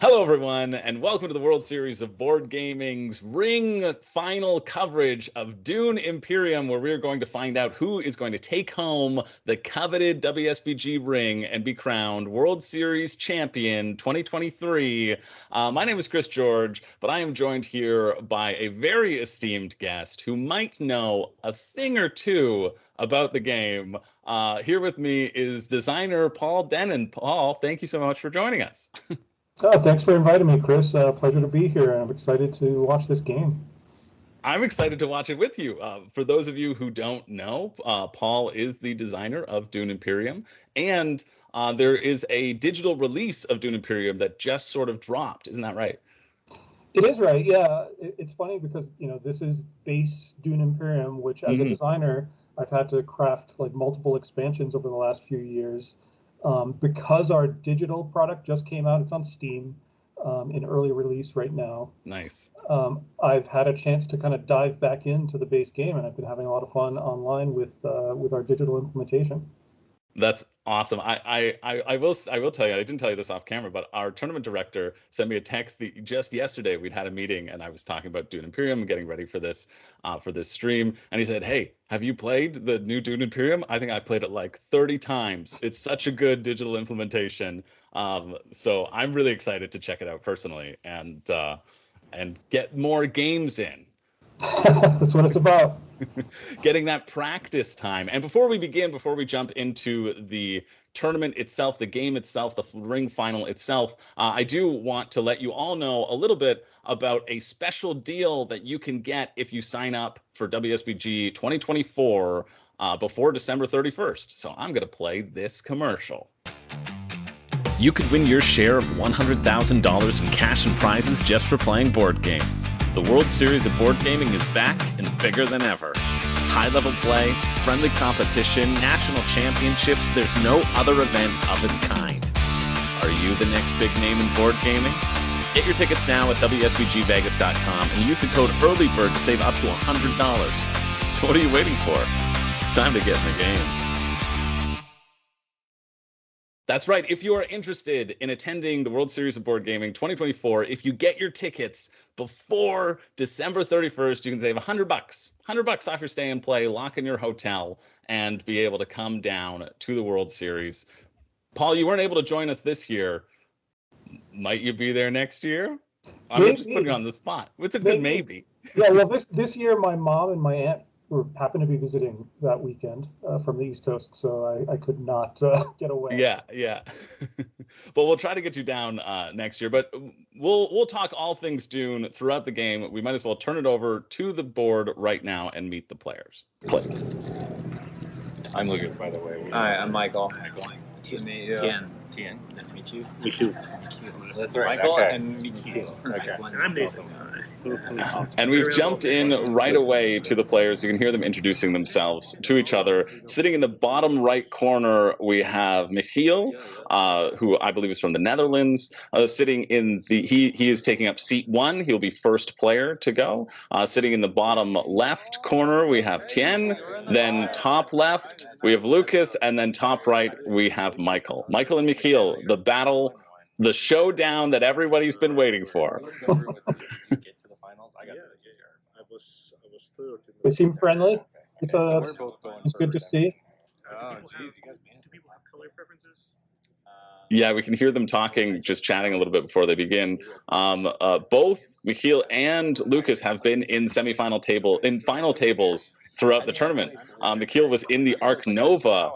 Hello, everyone, and welcome to the World Series of Board Gaming's ring final coverage of Dune Imperium, where we are going to find out who is going to take home the coveted WSBG ring and be crowned World Series Champion 2023. My name is Chris George, but I am joined here by a very esteemed guest who might know a thing or two about the game. Here with me is designer Paul Denon. Paul, thank you so much for joining us. Thanks for inviting me, Chris. Pleasure to be here, and I'm excited to watch this game. I'm excited to watch it with you. For those of you who don't know, Paul is the designer of Dune Imperium, and there is a digital release of Dune Imperium that just sort of dropped. Isn't that right? It is right, yeah. It's funny because, this is base Dune Imperium, which as a designer, I've had to craft like multiple expansions over the last few years. Because our digital product just came out, it's on Steam in early release right now. Nice. I've had a chance to kind of dive back into the base game, and I've been having a lot of fun online with our digital implementation. That's awesome. I will tell you, I didn't tell you this off camera, but our tournament director sent me a text just yesterday. We'd had a meeting and I was talking about Dune Imperium, getting ready for this stream, and he said, "Hey, have you played the new Dune Imperium? I think I played it like 30 times. It's such a good digital implementation." So I'm really excited to check it out personally and get more games in. That's what it's about. Getting that practice time. And before we jump into the tournament itself, the game itself, the ring final itself, I do want to let you all know a little bit about a special deal that you can get if you sign up for WSBG 2024 before December 31st. So I'm going to play this commercial. You could win your share of $100,000 in cash and prizes just for playing board games. The World Series of Board Gaming is back and bigger than ever. High-level play, friendly competition, national championships, there's no other event of its kind. Are you the next big name in board gaming? Get your tickets now at WSBGVegas.com and use the code EARLYBIRD to save up to $100. So what are you waiting for? It's time to get in the game. That's right. If you are interested in attending the World Series of Board Gaming 2024, if you get your tickets before December 31st, you can save $100. $100 off your stay and play, lock in your hotel, and be able to come down to the World Series. Paul, you weren't able to join us this year. Might you be there next year? I'm just putting you on the spot. It's a good maybe. Yeah, well, this year my mom and my aunt happened to be visiting that weekend from the East Coast, so I could not get away. Yeah. But we'll try to get you down next year. But we'll talk all things Dune throughout the game. We might as well turn it over to the board right now and meet the players. Click. I'm Lucas, by the way. Hi, I'm Michael. Nice to meet you. Tian. Nice to meet you. Me too. That's right. Michael and Mikhail. Okay. And I'm Nathan. And we've jumped in right away to the players. You can hear them introducing themselves to each other. Sitting in the bottom right corner, we have Michiel, who I believe is from the Netherlands. Sitting in he is taking up seat 1. He'll be first player to go. Sitting in the bottom left corner, we have Tien. Then top left, we have Lucas. And then top right, we have Michael. Michael and Michiel, the battle, the showdown that everybody's been waiting for. They seem friendly. It's good to see. Oh, geez, you guys managed. Do people have color preferences? Yeah, we can hear them talking, just chatting a little bit before they begin. Both Michiel and Lucas have been in final tables throughout the tournament. Michiel was in the Arc Nova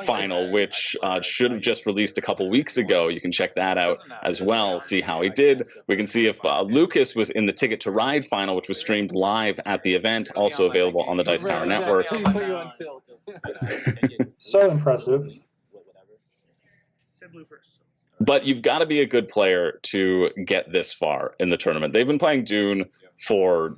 final, which should have just released a couple weeks ago. You can check that out as well, see how he did. We can see if Lucas was in the Ticket to Ride final, which was streamed live at the event, also available on the Dice Tower Network. So impressive. Blue first. But you've got to be a good player to get this far in the tournament. They've been playing Dune for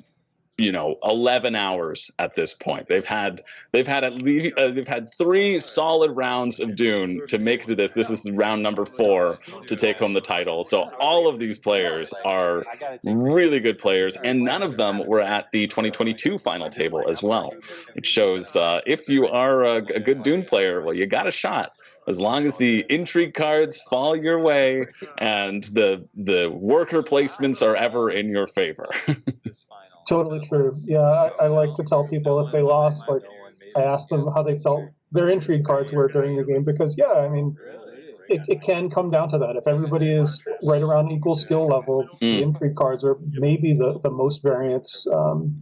11 hours at this point. They've had 3 solid rounds of Dune to make it to this. This is round number 4 to take home the title. So all of these players are really good players, and none of them were at the 2022 final table as well. It shows if you are a good Dune player, well, you got a shot as long as the intrigue cards fall your way and the worker placements are ever in your favor. Totally true. Yeah, I like to tell people if they lost, like I ask them how they felt their intrigue cards were during the game, because yeah, I mean, it can come down to that. If everybody is right around equal skill level, the intrigue cards are maybe the most variance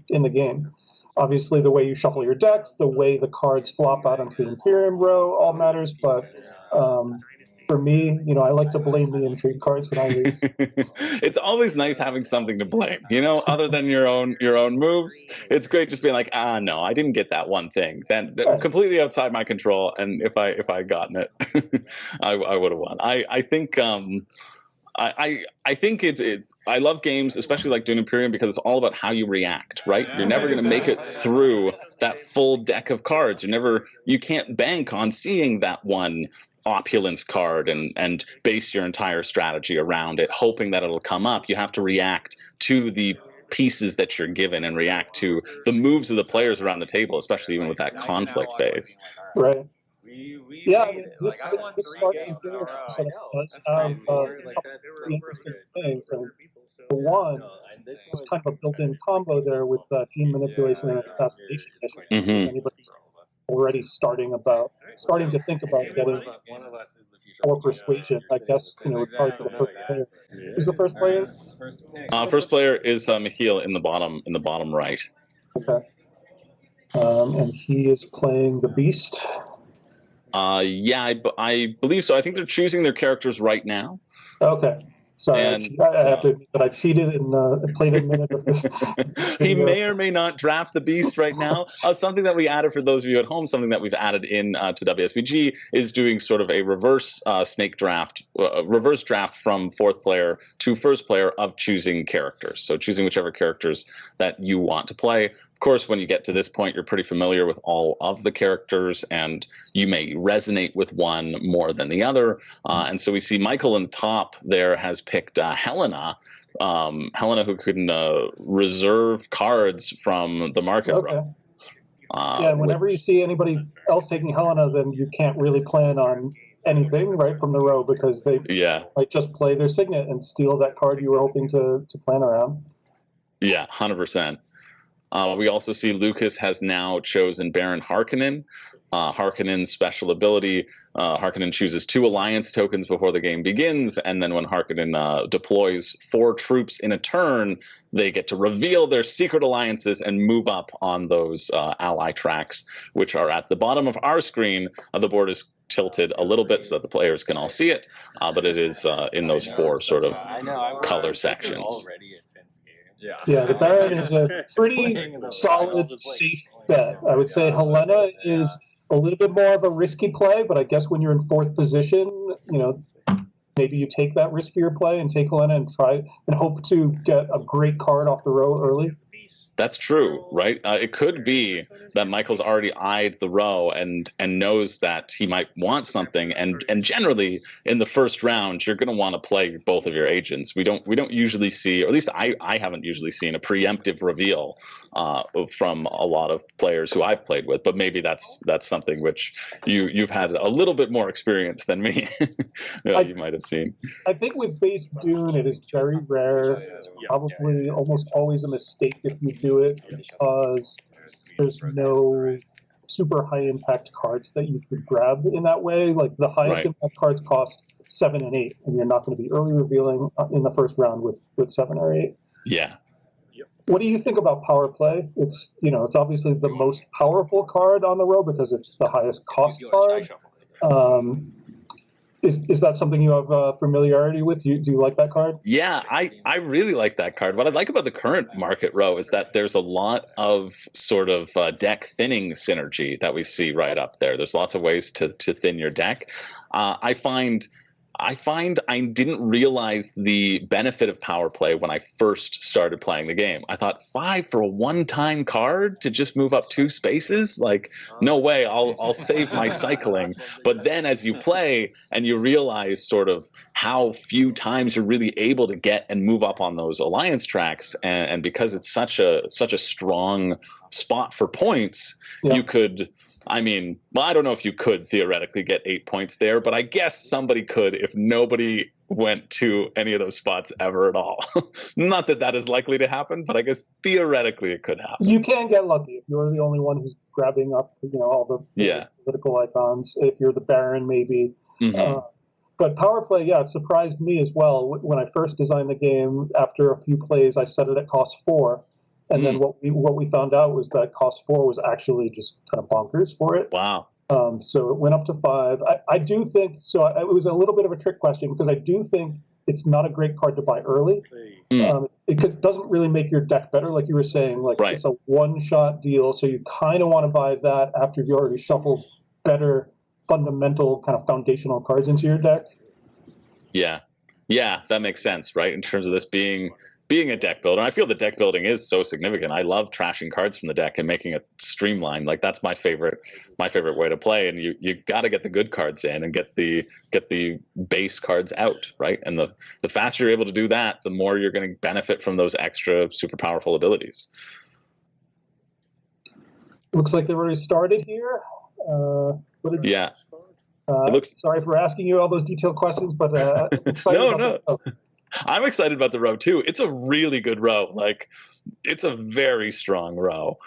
in the game. Obviously, the way you shuffle your decks, the way the cards flop out onto the Imperium row all matters, but for me, I like to blame the intrigue cards when I lose. It's always nice having something to blame, other than your own moves. It's great just being like, no, I didn't get that one thing. That Right. completely outside my control, and if I had gotten it, I would have won. I think I think it's I love games, especially like Dune Imperium, because it's all about how you react, right? You're never going to make it through that full deck of cards. You can't bank on seeing that one opulence card and base your entire strategy around it, hoping that it'll come up. You have to react to the pieces that you're given and react to the moves of the players around the table, especially even with that conflict phase. Right. Yeah, I mean, Like, this I won start 3 games in a Imperium row. sort of does That's have crazy. a Like, couple that's of so really interesting good. things. And for one, there's kind of a built-in combo there with gene manipulation and assassination missions. Mhm. If anybody's already starting to think about getting more persuasion, I guess it would probably be the first player. Who's the first player? First player is Michiel in the bottom right. Okay. And he is playing the Beast. Yeah, I believe so. I think they're choosing their characters right now. Okay. Sorry, And I have to admit that I cheated and played a minute of this. he may or may not draft the Beast right now. Something that we added for those of you at home, something that we've added in to WSBG is doing sort of a reverse snake draft, reverse draft from fourth player to first player of choosing characters. So choosing whichever characters that you want to play. Of course, when you get to this point, you're pretty familiar with all of the characters, and you may resonate with one more than the other. And so we see Michael in the top there has picked Helena. Helena, who can reserve cards from the market row. Yeah, whenever you see anybody else taking Helena, then you can't really plan on anything right from the row, because they might just play their signet and steal that card you were hoping to plan around. Yeah, 100%. We also see Lucas has now chosen Baron Harkonnen. Harkonnen's special ability, Harkonnen chooses 2 alliance tokens before the game begins, and then when Harkonnen deploys 4 troops in a turn, they get to reveal their secret alliances and move up on those ally tracks, which are at the bottom of our screen. The board is tilted a little bit so that the players can all see it, but it is in those 4 sort of color sections. Yeah, the Baron is a pretty solid, safe bet. I would say Helena is a little bit more of a risky play, but I guess when you're in 4th position, maybe you take that riskier play and take Helena and try and hope to get a great card off the row early. That's true, right? It could be that Michael's already eyed the row and knows that he might want something, and generally in the first round you're going to want to play both of your agents. We don't usually see, or at least I haven't usually seen, a preemptive reveal from a lot of players who I've played with. But maybe that's something which you've had a little bit more experience than me. You might have seen. I think with base Dune, it is very rare. It's probably almost always a mistake if you do it, because there's no super high impact cards that you could grab in that way. Like the highest impact cards cost 7 and 8, and you're not going to be early revealing in the first round with 7 or 8. Yeah. What do you think about power play? It's it's obviously the most powerful card on the row because it's the highest cost card. Is that something you have familiarity with? Do you like that card? Yeah, I really like that card. What I like about the current market row is that there's a lot of sort of deck thinning synergy that we see right up there. There's lots of ways to thin your deck. I find I didn't realize the benefit of power play when I first started playing the game. I thought 5 for a one-time card to just move up 2 spaces? Like, no way, I'll save my cycling. But then as you play and you realize sort of how few times you're really able to get and move up on those alliance tracks, and because it's such a strong spot for points, you could I mean, well, I don't know if you could theoretically get 8 points there, but I guess somebody could if nobody went to any of those spots ever at all. Not that that is likely to happen, but I guess theoretically it could happen. You can get lucky if you're the only one who's grabbing up, all the political icons. If you're the Baron, maybe. Mm-hmm. But power play, it surprised me as well. When I first designed the game, after a few plays, I set it at cost 4. And then what we found out was that cost 4 was actually just kind of bonkers for it. Wow. So it went up to 5. I do think, it was a little bit of a trick question, because I do think it's not a great card to buy early. It doesn't really make your deck better, like you were saying. It's a one-shot deal, so you kind of want to buy that after you've already shuffled better fundamental kind of foundational cards into your deck. Yeah, that makes sense, right? In terms of this being a deck builder. I feel the deck building is so significant. I love trashing cards from the deck and making it streamlined. Like, that's my favorite way to play. And you got to get the good cards in and get the base cards out, right? And the faster you're able to do that, the more you're going to benefit from those extra super powerful abilities. Looks like they've already started here. It looks. Sorry for asking you all those detailed questions, but no. I'm excited about the row too. It's a really good row. Like, it's a very strong row.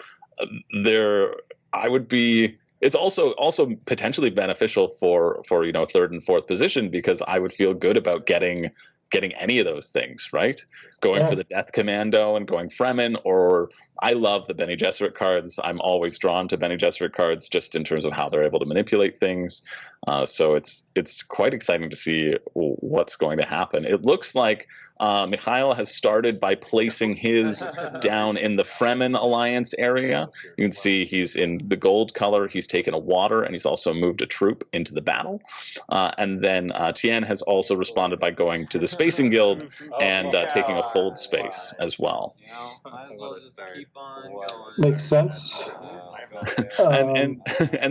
It's also potentially beneficial for third and fourth position, because I would feel good about getting any of those things, right? Going for the Death Commando and going Fremen, or I love the Bene Gesserit cards. I'm always drawn to Bene Gesserit cards just in terms of how they're able to manipulate things. So it's quite exciting to see what's going to happen. It looks like Mikhail has started by placing his down in the Fremen Alliance area. You can see he's in the gold color. He's taken a water, and he's also moved a troop into the battle. And then Tien has also responded by going to the Spacing Guild and taking a fold space as well. Might as well just keep on going. Makes sense. And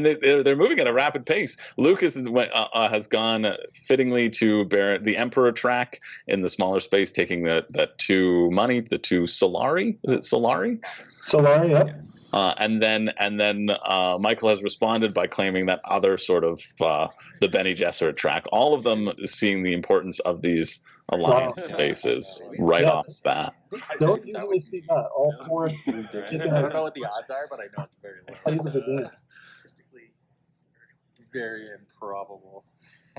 they're moving at a rapid pace. Lucas has gone fittingly to the Emperor track in the smaller space, taking the 2 money, the 2 Solari. Is it Solari? Solari, yeah. And then Michael has responded by claiming that other sort of the Bene Gesserit track. All of them seeing the importance of these alliance spaces off the bat. Don't usually see that. All 4. I don't know what the odds are, but I know it's very low. Plays of the game. Very improbable.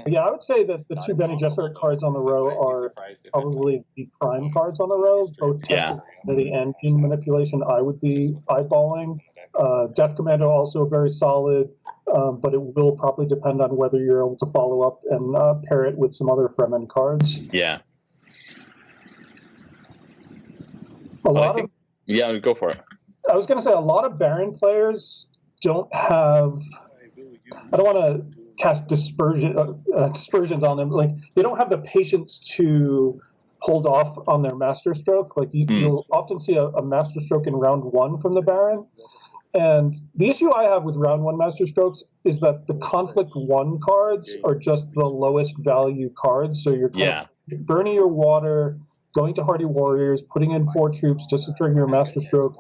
Yeah, I would say that the 2 Bene Gesserit cards on the row are probably the prime cards on the row. Both Technology and Gene Manipulation I would be eyeballing. Death Commando also very solid, but it will probably depend on whether you're able to follow up and pair it with some other Fremen cards. Yeah. Go for it. I was going to say a lot of Baron players don't have. I don't want to cast dispersions on them. Like, they don't have the patience to hold off on their master stroke. Like, you'll often see a master stroke in round 1 from the Baron. And the issue I have with round 1 master strokes is that the conflict 1 cards are just the lowest value cards. So you're kind of burning your water, going to Hardy Warriors, putting in 4 troops just to trigger your master stroke.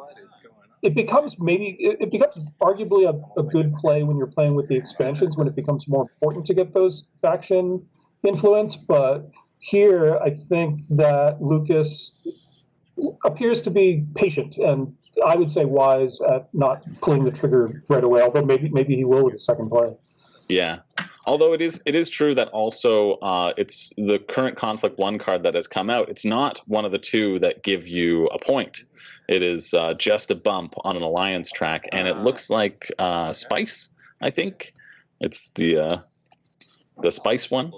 It becomes arguably a good play when you're playing with the expansions, when it becomes more important to get those faction influence. But here, I think that Lucas appears to be patient, and I would say wise at not pulling the trigger right away. Although maybe he will with the second play. Yeah. Although it is true that also it's the current Conflict 1 card that has come out. It's not one of the 2 that give you a point. It is just a bump on an alliance track, and it looks like Spice. I think it's the Spice one.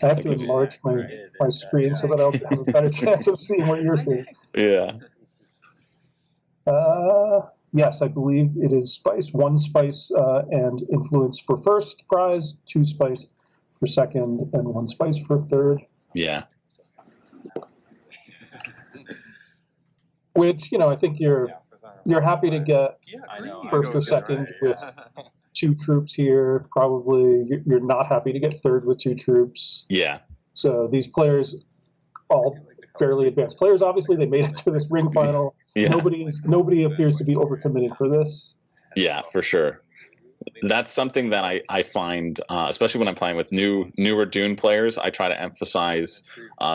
I have to enlarge my screen so that I'll have a better chance of seeing what you're seeing. Yeah. Yes, I believe it is Spice. 1 Spice and influence for first prize, 2 Spice for second, and 1 Spice for third. Yeah. Which, I think you're happy to get first or second with 2 troops here. Probably you're not happy to get third with 2 troops. Yeah. So these players, all fairly advanced players, obviously they made it to this ring final. Yeah. Nobody appears to be overcommitting for this. Yeah, for sure. that's something that I find, especially when I'm playing with newer Dune players, I try to emphasize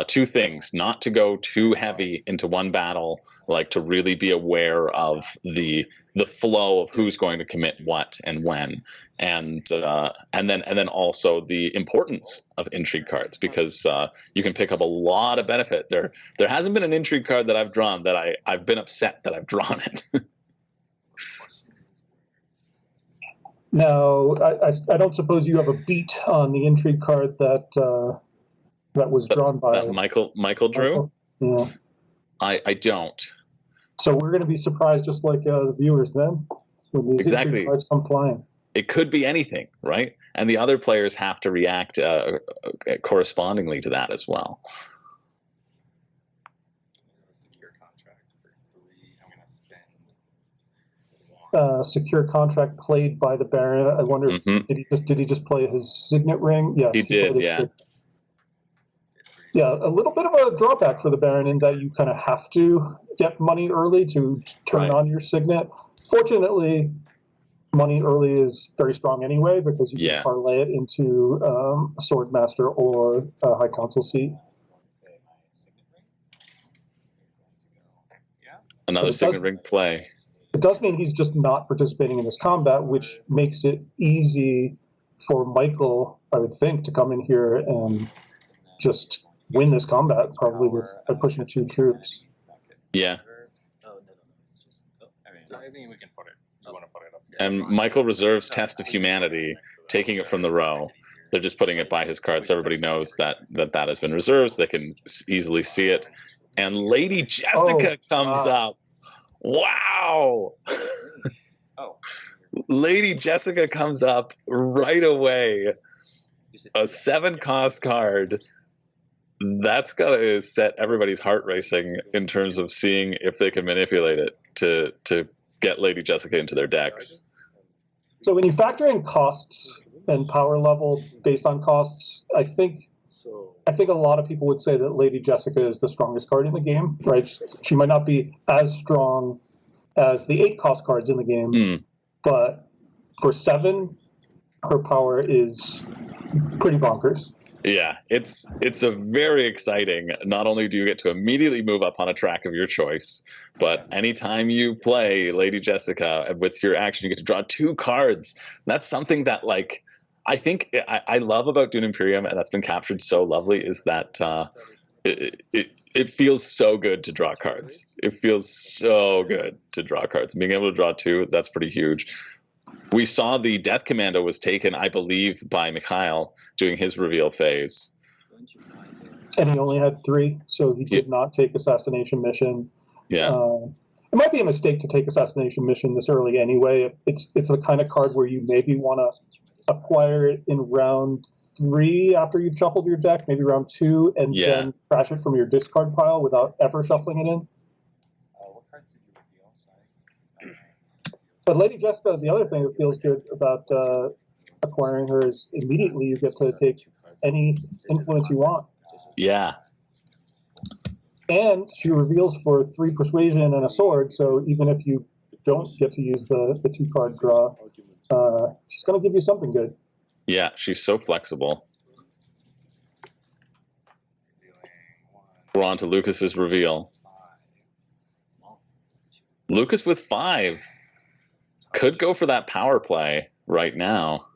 two things: not to go too heavy into one battle, like to really be aware of the flow of who's going to commit what and when, and then also the importance of intrigue cards, because you can pick up a lot of benefit. There hasn't been an intrigue card that I've drawn that I've been upset that I've drawn it. Now, I don't suppose you have a beat on the intrigue card that was drawn by Michael drew. Yeah. I don't. So we're going to be surprised, just like the viewers, then, when these intrigue cards come flying. It could be anything, right? And the other players have to react correspondingly to that as well. Secure contract played by the Baron. I wonder, did he just play his signet ring? Yes, he did. Yeah. Yeah, a little bit of a drawback for the Baron in that you kind of have to get money early to turn on your signet. Fortunately, money early is very strong anyway, because you can parlay it into a Sword Master or a High Council seat. Another signet ring play. It does mean he's just not participating in this combat, which makes it easy for Michael, I would think, to come in here and just win this combat, probably by pushing 2 troops. Yeah. I think we can put it. You want to put it up here. And Michael reserves Test of Humanity, taking it from the row. They're just putting it by his card, so everybody knows that has been reserved. So they can easily see it. And Lady Jessica comes up. Wow! Lady Jessica comes up right away. A 7-cost card. That's gotta set everybody's heart racing in terms of seeing if they can manipulate it to get Lady Jessica into their decks. So when you factor in costs and power level based on costs, I think a lot of people would say that Lady Jessica is the strongest card in the game, right? She might not be as strong as the 8-cost cards in the game, but for 7, her power is pretty bonkers. Yeah, it's a very exciting. Not only do you get to immediately move up on a track of your choice, but anytime you play Lady Jessica with your action, you get to draw 2 cards. That's something that, like, I think I love about Dune Imperium, and that's been captured so lovely, is that it feels so good to draw cards. It feels so good to draw cards. Being able to draw 2, that's pretty huge. We saw the Death Commando was taken, I believe, by Mikhail doing his reveal phase. And he only had 3, so he did not take Assassination Mission. Yeah. It might be a mistake to take Assassination Mission this early anyway. It's the kind of card where you maybe want to acquire it in round 3 after you've shuffled your deck, maybe round 2, and then trash it from your discard pile without ever shuffling it in. What cards did you reveal? Sorry. But Lady Jessica, the other thing that feels good about acquiring her is immediately you get to take any influence you want. Yeah. And she reveals for 3 persuasion and a sword, so even if you don't get to use the 2-card draw, she's going to give you something good. Yeah, she's so flexible. We're on to Lucas's reveal. Lucas with 5. Could go for that power play right now.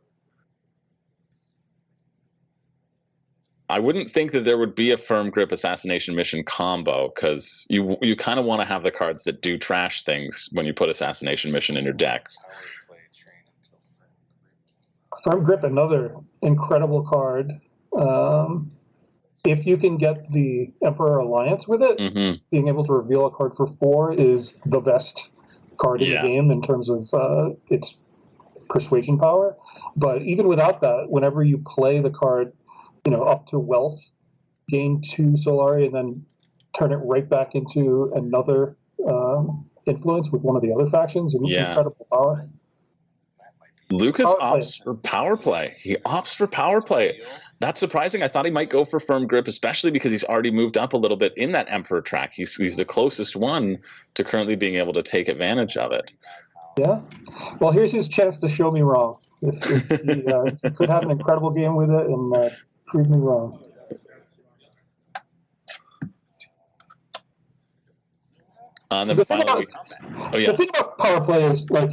I wouldn't think that there would be a Firm Grip Assassination Mission combo, because you kind of want to have the cards that do trash things when you put Assassination Mission in your deck. Firm Grip, another incredible card. If you can get the Emperor Alliance with it, being able to reveal a card for 4 is the best card in the game in terms of its persuasion power. But even without that, whenever you play the card, up to wealth, gain 2 Solari, and then turn it right back into another influence with one of the other factions, incredible power. Lucas opts for power play. He opts for power play. That's surprising. I thought he might go for Firm Grip, especially because he's already moved up a little bit in that Emperor track. He's the closest one to currently being able to take advantage of it. Yeah. Well, here's his chance to show me wrong. If he could have an incredible game with it and prove me wrong. And then The finally, thing about power play is like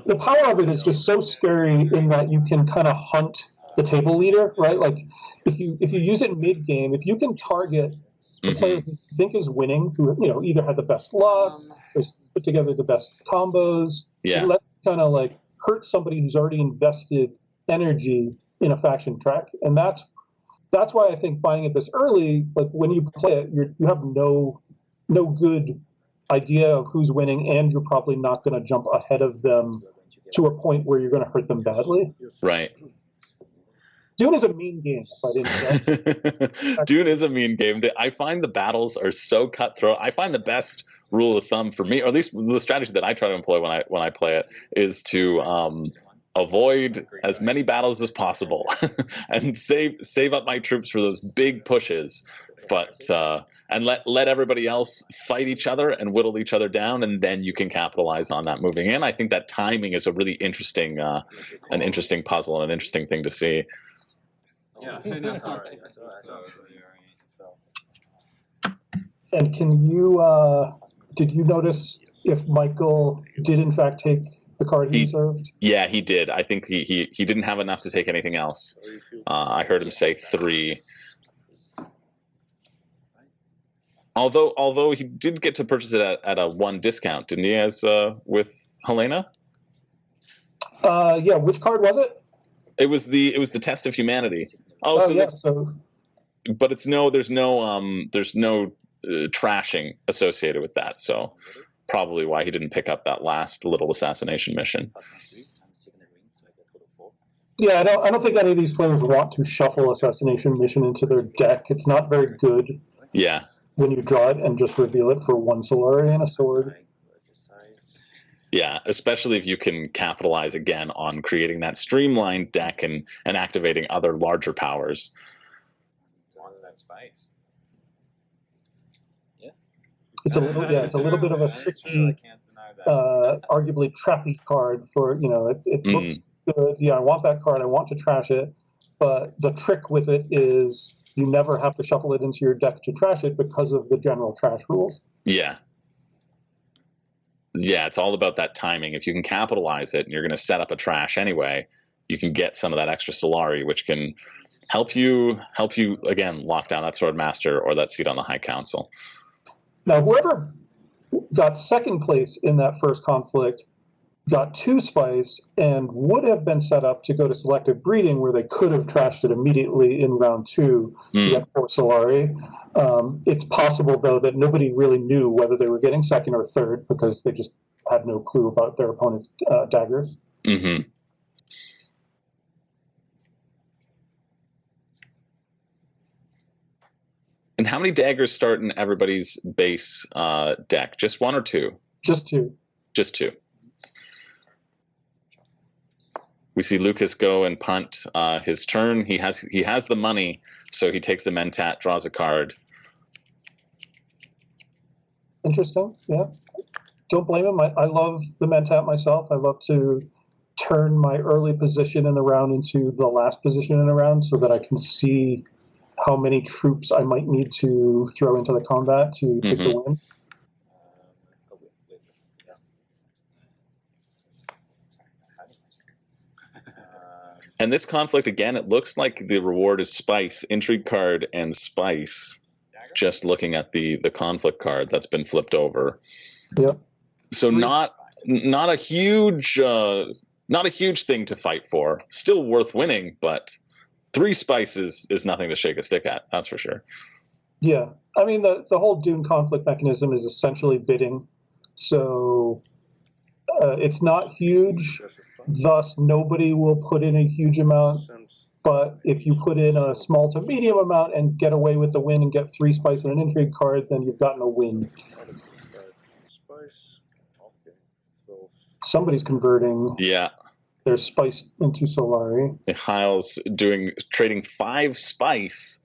the power of it is just so scary in that you can kind of hunt the table leader, right? Like if you use it mid game, if you can target the player who you think is winning, who either had the best luck, or put together the best combos, let kind of like hurt somebody who's already invested energy in a faction track, and that's why I think buying it this early, like when you play it, you have no good idea of who's winning, and you're probably not going to jump ahead of them to a point where you're going to hurt them badly. Right. Dune is a mean game, if I didn't say. Dune is a mean game. I find the battles are so cutthroat. I find the best rule of thumb for me, or at least the strategy that I try to employ when I play it, is to avoid as many battles as possible and save up my troops for those big pushes, but and let everybody else fight each other and whittle each other down, and then you can capitalize on that moving in. I think that timing is a really interesting an interesting puzzle and an interesting thing to see. Yeah, that's all right. And did you notice if Michael did in fact take the card he served? Yeah, he did. I think he didn't have enough to take anything else. I heard him say 3. Although he did get to purchase it at a 1 discount, didn't he? As with Helena. Yeah. Which card was it? It was the Test of Humanity. But there's no trashing associated with that, so probably why he didn't pick up that last little assassination mission. Yeah, I don't think any of these players want to shuffle assassination mission into their deck. It's not very good. Yeah. When you draw it and just reveal it for 1 Solari and a sword. Yeah, especially if you can capitalize again on creating that streamlined deck and activating other larger powers. It's a little bit of a tricky, arguably trappy card for it looks good. Yeah, I want that card. I want to trash it, but the trick with it is you never have to shuffle it into your deck to trash it because of the general trash rules. Yeah. Yeah, it's all about that timing. If you can capitalize it and you're going to set up a trash anyway, you can get some of that extra Solari, which can help you again lock down that Sword Master or that seat on the High Council. Now, whoever got second place in that first conflict got 2 spice and would have been set up to go to selective breeding, where they could have trashed it immediately in round 2 to get 4 Solari. It's possible, though, that nobody really knew whether they were getting second or third because they just had no clue about their opponent's daggers. Mm-hmm. And how many daggers start in everybody's base deck? Just 1 or 2? Just 2. Just 2. We see Lucas go and punt his turn. He has the money, so he takes the Mentat, draws a card. Interesting. Yeah. Don't blame him. I love the Mentat myself. I love to turn my early position in the round into the last position in the round so that I can see how many troops I might need to throw into the combat to take the win. And this conflict, again, it looks like the reward is spice, intrigue card, and spice. Just looking at the conflict card that's been flipped over. Yep. So not a huge thing to fight for. Still worth winning, but 3 spice is nothing to shake a stick at. That's for sure. Yeah, I mean the whole Dune conflict mechanism is essentially bidding, so it's not huge. Thus, nobody will put in a huge amount. But if you put in a small to medium amount and get away with the win and get 3 spice and an intrigue card, then you've gotten a win. Somebody's converting their spice into Solari. Hyle's trading 5 spice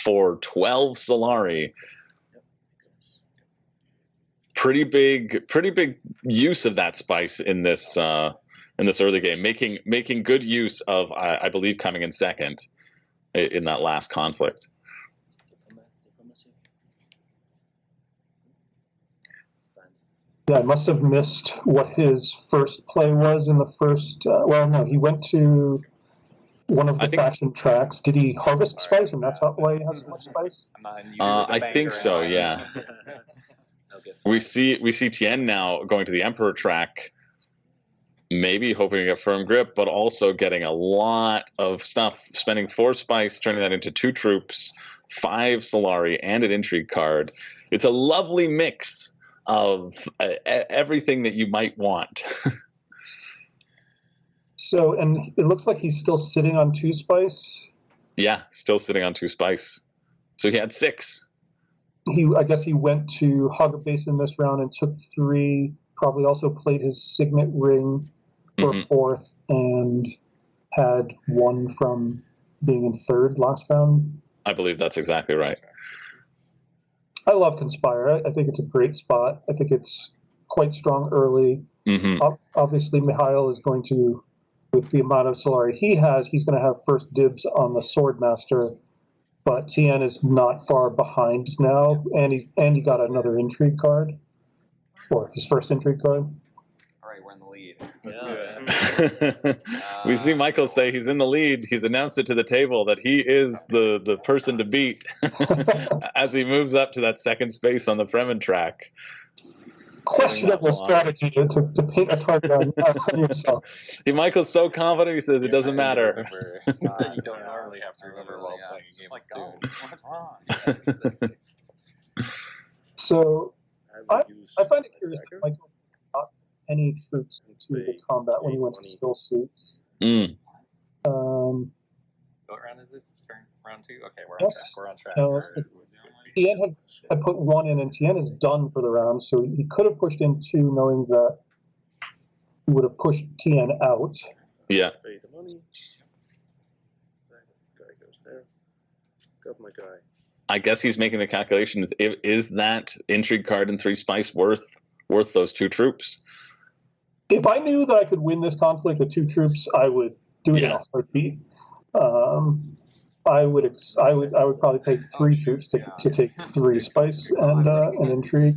for 12 Solari. pretty big use of that spice in this early game, making good use of I believe coming in second in that last conflict. Yeah, I must have missed what his first play was in the first. Well, no, he went to one of the faction tracks. Did he harvest spice, and that's why he has so much spice? I think so. Yeah. We see Tien now going to the Emperor track, maybe hoping to get firm grip, but also getting a lot of stuff, spending 4 spice, turning that into 2 troops, 5 Solari, and an intrigue card. It's a lovely mix of everything that you might want. So, and it looks like he's still sitting on 2 spice. Yeah, still sitting on 2 spice. So he had 6. I guess he went to hog a base in this round and took 3. Probably also played his signet ring for 4th and had 1 from being in 3rd last round. I believe that's exactly right. I love Conspire. I think it's a great spot. I think it's quite strong early. Obviously, Mikhail is going to, with the amount of Solari he has, he's going to have first dibs on the Swordmaster. But Tien is not far behind now, and he got another intrigue card, or his first intrigue card. All right, we're in the lead. Let's do it. We see Michael say he's in the lead. He's announced it to the table that he is the person to beat as he moves up to that second space on the Fremen track. Questionable strategy to paint a target on yourself. Michael's so confident, he says it doesn't matter. You don't normally have to remember while playing a game like Dune. What's wrong? So I find it curious that Michael got any troops into the combat when he went to skill suits. What round is this? Round 2? Okay, we're on track. We're on track. Tien had put 1 in, and Tien is done for the round, so he could have pushed in 2, knowing that he would have pushed Tien out. Yeah. Pay the money. That guy goes there. Got my guy. I guess he's making the calculation: is that intrigue card and 3 spice worth those 2 troops? If I knew that I could win this conflict with 2 troops, I would do it in a heartbeat. I would probably take 3 troops to take 3 spice and intrigue.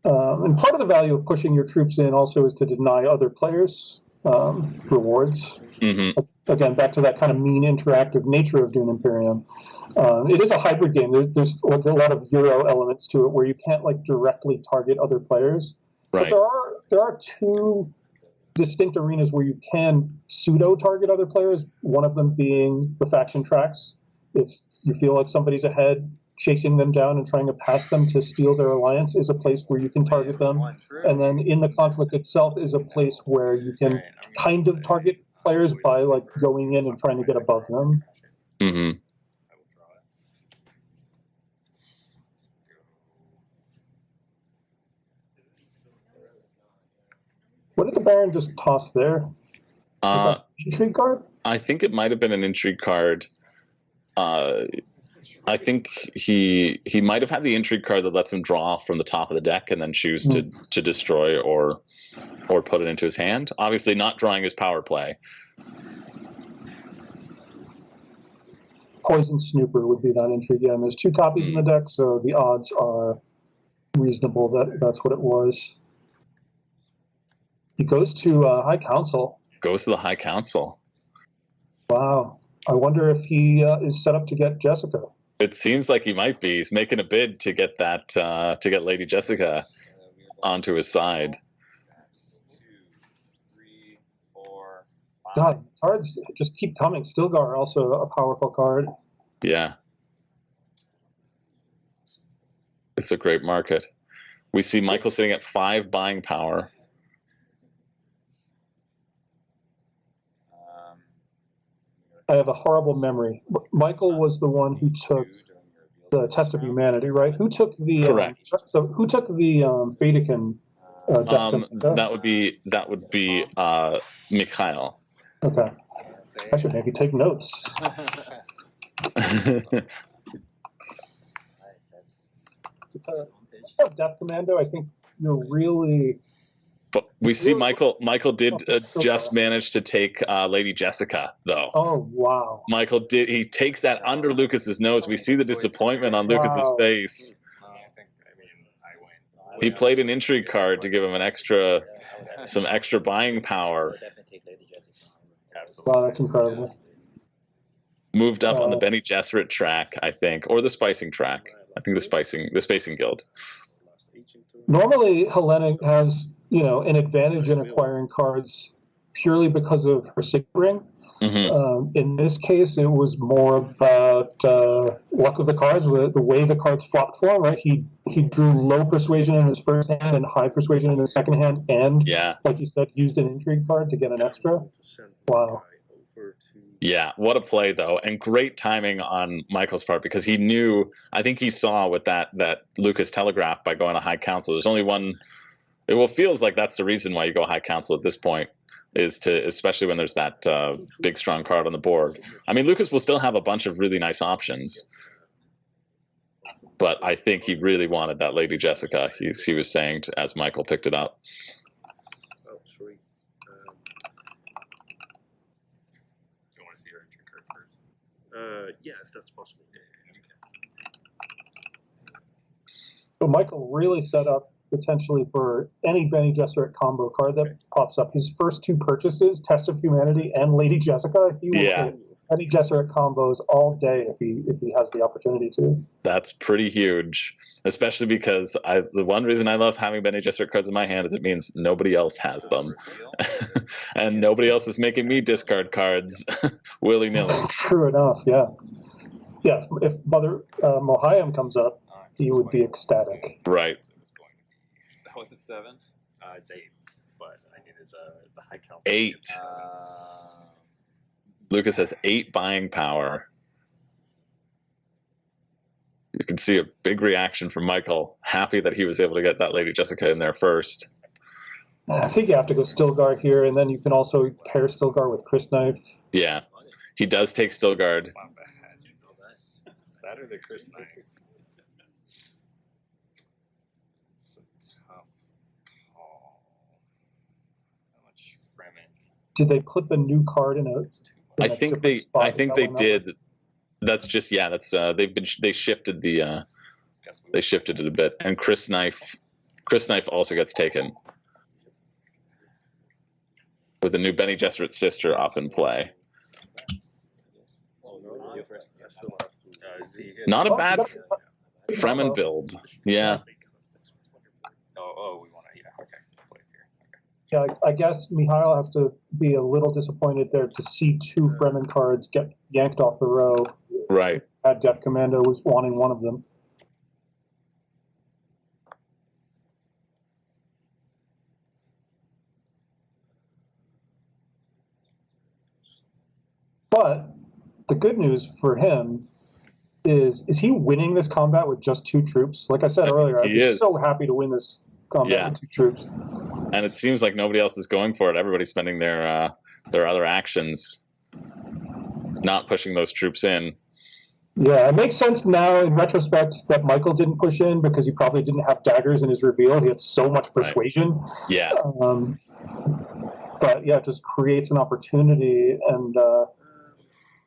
And part of the value of pushing your troops in also is to deny other players rewards. Again, back to that kind of mean interactive nature of Dune Imperium. It is a hybrid game. There's a lot of Euro elements to it where you can't directly target other players. Right. But there are 2 distinct arenas where you can pseudo-target other players, one of them being the faction tracks. If you feel like somebody's ahead, chasing them down and trying to pass them to steal their alliance is a place where you can target them. And then in the conflict itself is a place where you can kind of target players by going in and trying to get above them. What did the Baron just toss there? Intrigue card? I think it might have been an intrigue card. I think he might have had the intrigue card that lets him draw from the top of the deck and then choose to destroy or put it into his hand. Obviously not drawing his power play. Poison Snooper would be that intrigue. Yeah, and there's 2 copies in the deck, so the odds are reasonable that that's what it was. He goes to High Council. Goes to the High Council. Wow. I wonder if he is set up to get Jessica. It seems like he might be. He's making a bid to get that to get Lady Jessica onto his side. 2, 3, 4, 5. God, cards just keep coming. Stilgar, also a powerful card. Yeah. It's a great market. We see Michael sitting at 5 buying power. I have a horrible memory. Michael was the one who took the Test of Humanity, right? Who took the correct? Who took the Vatican? That would be Mikhail. Okay, I should maybe take notes. Death Commando, I think you're really. But we see Michael did just manage to take Lady Jessica, though. Oh, wow. Michael he takes that under Lucas's nose. We see the disappointment on Lucas's face. He played an intrigue card to give him some extra buying power. Wow, that's incredible. Moved up on the Bene Gesserit track, I think, or the spicing track. I think the spacing guild. Normally, Hellenic has, an advantage in acquiring cards purely because of her signet ring. Mm-hmm. In this case, it was more about luck of the cards, the way the cards flopped for him, right? He drew low persuasion in his first hand and high persuasion in his second hand, and, like you said, used an intrigue card to get an extra. Wow. Yeah, what a play, though, and great timing on Michael's part, because he knew, I think he saw with that Lucas telegraphed by going to High Council. There's only one, it feels like that's the reason why you go High Council at this point, especially when there's that big, strong card on the board. I mean, Lucas will still have a bunch of really nice options, but I think he really wanted that Lady Jessica, he was saying as Michael picked it up. Yeah, if that's possible. So Michael really set up potentially for any Bene Gesserit combo card that pops up. His first two purchases, Test of Humanity and Lady Jessica, he will hit Bene Gesserit combos all day if he has the opportunity to. That's pretty huge, especially because the one reason I love having Bene Gesserit cards in my hand is it means nobody else has them. And nobody else is making me discard cards willy-nilly. True enough, yeah. Yeah, if Mother Mohayim comes up, he would be ecstatic. Right. Was it 7? It's 8, but I needed the high count. 8. Lucas has 8 buying power. You can see a big reaction from Michael, happy that he was able to get that Lady Jessica in there first. I think you have to go Stilgar here, and then you can also pair Stilgar with Chris Knife. Yeah, he does take Stilgar. Is that or the Chris Knife? It's a tough call. How much Fremen? Did they clip a new card in a? I think they did. That's just that's they shifted they shifted it a bit, and Chris Knife also gets taken with the new Bene Gesserit sister up in play. Not a bad Fremen build. Yeah. Oh, we want to. Yeah. Okay. Play here. Yeah, I guess Mihail has to be a little disappointed there to see 2 Fremen cards get yanked off the row. Right. Death Commando was wanting one of them. But the good news for him is he winning this combat with just 2 troops? Like I said earlier, I'd be so happy to win this combat with 2 troops. And it seems like nobody else is going for it. Everybody's spending their other actions, not pushing those troops in. Yeah, it makes sense now in retrospect that Michael didn't push in because he probably didn't have daggers in his reveal. He had so much persuasion. Right. Yeah. But it just creates an opportunity. And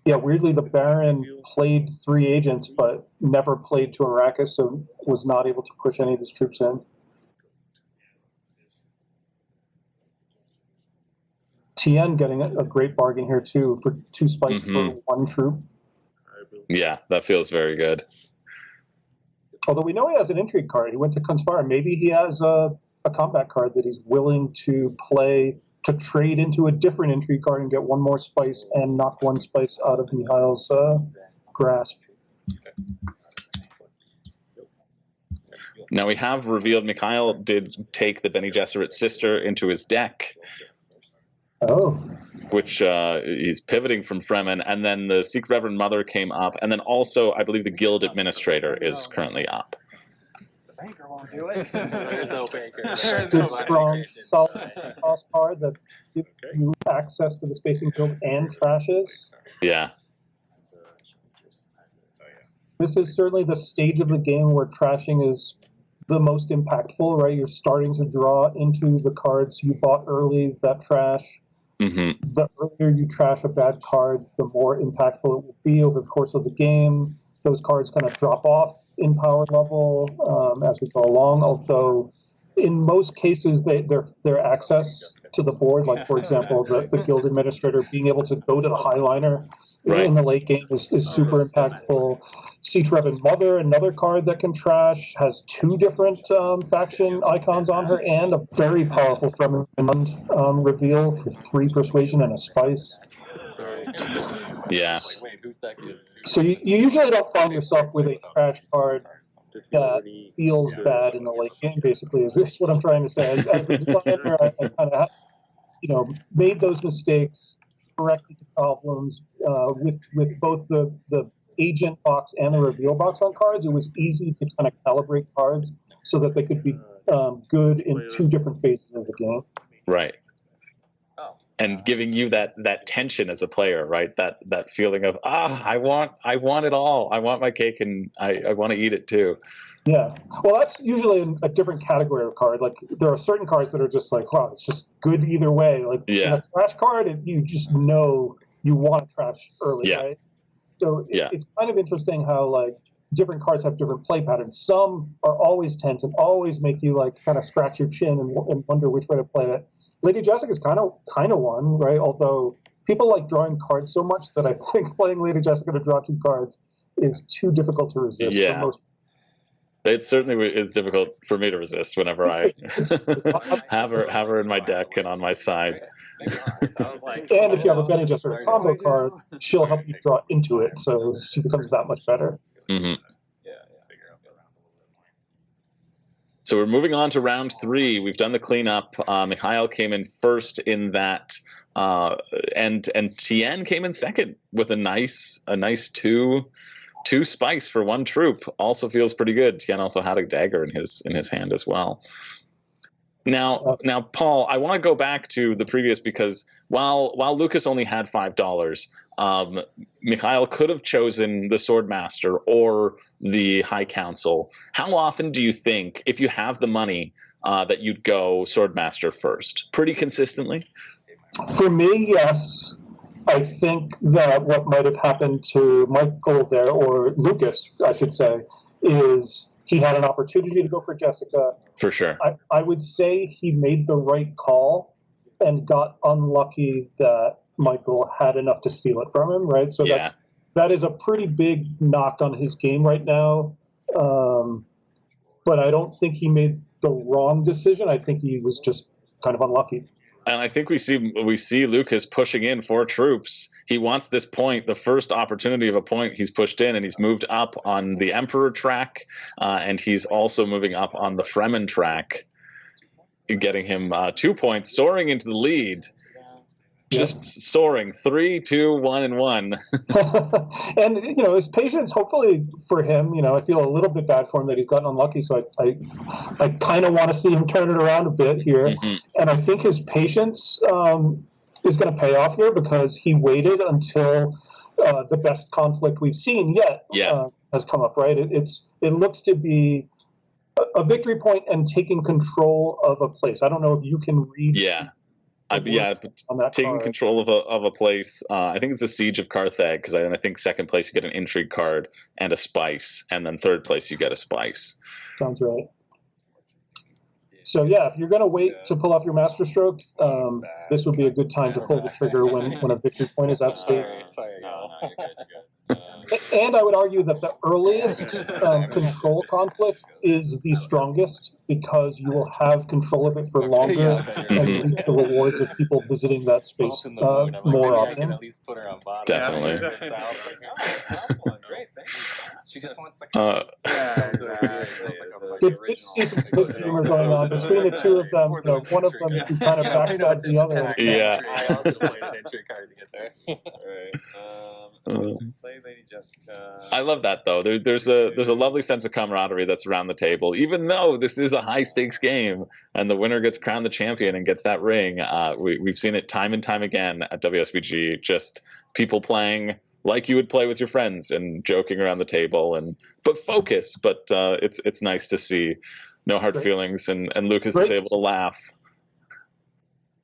weirdly, the Baron played 3 agents, but never played to Arrakis, so was not able to push any of his troops in. Tien getting a great bargain here too for 2 spice for 1 troop. Yeah, that feels very good. Although we know he has an intrigue card. He went to Conspire. Maybe he has a combat card that he's willing to play to trade into a different intrigue card and get 1 more spice and knock 1 spice out of Mihail's grasp. Now we have revealed Mikhail did take the Bene Gesserit sister into his deck. Oh. Which he's pivoting from Fremen, and then the Sikh Reverend Mother came up, and then also I believe the Guild Administrator is currently up. The banker won't do it. There's no banker. Good, strong, solid cost card that gives you access to the Spacing Guild and trashes. Yeah. this is certainly the stage of the game where trashing is the most impactful, right? You're starting to draw into the cards you bought early that trash. The earlier you trash a bad card, the more impactful it will be over the course of the game. Those cards kind of drop off in power level as we go along, although in most cases their access to the board, like for example the guild administrator being able to go to the highliner in the late game is super impactful. Siege Revan Mother, another card that can trash, has 2 different faction icons on her and a very powerful Fremond reveal for 3 persuasion and a spice. Yeah. So you usually don't find yourself with a trash card that feels bad in the late game, basically, is what I'm trying to say. As a designer, I kind of, made those mistakes, corrected the problems with both the agent box and the reveal box on cards. It was easy to kind of calibrate cards so that they could be good in 2 different phases of the game. Right. And giving you that tension as a player, right? That feeling of I want it all. I want my cake and I want to eat it too. Yeah. Well, that's usually a different category of card. Like there are certain cards that are just like, wow, it's just good either way. Like in a trash card, you just know you want to trash early, right? So it's kind of interesting how like different cards have different play patterns. Some are always tense and always make you like kind of scratch your chin and wonder which way to play it. Lady Jessica's kind of one, right? Although people like drawing cards so much that I think playing Lady Jessica to draw 2 cards is too difficult to resist. Yeah. For most. It certainly is difficult for me to resist whenever I have her in my deck and on my side. And if you have a Bene Gesserit combo card, she'll help you draw into it, so she becomes that much better. So we're moving on to round 3. We've done the cleanup. Mikhail came in first in that, and Tien came in second with a nice 2 spice for 1 troop. Also feels pretty good. Tien also had a dagger in his hand as well. Now, Paul, I want to go back to the previous because while Lucas only had $5, Mikhail could have chosen the Swordmaster or the High Council. How often do you think, if you have the money, that you'd go Swordmaster first? Pretty consistently? For me, yes. I think that what might have happened to Michael there, or Lucas, I should say, is he had an opportunity to go for Jessica. For sure. I would say he made the right call and got unlucky that Michael had enough to steal it from him, right? So that is a pretty big knock on his game right now. But I don't think he made the wrong decision. I think he was just kind of unlucky. And I think we see Lucas pushing in 4 troops. He wants this point, the first opportunity of a point. He's pushed in, and he's moved up on the Emperor track, and he's also moving up on the Fremen track, getting him 2 points, soaring into the lead. Just soaring 3, 2, 1, and 1. And his patience, hopefully for him, I feel a little bit bad for him that he's gotten unlucky. So I kind of want to see him turn it around a bit here. And I think his patience is going to pay off here because he waited until the best conflict we've seen yet has come up. Right? It looks to be a victory point and taking control of a place. I don't know if you can read. Taking control of a place. I think it's the Siege of Carthage, because I think second place you get an intrigue card and a spice, and then third place you get a spice. Sounds right. So if you're going to wait to pull off your masterstroke, this would be a good time to pull the trigger when a victory point is at stake. Sorry, no, you're good. And I would argue that the earliest control conflict is the strongest because you will have control of it for longer and reap the rewards of people visiting that space more often. At least put her on bottom. Definitely. Great, thanks. She just wants the Good to see some good humor going on between the 2 of them. One of them who kind of backstabs the other. Yeah. I also played an entry card to get there. Alright. Play Lady Jessica. I love that though. There's a lovely sense of camaraderie that's around the table, even though this is a high stakes game and the winner gets crowned the champion and gets that ring. We've seen it time and time again at WSBG. Just people playing like you would play with your friends and joking around the table, but focus. But it's nice to see no hard feelings, and Lucas is able to laugh.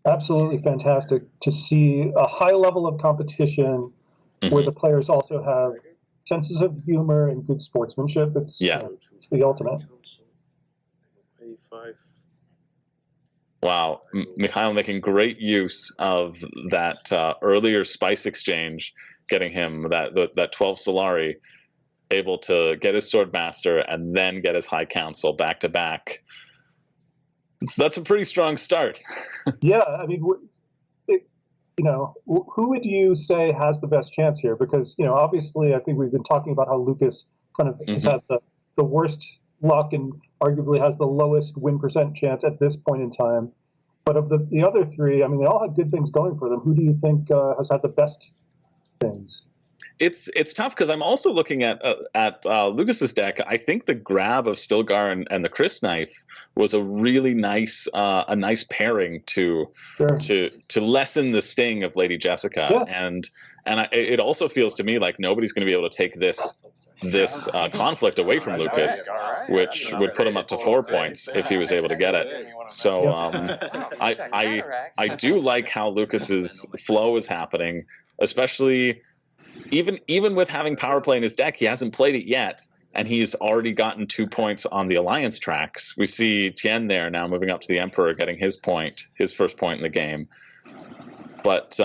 Absolutely fantastic to see a high level of competition where the players also have senses of humor and good sportsmanship. It's it's the ultimate. Wow, Mikhail making great use of that earlier spice exchange, getting him that 12 Solari, able to get his Swordmaster and then get his High Council back to back. That's a pretty strong start. Yeah, I mean, who would you say has the best chance here? Because, obviously, I think we've been talking about how Lucas kind of has had the worst luck and arguably has the lowest win % chance at this point in time. But of the other three, I mean, they all had good things going for them. Who do you think has had the best things? It's tough because I'm also looking at Lucas's deck. I think the grab of Stilgar and the Chris Knife was a really nice pairing to lessen the sting of Lady Jessica, and it also feels to me like nobody's going to be able to take this conflict away from Lucas, which would put him up to 4 points if he was able to get it. So I do like how Lucas's flow is happening, especially. Even with having power play in his deck, he hasn't played it yet, and he's already gotten 2 points on the alliance tracks. We see Tien there now moving up to the Emperor, getting his first point in the game. But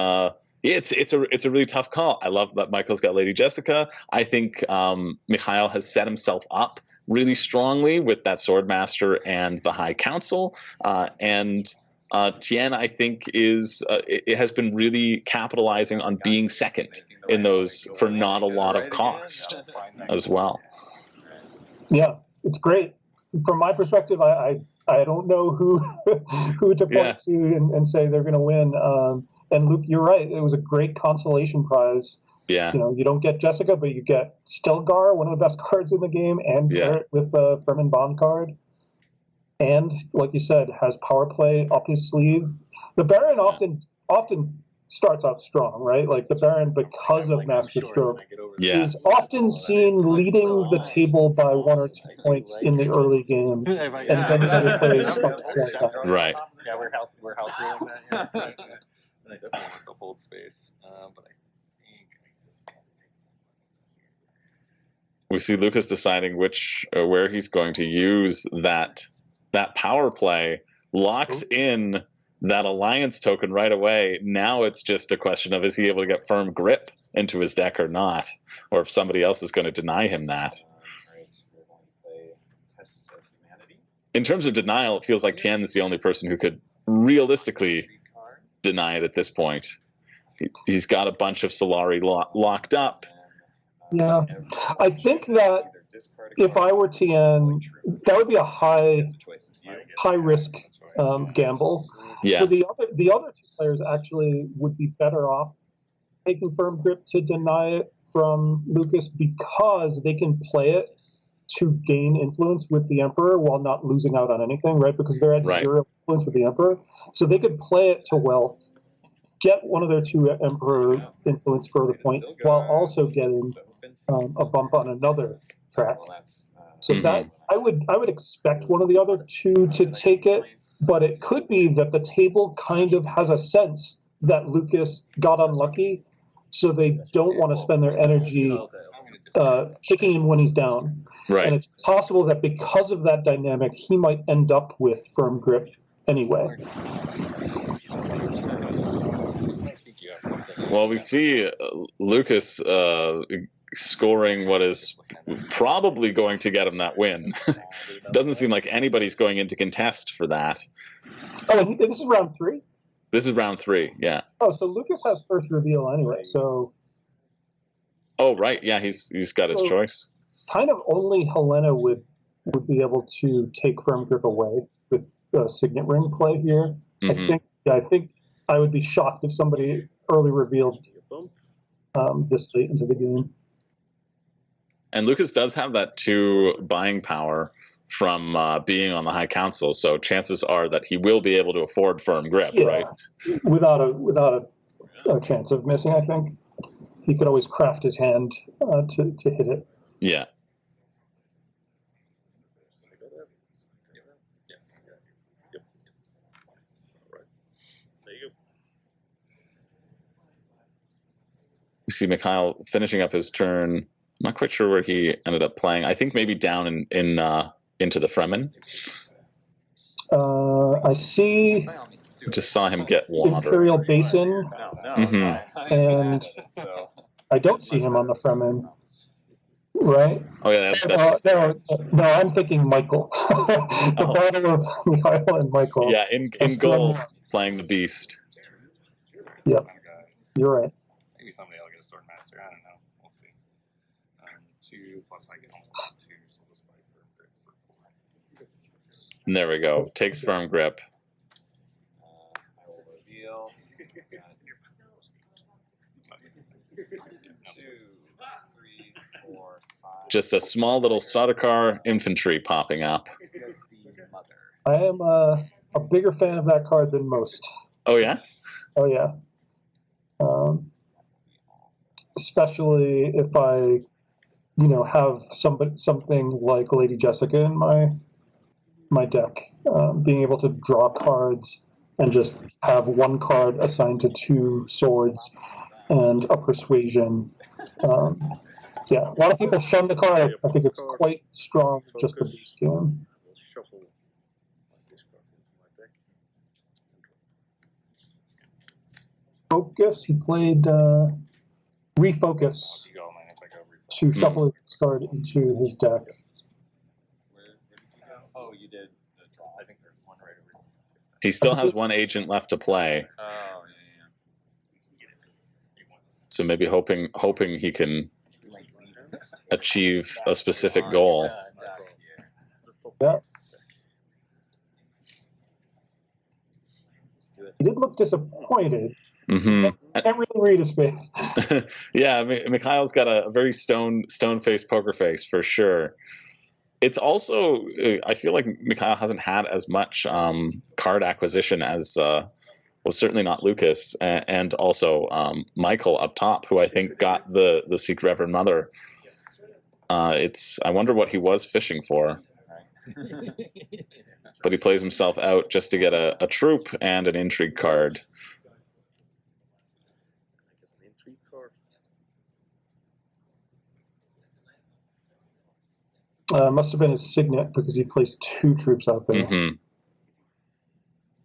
it's a really tough call. I love that Michael's got Lady Jessica. I think Mikhail has set himself up really strongly with that Swordmaster and the High Council, and Tien, I think, it has been really capitalizing on being second in those for not a lot of cost as well. Yeah, it's great. From my perspective, I don't know who to point to and say they're going to win. And Luke, you're right. It was a great consolation prize. Yeah. You don't get Jessica, but you get Stilgar, one of the best cards in the game, and Barrett with the Fremen Bond card. And like you said, has power play up his sleeve. The Baron often starts out strong, right? Like the Baron, because of Master Stroke, is often seen leading the table by 1 or 2 points in the early game, and then the other players start to play that. Right. Yeah, we're house ruling that. Yeah. And I definitely want the hold space, but I think I just can't take that. We see Lucas deciding where he's going to use that power play, locks in that alliance token right away. Now it's just a question of, is he able to get firm grip into his deck or not, or if somebody else is going to deny him that. In terms of denial, it feels like Tien is the only person who could realistically deny it at this point. He's got a bunch of Solari locked up. Yeah, I think that if I were Tien, that would be a high risk gamble. Yeah. So the other two players actually would be better off taking firm grip to deny it from Lucas, because they can play it to gain influence with the Emperor while not losing out on anything, right? Because they're at zero influence with the Emperor. So they could play it to, well, get one of their 2 Emperor influence for the point while also getting a bump on another track. So that I would expect one of the other 2 to take it, but it could be that the table kind of has a sense that Lucas got unlucky, so they don't want to spend their energy kicking him when he's down. Right. And it's possible that because of that dynamic, he might end up with firm grip anyway. Well, we see Lucas scoring what is probably going to get him that win. Doesn't seem like anybody's going into contest for that. Oh, and this is round 3? This is round 3, yeah. Oh, so Lucas has first reveal anyway, so... Oh, right, yeah, he's got his choice. Kind of only Helena would be able to take firm grip away with Signet Ring play here. I think I would be shocked if somebody early revealed this late into the game. And Lucas does have that 2 buying power from being on the High Council, so chances are that he will be able to afford firm grip, right? Without a chance of missing, I think. he could always craft his hand to hit it. Yeah. There you go. We see Mikhail finishing up his turn. I'm not quite sure where he ended up playing. I think maybe down into the Fremen. I see Just saw him get water. Imperial Basin, No, Mhm. and I don't see him on the Fremen. Right? Oh yeah, that's No, I'm thinking Michael. The battle of Mikhail and Michael. yeah, in gold, playing the beast. Yep, you're right. Maybe someday I'll get a sword master. I don't know. We'll see. 2 plus I get also plus 2, so we'll spy for grip for 4. And there we go. Takes firm grip. I will reveal. 2, 3, 4, 5. Just a small little Sardaukar infantry popping up. I am a bigger fan of that card than most. Oh yeah? Oh yeah. Especially if I, have something like Lady Jessica in my deck, being able to draw cards and just have one card assigned to 2 swords and a persuasion. Yeah, a lot of people shun the card. I think it's quite strong, just the base game. We'll shuffle this card into my deck. Focus. He played refocus You go, man, if I go refocus. to shuffle his card into his deck. Where did you go? Oh, you did. I think there's one right over here. He still has 1 agent left to play. Oh, yeah. So maybe hoping he can achieve a specific goal. Yeah. He did look disappointed. Mm-hmm. I can't really read his face. Yeah, Mikhail's got a very stone-faced poker face for sure. It's also, I feel like Mikhail hasn't had as much card acquisition as, well, certainly not Lucas, and also Michael up top, who I think got the Secret Reverend Mother. I wonder what he was fishing for. But he plays himself out just to get a troop and an intrigue card. An intrigue card. Must have been his signet because he placed 2 troops out there. Mm-hmm.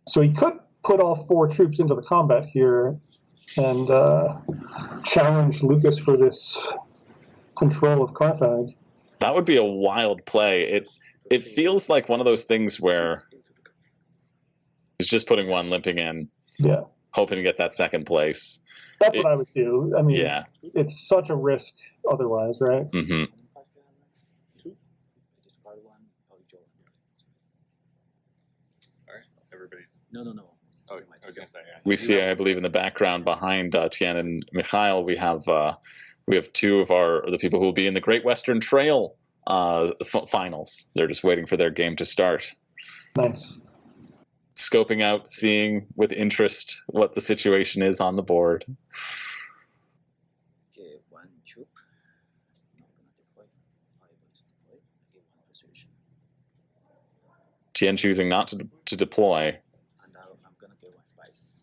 So he could put all 4 troops into the combat here and challenge Lucas for this control of Carthage. That would be a wild play. It feels like one of those things where it's just putting 1 limping in, Yeah, hoping to get that second place. that's what I would do. I mean, Yeah. it's such a risk otherwise, right? Mm-hmm. Alright, everybody's. No. Oh, I was gonna say. Yeah. We see, I believe, in the background behind Tien and Mikhail, we have 2 of the people who will be in the Great Western Trail finals. They're just waiting for their game to start. Nice. Scoping out, seeing with interest what the situation is on the board. Okay, 1 troop. Not gonna deploy. I will deploy. Okay, 1 persuasion. Tien choosing not to deploy. And I'm gonna get 1 spice.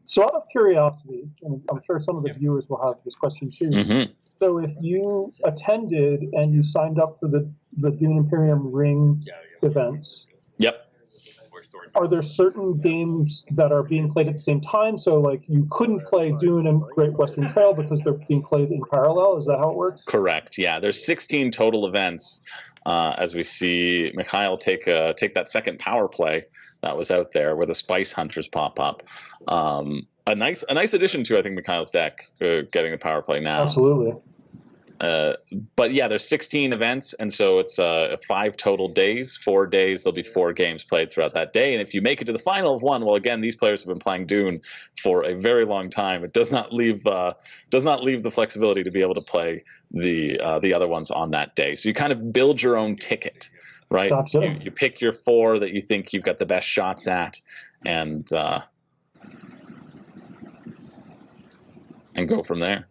So out of curiosity, and I'm sure some of the viewers will have this question too. Mm-hmm. So if you attended and you signed up for the Dune Imperium ring events, Yep. are there certain games that are being played at the same time? So like you couldn't play Dune and Great Western Trail because they're being played in parallel? Is that how it works? Correct. Yeah, there's 16 total events. As we see Mikhail take that second power play that was out there where the Spice Hunters pop up. A nice addition to, I think, Mikhail's deck, getting the power play now. Absolutely. But yeah, there's 16 events, and so it's 5 total days. 4 days, there'll be 4 games played throughout that day. And if you make it to the final of one, well, again, these players have been playing Dune for a very long time. It does not leave the flexibility to be able to play the other ones on that day. So you kind of build your own ticket, right? Gotcha. You pick your 4 that you think you've got the best shots at, and go from there.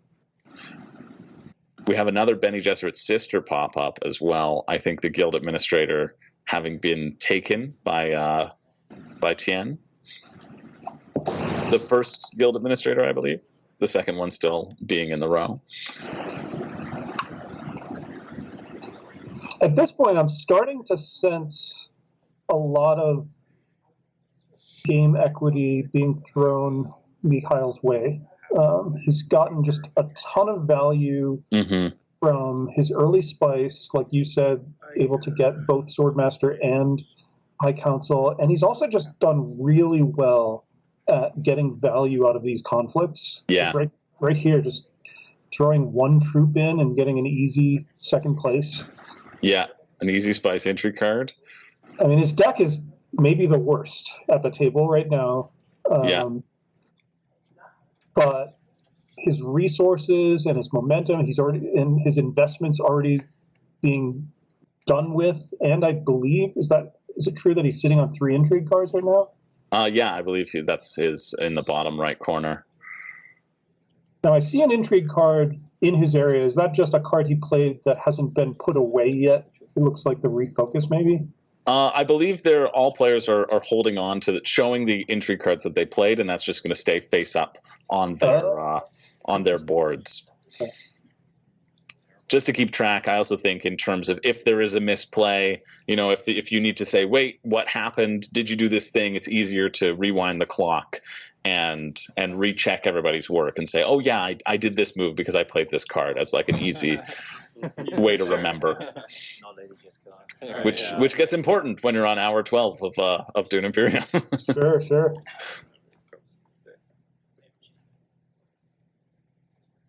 we have another Bene Gesserit's sister pop up as well. I think the guild administrator having been taken by Tien. The first guild administrator, I believe. The second one still being in the row. At this point, I'm starting to sense a lot of game equity being thrown Mikhail's way. He's gotten just a ton of value from his early spice, like you said, able to get both Swordmaster and High Council, and he's also just done really well at getting value out of these conflicts. Yeah. Right here, just throwing one troop in and getting an easy second place. Yeah, an easy spice entry card. I mean, his deck is maybe the worst at the table right now. But his resources and his momentum, and his investments already being done with. And I believe, is it true that he's sitting on 3 intrigue cards right now? Yeah, I believe that's his in the bottom right corner. Now I see an intrigue card in his area. Is that just a card he played that hasn't been put away yet? It looks like the refocus, maybe. I believe all players are holding on to showing the intrigue cards that they played, and that's just going to stay face up on their boards. Okay. Just to keep track, I also think in terms of if there is a misplay, if you need to say, wait, what happened? Did you do this thing? It's easier to rewind the clock and recheck everybody's work and say, oh yeah, I did this move because I played this card, as like an easy way to remember. Which gets important when you're on hour 12 of Dune Imperium. Sure.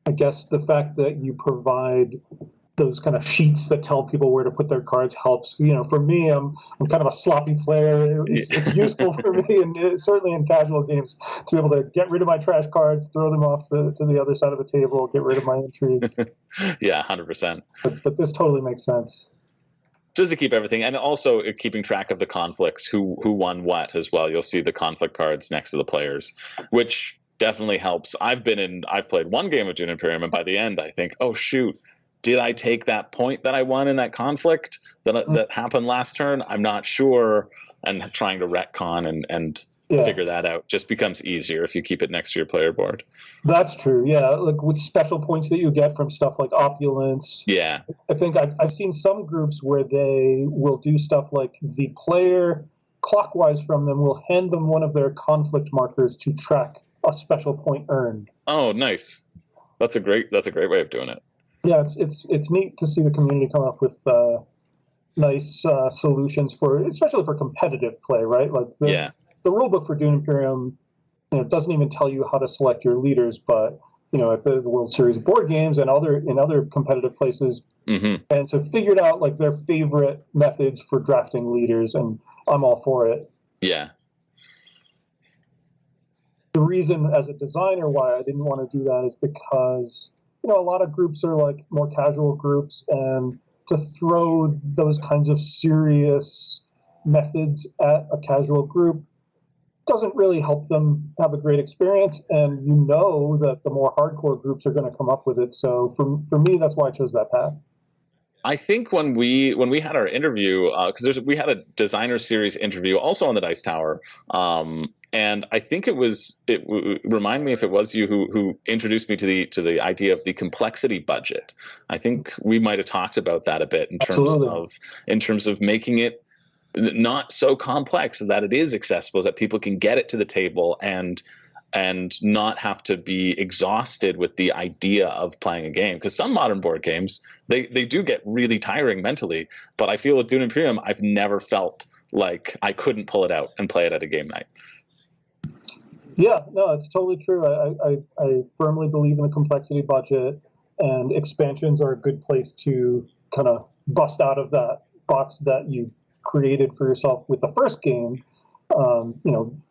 I guess the fact that you provide those kind of sheets that tell people where to put their cards helps. For me, I'm kind of a sloppy player. It's useful for me, and certainly in casual games, to be able to get rid of my trash cards, throw them off to the other side of the table, get rid of my intrigue. Yeah, 100%. But this totally makes sense. Just to keep everything, and also keeping track of the conflicts, who won what as well. You'll see the conflict cards next to the players, which definitely helps. I've played one game of Dune Imperium, and by the end, I think, oh shoot, did I take that point that I won in that conflict that happened last turn? I'm not sure, and trying to retcon and figure that out just becomes easier if you keep it next to your player board. That's true. Yeah, like with special points that you get from stuff like opulence. Yeah, I think I've seen some groups where they will do stuff like the player clockwise from them will hand them one of their conflict markers to track a special point earned. Oh, nice. That's a great way of doing it. Yeah, it's neat to see the community come up with nice solutions especially for competitive play, right? Like the rulebook for Dune Imperium, doesn't even tell you how to select your leaders, but at the World Series of Board Games and in other competitive places, and so figured out like their favorite methods for drafting leaders, and I'm all for it. Yeah. The reason as a designer why I didn't want to do that is because a lot of groups are like more casual groups, and to throw those kinds of serious methods at a casual group doesn't really help them have a great experience, and that the more hardcore groups are going to come up with it. So for me, that's why I chose that path. I think when we had our interview, because we had a designer series interview also on the Dice Tower, and I think remind me if it was you who introduced me to the idea of the complexity budget. I think we might have talked about that a bit in terms of making it not so complex so that it is accessible, so that people can get it to the table and not have to be exhausted with the idea of playing a game. Because some modern board games, they do get really tiring mentally. But I feel with Dune Imperium, I've never felt like I couldn't pull it out and play it at a game night. Yeah, no, it's totally true. I firmly believe in the complexity budget, and expansions are a good place to kind of bust out of that box that you created for yourself with the first game.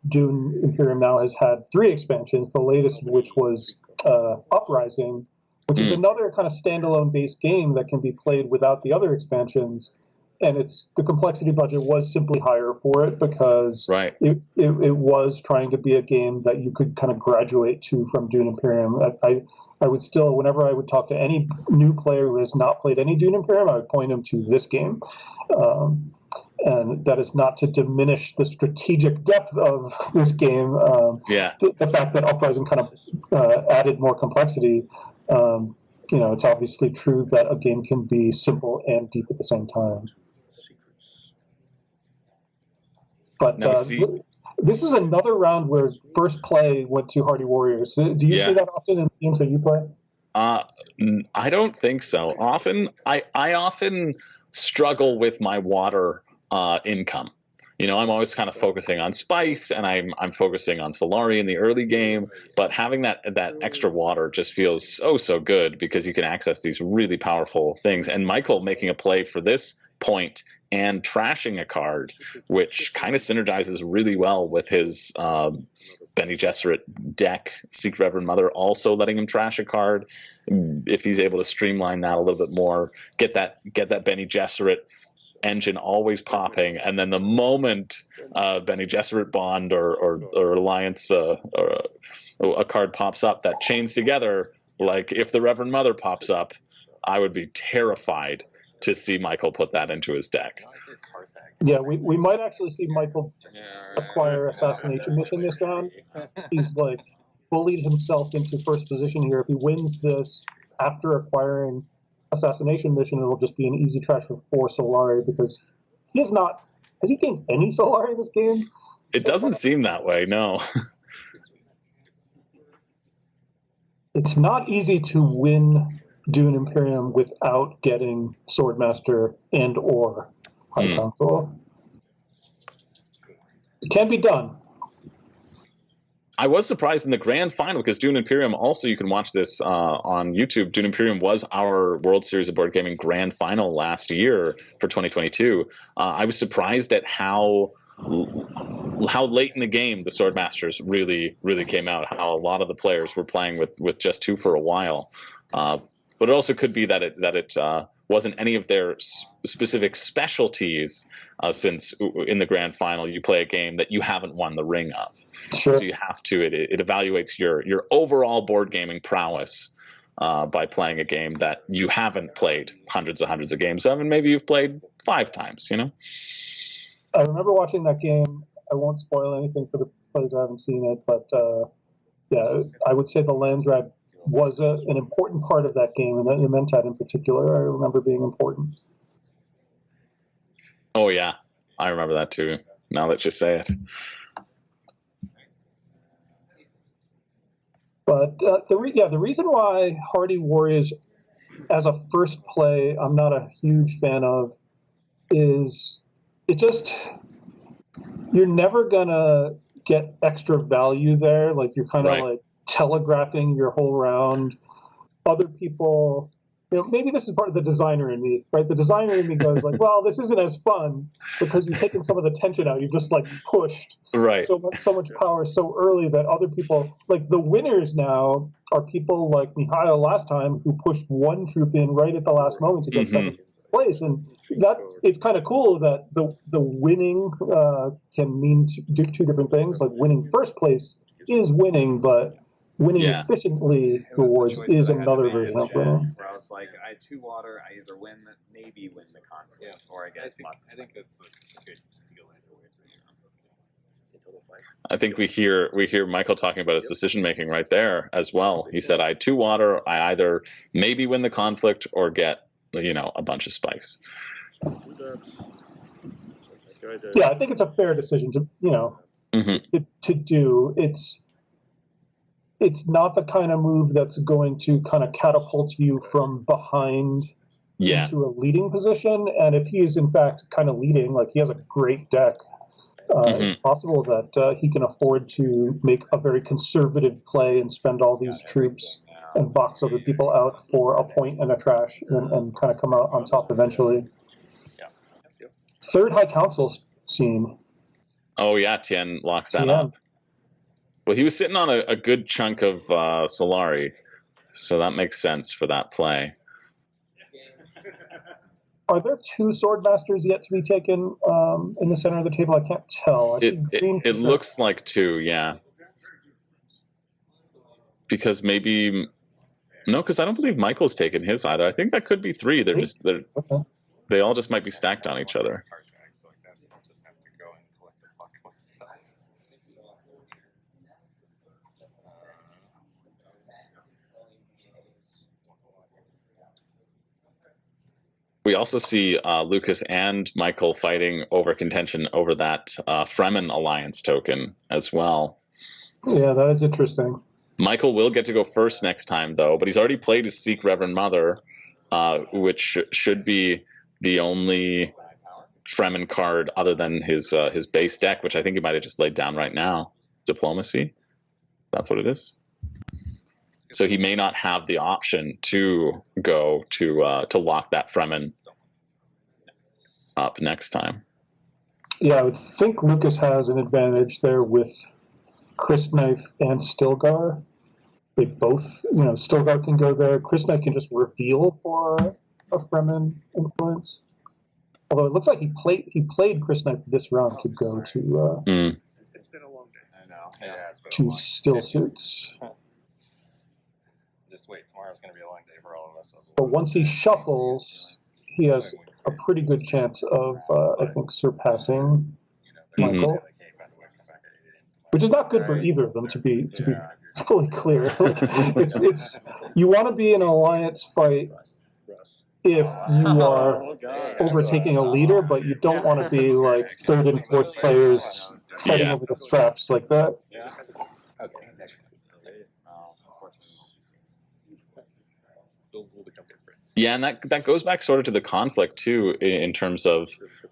Dune Imperium now has had 3 expansions, the latest of which was Uprising, which is another kind of standalone base game that can be played without the other expansions. and the complexity budget was simply higher for it because Right. it was trying to be a game that you could kind of graduate to from Dune Imperium. I would still, whenever I would talk to any new player who has not played any Dune Imperium, I would point them to this game. And that is not to diminish the strategic depth of this game. The fact that Uprising kind of added more complexity, it's obviously true that a game can be simple and deep at the same time. But this is another round where first play went to Hardy Warriors. Do you see that often in games that you play? I don't think so. I often struggle with my water income. I'm always kind of focusing on spice, and I'm focusing on Solari in the early game. But having that extra water just feels so good because you can access these really powerful things. And Michael making a play for this point and trashing a card, which kind of synergizes really well with his Bene Gesserit deck. Seek Reverend Mother also letting him trash a card. If he's able to streamline that a little bit more, get that Bene Gesserit engine always popping, and then the moment Bene Gesserit Bond or Alliance or a card pops up that chains together, like if the Reverend Mother pops up, I would be terrified to see Michael put that into his deck. Yeah, we might actually see Michael acquire Assassination Mission this round. He's like bullied himself into first position here. If he wins this after acquiring Assassination Mission, it'll just be an easy trash for Solari because has he gained any Solari in this game? It doesn't seem that way, no. It's not easy to win Dune Imperium without getting Swordmaster and or High Council. It can be done. I was surprised in the grand final because Dune Imperium, also you can watch this on YouTube. Dune Imperium was our World Series of Board Gaming grand final last year for 2022. I was surprised at how late in the game the Swordmasters really came out, how a lot of the players were playing with just two for a while. But it also could be that it wasn't any of their specific specialties, since in the grand final you play a game that you haven't won the ring of. Sure. So you have to, it evaluates your overall board gaming prowess by playing a game that you haven't played hundreds of games of, and maybe you've played 5 times, I remember watching that game. I won't spoil anything for the players who haven't seen it, but I would say the Landsrad was an important part of that game, and that Mentat in particular, I remember being important. Oh yeah, I remember that too, now that you say it. But the reason why Hardy Warriors as a first play I'm not a huge fan of is you're never gonna get extra value there. Like you're kind of like telegraphing your whole round. Other people, maybe this is part of the designer in me, right? The designer in me goes like, well, this isn't as fun because you've taken some of the tension out. You've just like pushed so much power so early that other people, like the winners now are people like Mikhail last time who pushed one troop in right at the last moment to get second place. And that it's kind of cool that the winning can mean two different things. Like winning first place is winning, but winning efficiently rewards is another version of winning. Where I was like, I had 2 water, I either maybe win the conflict, or I get lots of. I think that's a good deal either way. I think we hear Michael talking about his decision making right there as well. He said, I had 2 water, I either maybe win the conflict or get a bunch of spice. Yeah, I think it's a fair decision to do. It's not the kind of move that's going to kind of catapult you from behind into a leading position. And if he is in fact kind of leading, like he has a great deck, it's possible that he can afford to make a very conservative play and spend all these troops and box other people out for a point and a trash and kind of come out on top eventually. Third High Council scene. Oh yeah, Tien locks that up. Well, he was sitting on a good chunk of Solari, so that makes sense for that play. Are there 2 sword masters yet to be taken in the center of the table? I can't tell. I see green It looks like 2, yeah. Because maybe no, because I don't believe Michael's taken his either. I think that could be 3. They're just Okay. they all just might be stacked on each other. So I guess I'll just have to go and collect the fuck myself. We also see Lucas and Michael fighting over contention over that Fremen Alliance token as well. Yeah, that is interesting. Michael will get to go first next time, though, but he's already played his Seek Reverend Mother, which should be the only Fremen card other than his base deck, which I think he might have just laid down right now. Diplomacy. That's what it is. So he may not have the option to go to lock that Fremen up next time. Yeah, I would think Lucas has an advantage there with Chris Knife and Stilgar. They both, Stilgar can go there. Chris Knife can just reveal for a Fremen influence. Although it looks like he played Chris Knife this round to go to It's been a long day. I know. Yeah, it's been a to long still suits. Just wait, tomorrow's gonna be a long day for all of us. But once he shuffles, he has a pretty good chance of, I think, surpassing Michael. Which is not good for either of them, to be fully clear. Like, it's you want to be in an alliance fight if you are overtaking a leader, but you don't want to be like 3rd and 4th players fighting over the straps like that. Yeah. Okay. Yeah, and that goes back sort of to the conflict too, in terms of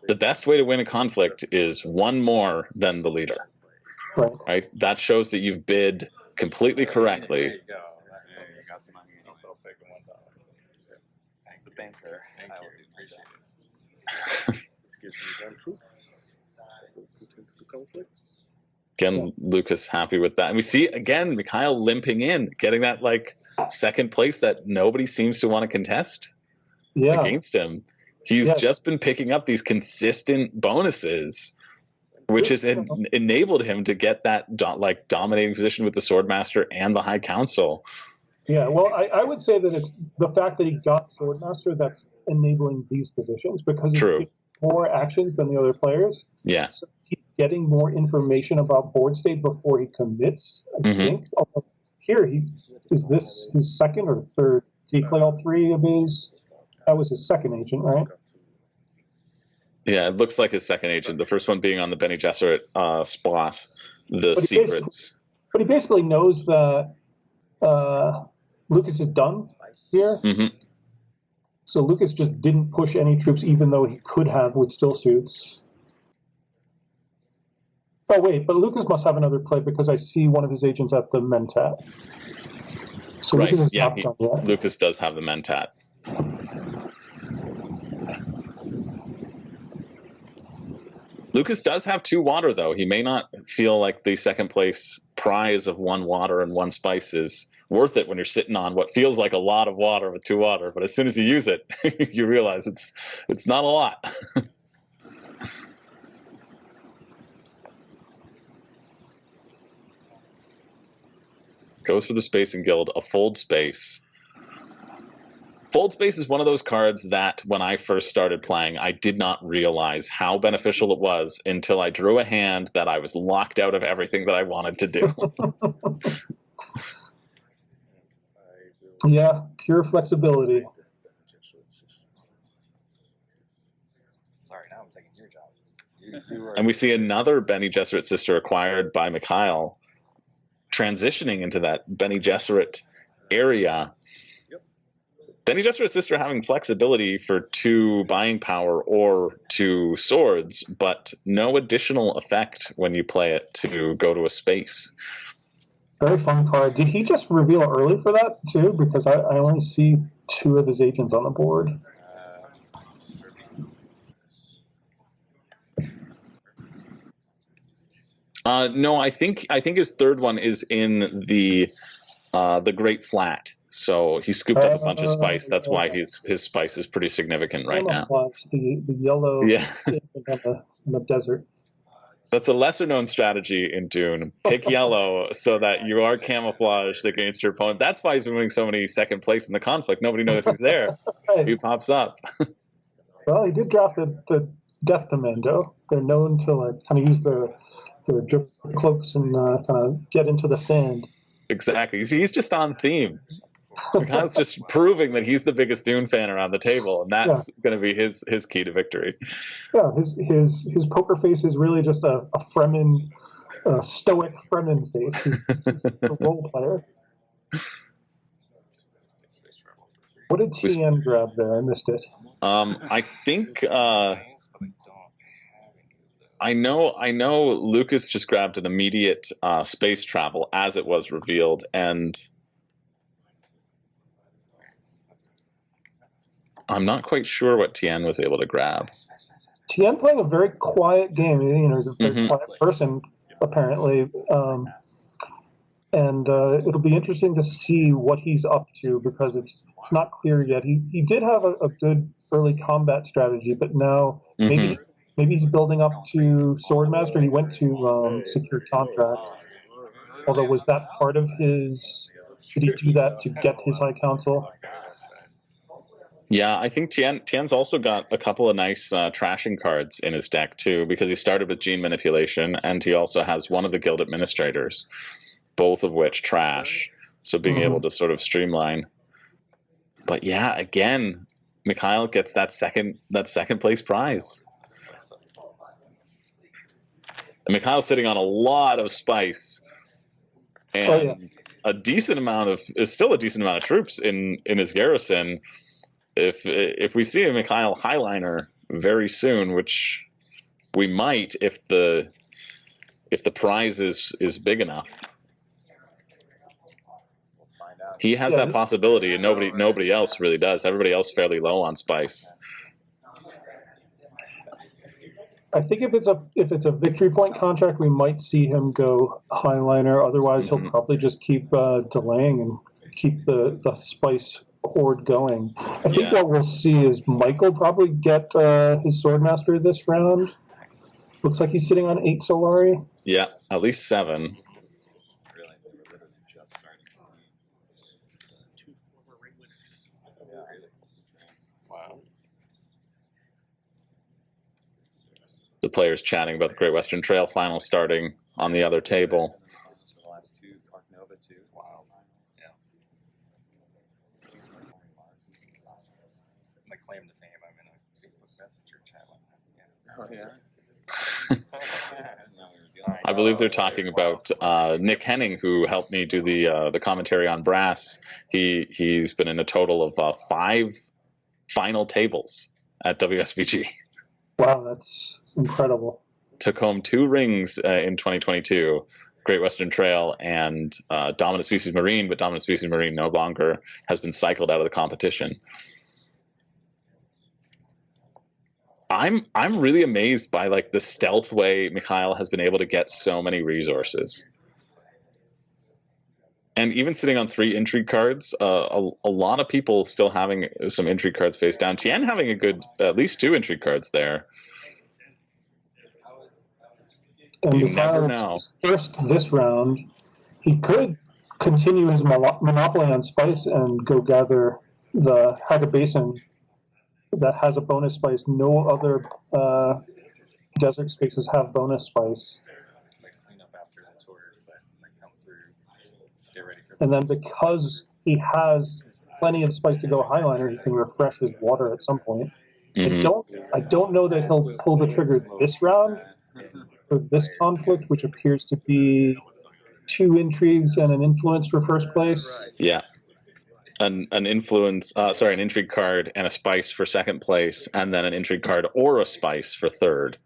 the best way to win a conflict is one more than the leader. Right? That shows that you've bid completely correctly. There you go. You got the money. I'll take the $1. That's the banker. Thank you. Appreciate it. This gives me 1 troop. Into the conflict. Again, Lucas happy with that. And we see, again, Mikhail limping in, getting that, like, second place that nobody seems to want to contest against him. He's just been picking up these consistent bonuses, which has enabled him to get that, dominating position with the Swordmaster and the High Council. Yeah, well, I would say that it's the fact that he got Swordmaster that's enabling these positions, because he's getting more actions than the other players. Yeah. So he's getting more information about board state before he commits, I think. Although here, is this his 2nd or 3rd? Did he play all 3 of his? That was his 2nd agent, right? Yeah, it looks like his 2nd agent. The first one being on the Bene Gesserit spot, the secrets. But he basically knows that Lucas is done here. So Lucas just didn't push any troops, even though he could have with still suits. Oh wait, but Lucas must have another play because I see one of his agents at the Mentat. So Right, Lucas is not done yet. Lucas does have the Mentat. Lucas does have 2 water, though. He may not feel like the 2nd place prize of 1 water and 1 spice is worth it when you're sitting on what feels like a lot of water with 2 water. But as soon as you use it, you realize it's not a lot. Goes for the Space and Guild, a fold space. Fold Space is one of those cards that when I first started playing, I did not realize how beneficial it was until I drew a hand that I was locked out of everything that I wanted to do. Yeah, pure flexibility. Sorry, now I'm taking your job. And we see another Bene Gesserit sister acquired by Mikhail transitioning into that Bene Gesserit area. Bene Gesserit sister having flexibility for 2 buying power or 2 swords, but no additional effect when you play it to go to a space. Very fun card. Did he just reveal early for that too? Because I only see 2 of his agents on the board. No, I think his 3rd one is in the Great Flat. So he scooped up a bunch of spice. That's why his spice is pretty significant right now. The yellow Yeah. in the desert. That's a lesser known strategy in Dune. Pick yellow so that you are camouflaged against your opponent. That's why he's been winning so many second place in the conflict. Nobody knows he's there. Right. He pops up. Well, he did drop the Death Commando. They're known to like kind of use their drip cloaks and kind of get into the sand. Exactly. He's just on theme. Mikhail's just proving that he's the biggest Dune fan around the table, and that's going to be his key to victory. Yeah, his poker face is really just a Fremen, stoic Fremen face. He's a role player. What did TN grab there? I missed it. I think I know Lucas just grabbed an immediate space travel as it was revealed, and I'm not quite sure what Tien was able to grab. Tien playing a very quiet game. You know, he's a very quiet person, apparently. And it'll be interesting to see what he's up to because it's not clear yet. He did have a good early combat strategy, but now maybe he's building up to Swordmaster. He went to secure contract. Although, was that part of his? Did he do that to get his High Council? Yeah, I think Tien's also got a couple of nice trashing cards in his deck too, because he started with Gene Manipulation, and he also has one of the Guild Administrators, both of which trash. So being able to sort of streamline. But yeah, again, Mikhail gets that second place prize. And Mikhail's sitting on a lot of spice, and a decent amount of troops in his garrison. If we see a Mikhail Highliner very soon, which we might if the prize is big enough, he has that possibility, and nobody else really does. Everybody else fairly low on spice. I think if it's a victory point contract, we might see him go Highliner. Otherwise, he'll probably just keep delaying and keep the spice horde going. I think what we'll see is Michael probably get his Swordmaster this round. Looks like he's sitting on 8 Solari. Yeah, at least 7. Wow. The players chatting about the Great Western Trail final starting on the other table. The last 2, Park Nova 2. Wow. Yeah. My claim to fame, I'm in a Facebook Messenger chat like that. Yeah. Oh, yeah. I believe they're talking about Nick Henning, who helped me do the commentary on Brass. He's been in a total of 5 final tables at WSBG. Wow, that's incredible. Took home 2 rings in 2022, Great Western Trail and Dominant Species Marine, but Dominant Species Marine no longer has been cycled out of the competition. I'm really amazed by like the stealth way Mikhail has been able to get so many resources. And even sitting on 3 intrigue cards, a lot of people still having some intrigue cards face down. Tien having a good, at least 2 intrigue cards there. And You never know. First this round, he could continue his monopoly on spice and go gather the Haga Basin that has a bonus spice. No other desert spaces have bonus spice. Like clean up after the tours that come through. Get ready for And then because he has plenty of spice to go Highliner, he can refresh his water at some point. I don't know that he'll pull the trigger this round for this conflict, which appears to be 2 intrigues and an influence for first place. Yeah. An intrigue card and a spice for second place, and then an intrigue card or a spice for third.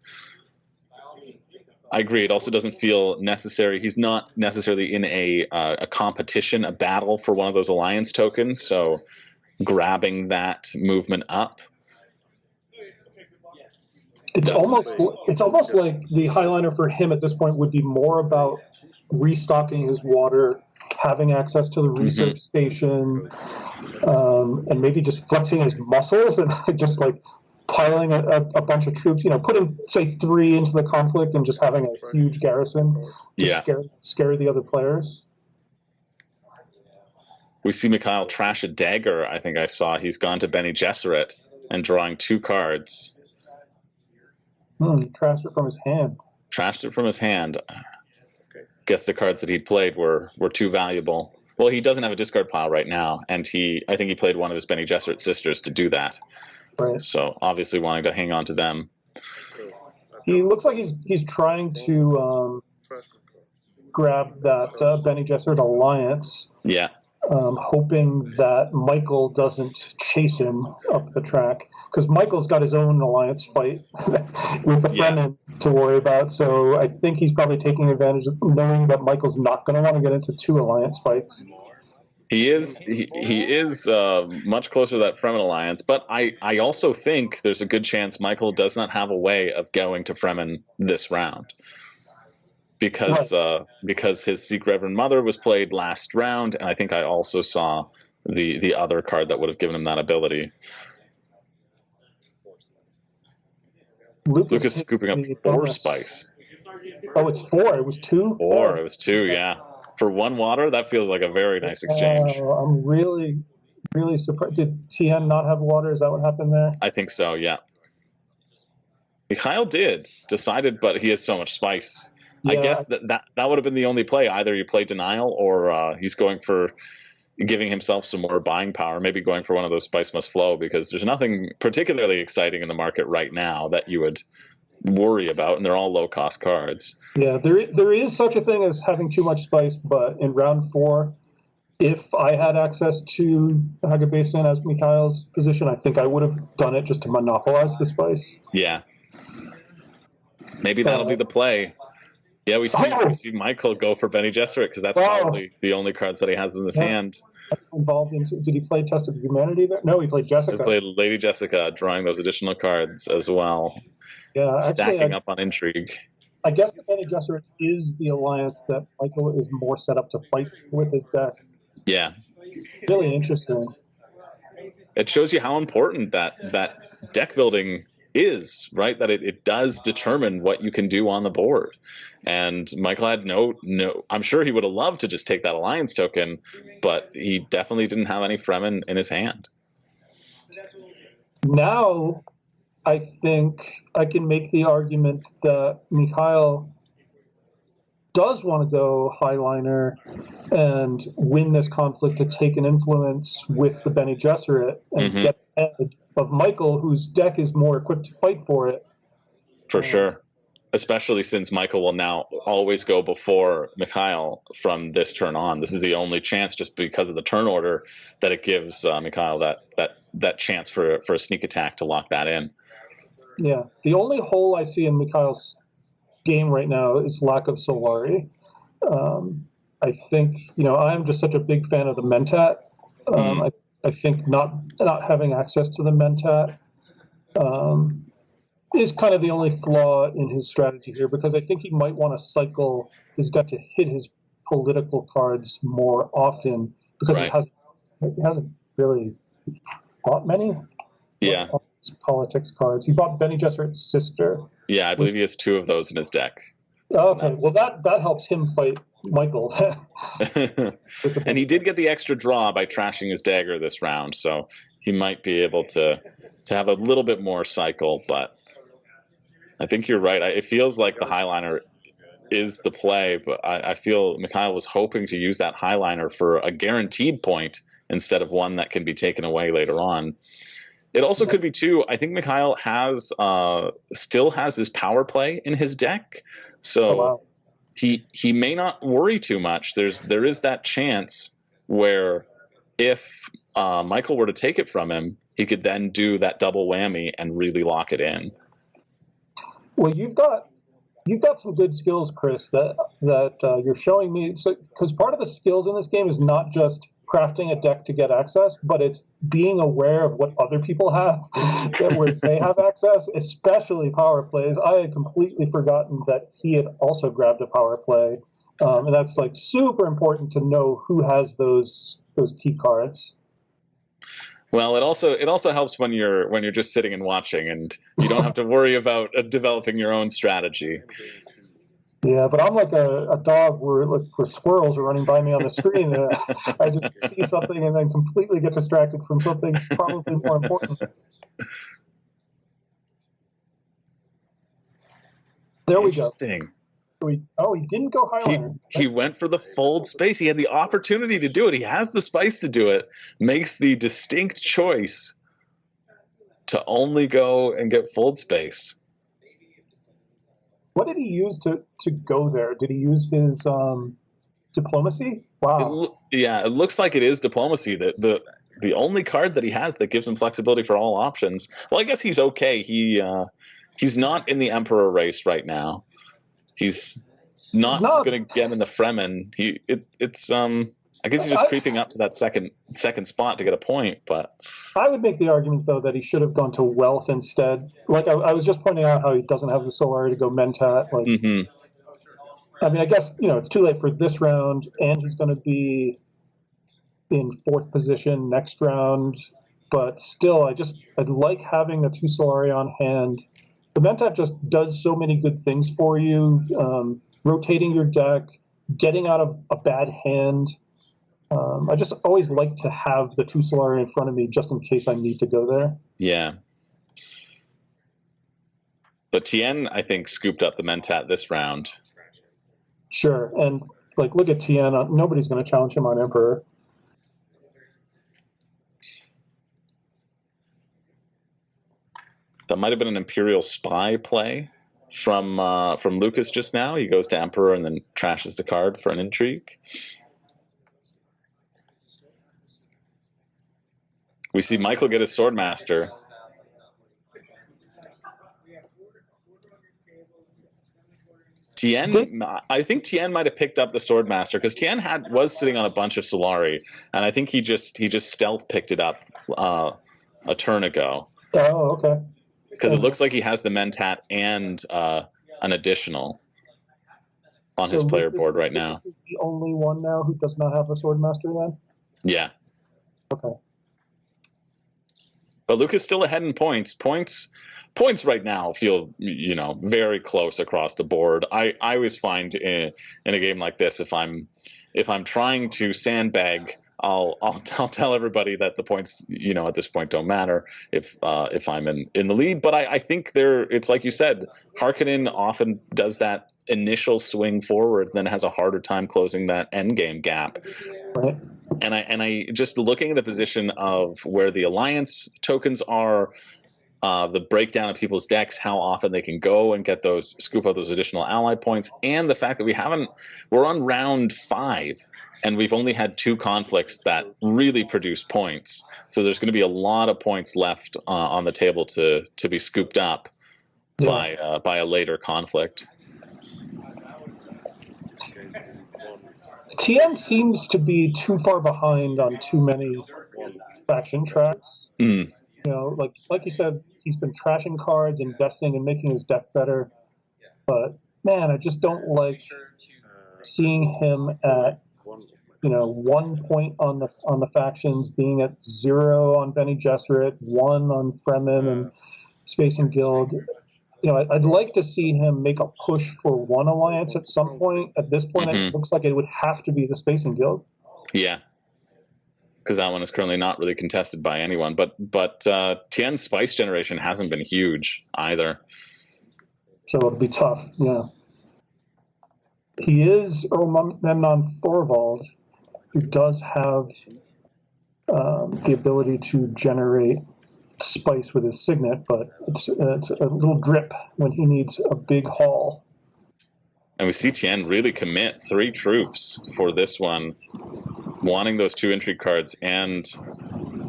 I agree. It also doesn't feel necessary. He's not necessarily in a competition, a battle for one of those alliance tokens. So grabbing that movement up. It's almost like the Highliner for him at this point would be more about restocking his water having access to the research station, and maybe just flexing his muscles and just like piling a bunch of troops, putting, say, 3 into the conflict and just having a huge garrison to scare the other players. We see Mikhail trash a dagger. I think I saw he's gone to Bene Gesserit and drawing 2 cards. He trashed it from his hand. Trashed it from his hand. Guess the cards that he'd played were too valuable. Well, he doesn't have a discard pile right now, and I think he played one of his Bene Gesserit sisters to do that. Right. So obviously wanting to hang on to them. He looks like he's trying to grab that Bene Gesserit alliance. Yeah. Hoping that Michael doesn't chase him up the track, because Michael's got his own alliance fight with the Fremen to worry about. So I think he's probably taking advantage of knowing that Michael's not going to want to get into 2 alliance fights. He is much closer to that Fremen alliance, but I also think there's a good chance Michael does not have a way of going to Fremen this round. Because his Seek Reverend Mother was played last round, and I think I also saw the other card that would have given him that ability. Lucas scooping up 4 spice. Oh, it's 4. It was 2? 4. It was 2, yeah. For 1 water, that feels like a very nice exchange. I'm really, really surprised. Did TN not have water? Is that what happened there? I think so, yeah. Mikhail decided, but he has so much spice. Yeah. I guess that would have been the only play. Either you play Denial, or he's going for giving himself some more buying power, maybe going for one of those Spice Must Flow, because there's nothing particularly exciting in the market right now that you would worry about, and they're all low-cost cards. Yeah, there is such a thing as having too much spice, but in round 4, if I had access to Haga Basin as Mikhail's position, I think I would have done it just to monopolize the spice. Yeah. Maybe that'll be the play. Yeah, we see Michael go for Bene Gesserit, because that's probably the only cards that he has in his hand. Involved in? Did he play Test of Humanity there? No, he played Jessica. He played Lady Jessica, drawing those additional cards as well. Yeah, stacking up on intrigue. I guess the Bene Gesserit is the alliance that Michael is more set up to fight with his deck. Yeah. Really interesting. It shows you how important that deck building is, right? That it does determine what you can do on the board. And Michael had no I'm sure he would have loved to just take that alliance token, but he definitely didn't have any Fremen in his hand. Now I think I can make the argument that Mikhail does want to go highliner and win this conflict to take an influence with the Bene Gesserit and get ahead of Michael, whose deck is more equipped to fight for it. For sure. Especially since Michael will now always go before Mikhail from this turn on. This is the only chance, just because of the turn order, that it gives Mikhail that chance for a sneak attack to lock that in. Yeah. The only hole I see in Mikhail's game right now is lack of Solari. I think, I'm just such a big fan of the Mentat. I think not having access to the Mentat is kind of the only flaw in his strategy here, because I think he might want to cycle his deck to hit his political cards more often, because he hasn't really bought many. Yeah. Politics cards. He bought Bene Gesserit's sister. Yeah, I believe he has 2 of those in his deck. Okay, well that helps him fight Michael. And he did get the extra draw by trashing his dagger this round, so he might be able to have a little bit more cycle, but I think you're right. It feels like the highliner is the play, but I feel Mikhail was hoping to use that highliner for a guaranteed point instead of one that can be taken away later on. It also could be, too, I think Mikhail still has his power play in his deck, so he may not worry too much. There is that chance where if Michael were to take it from him, he could then do that double whammy and really lock it in. Well, you've got some good skills, Chris, that you're showing me. So, because part of the skills in this game is not just crafting a deck to get access, but it's being aware of what other people have, where they have access, especially power plays. I had completely forgotten that he had also grabbed a power play and that's like super important to know who has those key cards. Well, it also helps when you're just sitting and watching, and you don't have to worry about developing your own strategy. Yeah, but I'm like a dog where squirrels are running by me on the screen, and I just see something and then completely get distracted from something probably more important. There we go. Interesting. He didn't go Highlander. He went for the fold space. He had the opportunity to do it. He has the spice to do it. Makes the distinct choice to only go and get fold space. What did he use to go there? Did he use his diplomacy? Wow. It looks like it is diplomacy. The only card that he has that gives him flexibility for all options. Well, I guess he's okay. He's not in the Emperor race right now. He's not going to get in the Fremen. I guess he's just creeping up to that second spot to get a point. But I would make the argument though that he should have gone to wealth instead. Like I was just pointing out how he doesn't have the Solari to go Mentat. Like, I mean, I guess it's too late for this round, and he's going to be in 4th position next round. But still, I'd like having the 2 Solari on hand. The Mentat just does so many good things for you, rotating your deck, getting out of a bad hand. I just always like to have the 2 Solari in front of me just in case I need to go there. Yeah. But Tien, I think, scooped up the Mentat this round. Sure, and look at Tien. Nobody's going to challenge him on Emperor. That might have been an Imperial spy play from Lucas just now. He goes to Emperor and then trashes the card for an intrigue. We see Michael get his Swordmaster. Tien, I think Tien might have picked up the Swordmaster because Tien was sitting on a bunch of Solari, and I think he just stealth picked it up a turn ago. Oh, okay. Because it looks like he has the Mentat and an additional on his player board right now. This is the only one now who does not have a Swordmaster then? Yeah. Okay. But Lucas still ahead in points. Points right now feel very close across the board. I always find in a game like this, if I'm trying to sandbag, I'll tell everybody that the points at this point don't matter if I'm in the lead. But I think it's like you said, Harkonnen often does that initial swing forward, then has a harder time closing that endgame gap. Right. And I just looking at the position of where the alliance tokens are, the breakdown of people's decks, how often they can go and get scoop out those additional ally points, and the fact that we're on round 5 and we've only had 2 conflicts that really produce points. So there's going to be a lot of points left on the table to be scooped up by a later conflict. Tien seems to be too far behind on too many faction tracks. Like you said, he's been trashing cards, investing, and making his deck better. But man, I just don't like seeing him at 1 point on the factions, being at 0 on Bene Gesserit, 1 on Fremen and Space and Guild. I'd like to see him make a push for 1 alliance at some point. At this point, It looks like it would have to be the Space and Guild. Yeah. Because that one is currently not really contested by anyone. But Tien's spice generation hasn't been huge either. So it'll be tough, yeah. He is Earl Memnon Thorvald, who does have the ability to generate spice with his signet, but it's a little drip when he needs a big haul. And we see Tien really commit 3 troops for this one, wanting those 2 intrigue cards and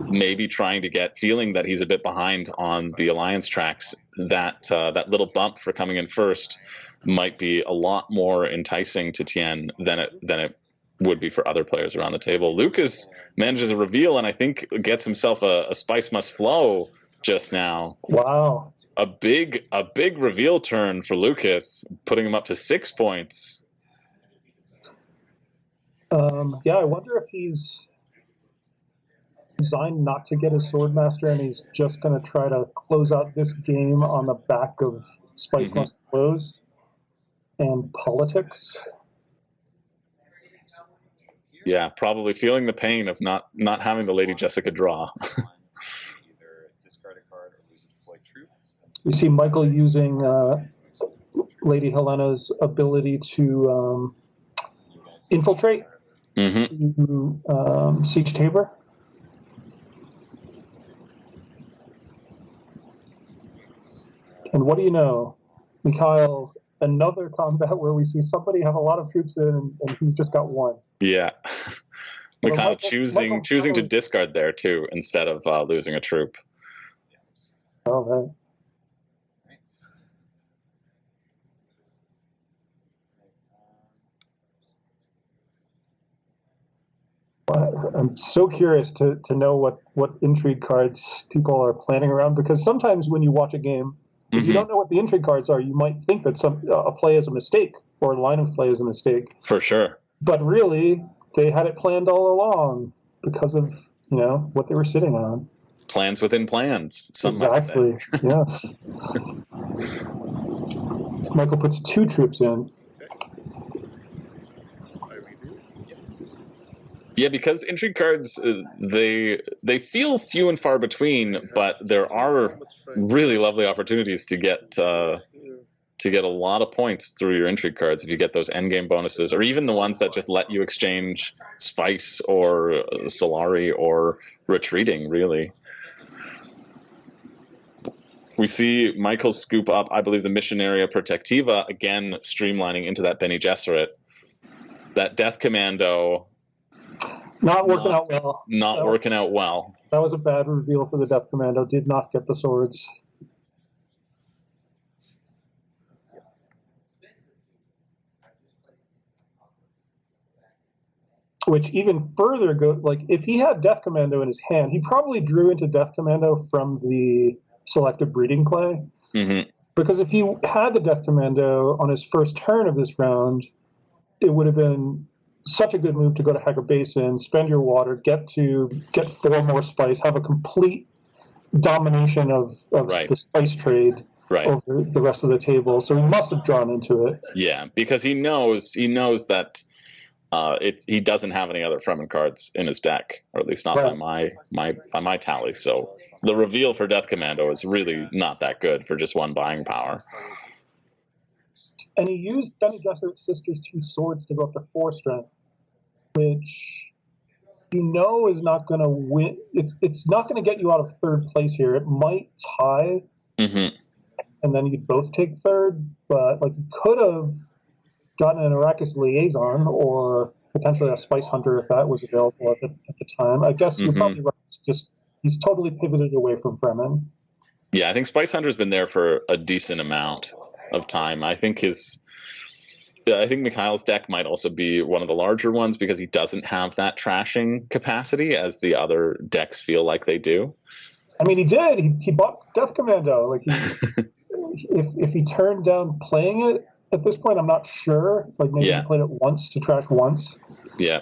maybe trying to feeling that he's a bit behind on the alliance tracks. That little bump for coming in first might be a lot more enticing to Tien than it would be for other players around the table. Lucas manages a reveal and I think gets himself a spice must flow just now. Wow. A big reveal turn for Lucas, putting him up to 6 points. Yeah, I wonder if he's designed not to get his Swordmaster and he's just going to try to close out this game on the back of Spice Must Flows and politics. Yeah, probably feeling the pain of not having the Lady Jessica draw. You see Michael using Lady Helena's ability to infiltrate to Siege Tabor. And what do you know, Mikhail, another combat where we see somebody have a lot of troops in and he's just got one. Yeah. Mikhail choosing Michael to discard there too instead of losing a troop. Oh, right. I'm so curious to know what intrigue cards people are planning around, because sometimes when you watch a game, if you don't know what the intrigue cards are, you might think that a play is a mistake or a line of play is a mistake. For sure. But really, they had it planned all along because of what they were sitting on. Plans within plans. Exactly. Yeah. Michael puts 2 troops in. Yeah, because intrigue cards, they feel few and far between, but there are really lovely opportunities to get a lot of points through your intrigue cards if you get those endgame bonuses, or even the ones that just let you exchange Spice or Solari or retreating, really. We see Michael scoop up, I believe, the Missionaria Protectiva, again streamlining into that Bene Gesserit. That Death Commando... Not working out well. Not working out well. That was a bad reveal for the Death Commando. Did not get the swords. Which even further if he had Death Commando in his hand, he probably drew into Death Commando from the selective breeding play. Because if he had the Death Commando on his first turn of this round, it would have been such a good move to go to Hacker Basin, spend your water, get 4 more spice, have a complete domination of the spice trade over the rest of the table. So he must have drawn into it. Yeah, because he knows that he doesn't have any other Fremen cards in his deck, or at least not by my tally. So the reveal for Death Commando is really not that good for just 1 buying power. And he used Bene Gesserit's sister's 2 swords to go up to 4 strength, which is not going to win. It's not going to get you out of 3rd place here. It might tie, and then you'd both take 3rd. But you could have gotten an Arrakis Liaison or potentially a Spice Hunter if that was available at the time. I guess you're probably right. It's just he's totally pivoted away from Fremen. Yeah, I think Spice Hunter's been there for a decent amount of time. I think Mikhail's deck might also be one of the larger ones because he doesn't have that trashing capacity as the other decks feel like they do. I mean, he did. He bought Death Commando. If he turned down playing it at this point, I'm not sure. Maybe he played it once to trash once. Yeah.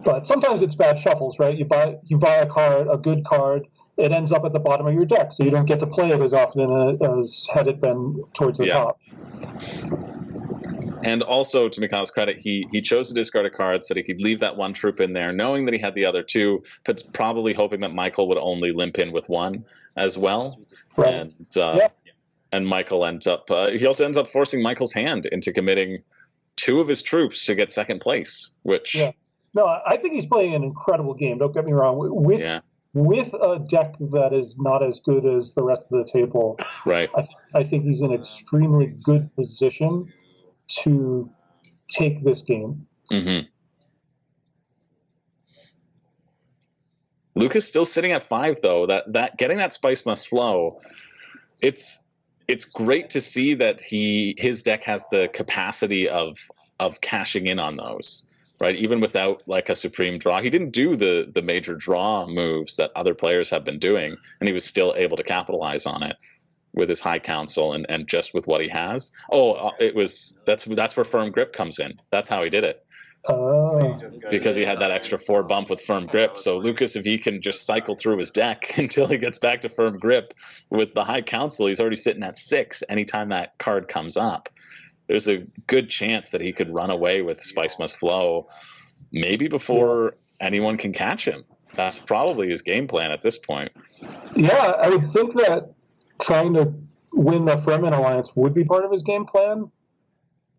But sometimes it's bad shuffles, right? You buy a card, a good card. It ends up at the bottom of your deck, so you don't get to play it as often as had it been towards the top. And also, to Mikhail's credit, he chose to discard a card so that he could leave that 1 troop in there, knowing that he had the other 2, but probably hoping that Michael would only limp in with 1 as well. Right. And Michael he also ends up forcing Michael's hand into committing 2 of his troops to get 2nd place, which... Yeah. No, I think he's playing an incredible game, don't get me wrong. With a deck that is not as good as the rest of the table, I think he's in extremely good position to take this game. Lucas still sitting at 5, though. That getting that Spice Must Flow, it's great to see that his deck has the capacity of cashing in on those. Right, even without a supreme draw, he didn't do the major draw moves that other players have been doing, and he was still able to capitalize on it. with his High Council and just with what he has. That's where Firm Grip comes in. That's how he did it. Oh, Because he had that extra 4 bump with Firm Grip. So Lucas, if he can just cycle through his deck until he gets back to Firm Grip with the High Council, he's already sitting at 6 anytime that card comes up. There's a good chance that he could run away with Spice Must Flow maybe before anyone can catch him. That's probably his game plan at this point. yeah. I would think that trying to win the Fremen Alliance would be part of his game plan.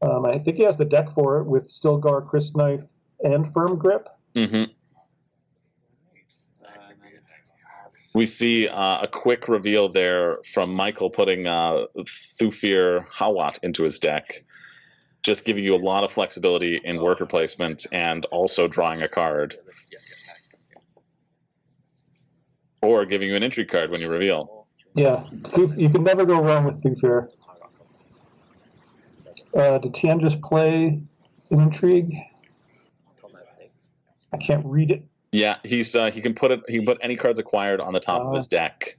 I think he has the deck for it with Stilgar, Crisp Knife, and Firm Grip. Mm-hmm. We see a quick reveal there from Michael putting Thufir Hawat into his deck, just giving you a lot of flexibility in worker placement and also drawing a card. Or giving you an entry card when you reveal. Yeah, you can never go wrong with Thufir. Did Tien just play an Intrigue? I can't read it. Yeah, he can put any cards acquired on the top of his deck.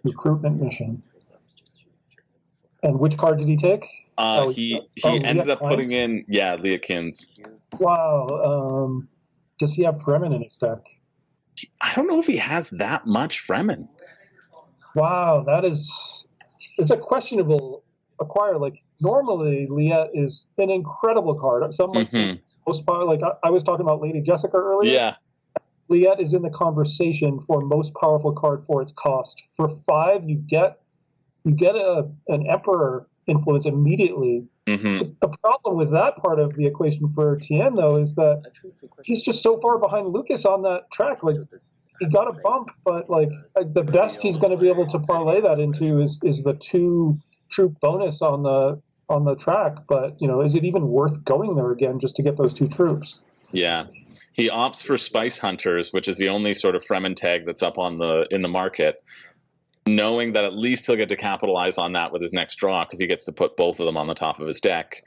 Recruitment mission. And which card did he take? He ended up putting in Leakins. Wow. Does he have Fremen in his deck? I don't know if he has that much Fremen. Wow, it's a questionable acquire. Like normally, Liet is an incredible card. Some might say most power. Like I was talking about Lady Jessica earlier. Yeah, Liet is in the conversation for most powerful card for its cost. For 5, you get an Emperor influence immediately. Mm-hmm. The problem with that part of the equation for Tien, though, is that he's just so far behind Lucas on that track. Like, he got a bump, but like the best he's going to be able to parlay that into is the 2 troop bonus on the track. But is it even worth going there again just to get those 2 troops? Yeah, he opts for Spice Hunters, which is the only sort of Fremen tag that's up in the market, knowing that at least he'll get to capitalize on that with his next draw because he gets to put both of them on the top of his deck.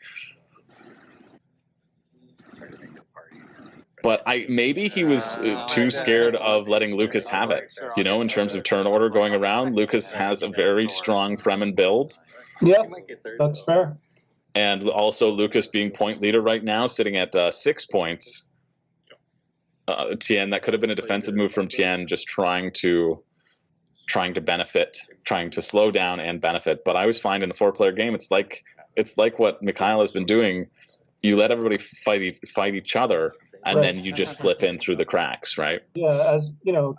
But maybe he was too scared of letting Lucas have it. In terms of turn order going around, Lucas has a very strong Fremen build. Yeah, that's fair. And also Lucas being point leader right now, sitting at 6 points. Tien, that could have been a defensive move from Tien, just trying to benefit, trying to slow down and benefit. But I always find in a 4-player game, it's like what Mikhail has been doing. You let everybody fight each other, and then you just slip in through the cracks, right? Yeah, as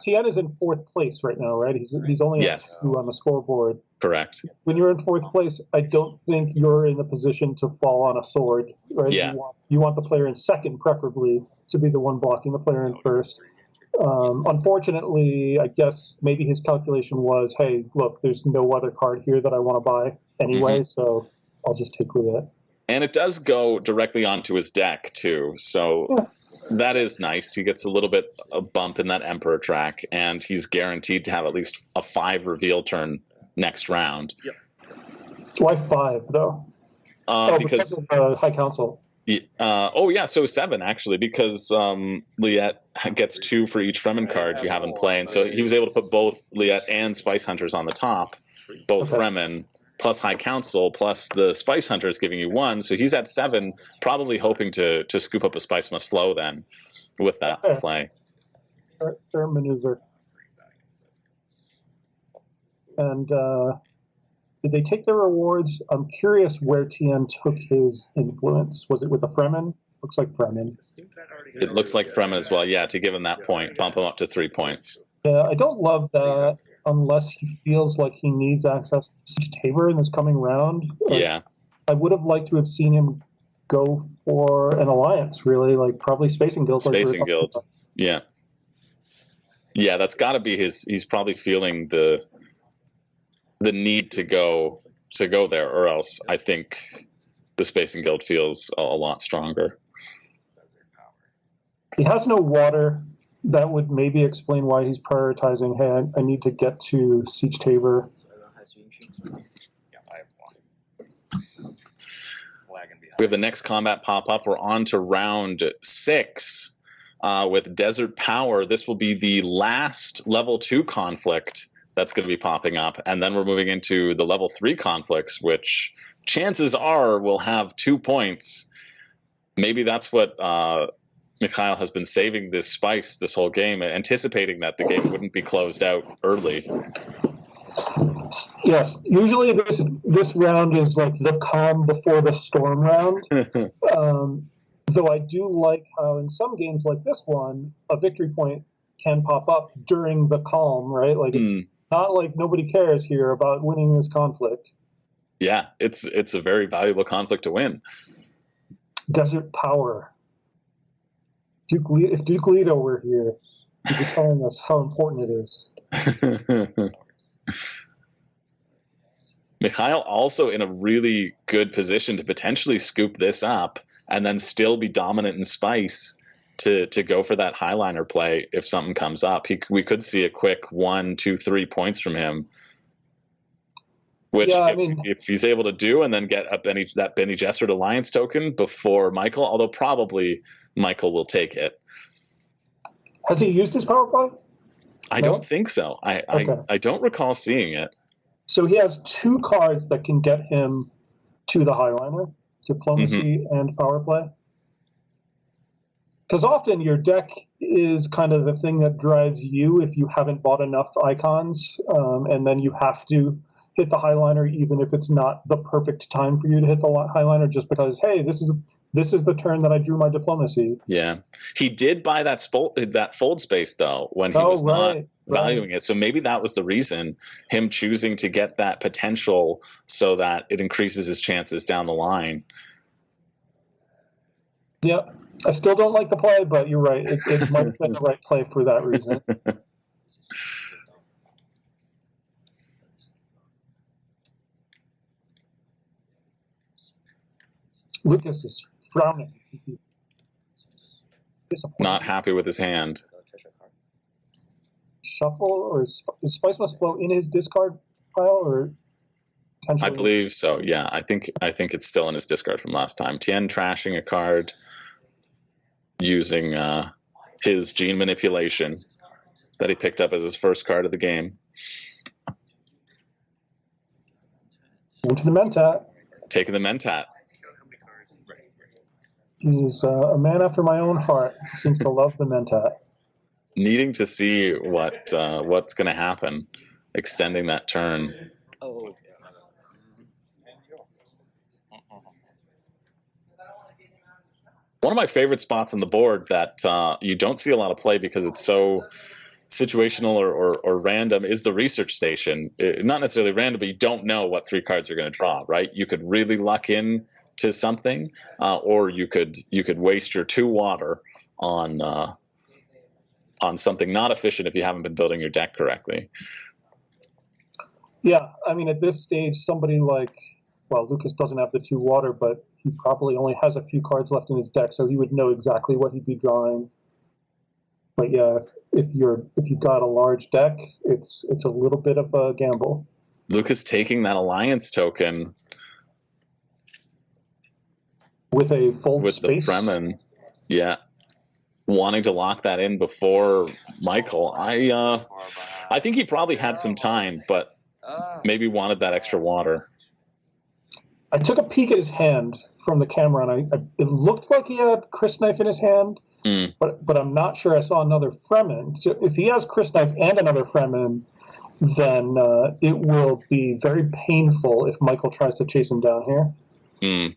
Tien is in 4th place right now, right? He's only two on the scoreboard. Correct. When you're in 4th place, I don't think you're in the position to fall on a sword, right? Yeah. You want the player in 2nd, preferably, to be the one blocking the player in 1st. Unfortunately, I guess maybe his calculation was, hey, look, there's no other card here that I want to buy anyway, so I'll just take Liet. And it does go directly onto his deck, too, so that is nice. He gets a little bit of bump in that Emperor track, and he's guaranteed to have at least a 5 reveal turn next round. Yep. Why 5, though? Because of the High Council. So 7 actually, because Liet gets 2 for each Fremen card you have in play, and so he was able to put both Liet and Spice Hunters on the top, both Fremen plus High Council plus the Spice Hunters giving you 1, so he's at 7, probably hoping to scoop up a Spice Must Flow then with that play. Fair maneuver. And did they take their rewards? I'm curious where Tien took his influence. Was it with the Fremen? Looks like Fremen. It looks like Fremen as well, yeah, to give him that point, bump him up to 3 points. Yeah, I don't love that unless he feels like he needs access to Siege Tabor in this coming round. Yeah. I would have liked to have seen him go for an alliance, really, like probably Spacing Guild. Spacing Guild, yeah. Yeah, that's got to be he's probably feeling the need to go there, or else I think the Spacing Guild feels a lot stronger. He has no water. That would maybe explain why he's prioritizing, hey, I need to get to Siege Tabor. We have the next combat pop up. We're on to round 6 with Desert Power. This will be the last level 2 conflict that's going to be popping up. And then we're moving into the level 3 conflicts, which chances are will have 2 points. Maybe that's what Mikhail has been saving this spice this whole game, anticipating that the game wouldn't be closed out early. Yes, usually this round is like the calm before the storm round. Though I do like how in some games like this one, a victory point can pop up during the calm, right? Like it's not like nobody cares here about winning this conflict. Yeah, it's a very valuable conflict to win. Desert power. If Duke Leto were here, he'd be telling us how important it is. Mikhail also in a really good position to potentially scoop this up and then still be dominant in spice to go for that Highliner play if something comes up. We could see a quick 1, 2, 3 points from him, which if he's able to do, and then get that Bene Gesserit Alliance token before Michael, although probably Michael will take it. Has he used his power play? I don't think so. I don't recall seeing it. So he has 2 cards that can get him to the Highliner, Diplomacy and Power Play. Because often your deck is kind of the thing that drives you if you haven't bought enough icons, and then you have to hit the Highliner even if it's not the perfect time for you to hit the Highliner, just because, hey, this is the turn that I drew my Diplomacy. Yeah. He did buy that fold space, though, when he was not valuing it. So maybe that was the reason, him choosing to get that potential so that it increases his chances down the line. Yeah. I still don't like the play, but you're right. It might have been the right play for that reason. Lucas is frowning. Not happy with his hand. Shuffle, or is Spice Must Flow in his discard pile, or I believe so. Yeah, I think it's still in his discard from last time. Tien trashing a card using his gene manipulation that he picked up as his first card of the game. Into the Mentat. Taking the Mentat. He's a man after my own heart. He seems to love the Mentat. Needing to see what's going to happen, extending that turn. Oh. One of my favorite spots on the board that you don't see a lot of play because it's so situational or random is the research station. Not necessarily random, but you don't know what 3 cards are going to draw, right? You could really luck in to something, or you could waste your 2 water on something not efficient if you haven't been building your deck correctly. Yeah, I mean, at this stage, somebody like, well, Lucas doesn't have the 2 water, but he probably only has a few cards left in his deck, so he would know exactly what he'd be drawing. But yeah, if you've got a large deck, it's a little bit of a gamble. Lucas taking that Alliance token with a fold with space. The Fremen, yeah, wanting to lock that in before Michael. I think he probably had some time, but maybe wanted that extra water. I took a peek at his hand from the camera, and it looked like he had Chris Knife in his hand, but I'm not sure I saw another Fremen. So if he has Chris Knife and another Fremen, then it will be very painful if Michael tries to chase him down here.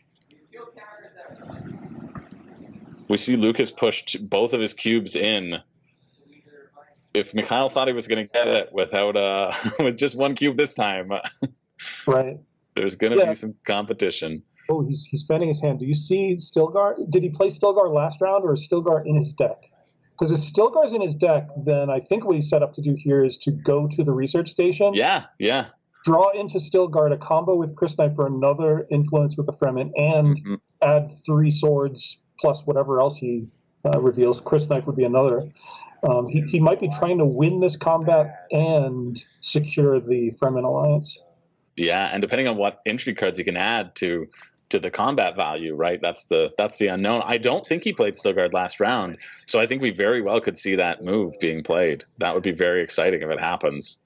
We see Lucas pushed both of his cubes in. If Mikhail thought he was going to get it without with just 1 cube this time, right? There's going to be some competition. Oh, he's fanning his hand. Do you see Stilgar? Did he play Stilgar last round, or is Stilgar in his deck? Because if Stilgar's in his deck, then I think what he's set up to do here is to go to the research station. Yeah. Draw into Stilgar to combo with Chris Knight for another influence with the Fremen, and add 3 swords plus whatever else he reveals. Chris Knight would be another. He might be trying to win this combat and secure the Fremen alliance. Yeah, and depending on what entry cards you can add to the combat value, right? That's the unknown. I don't think he played Stilgard last round, so I think we very well could see that move being played. That would be very exciting if it happens.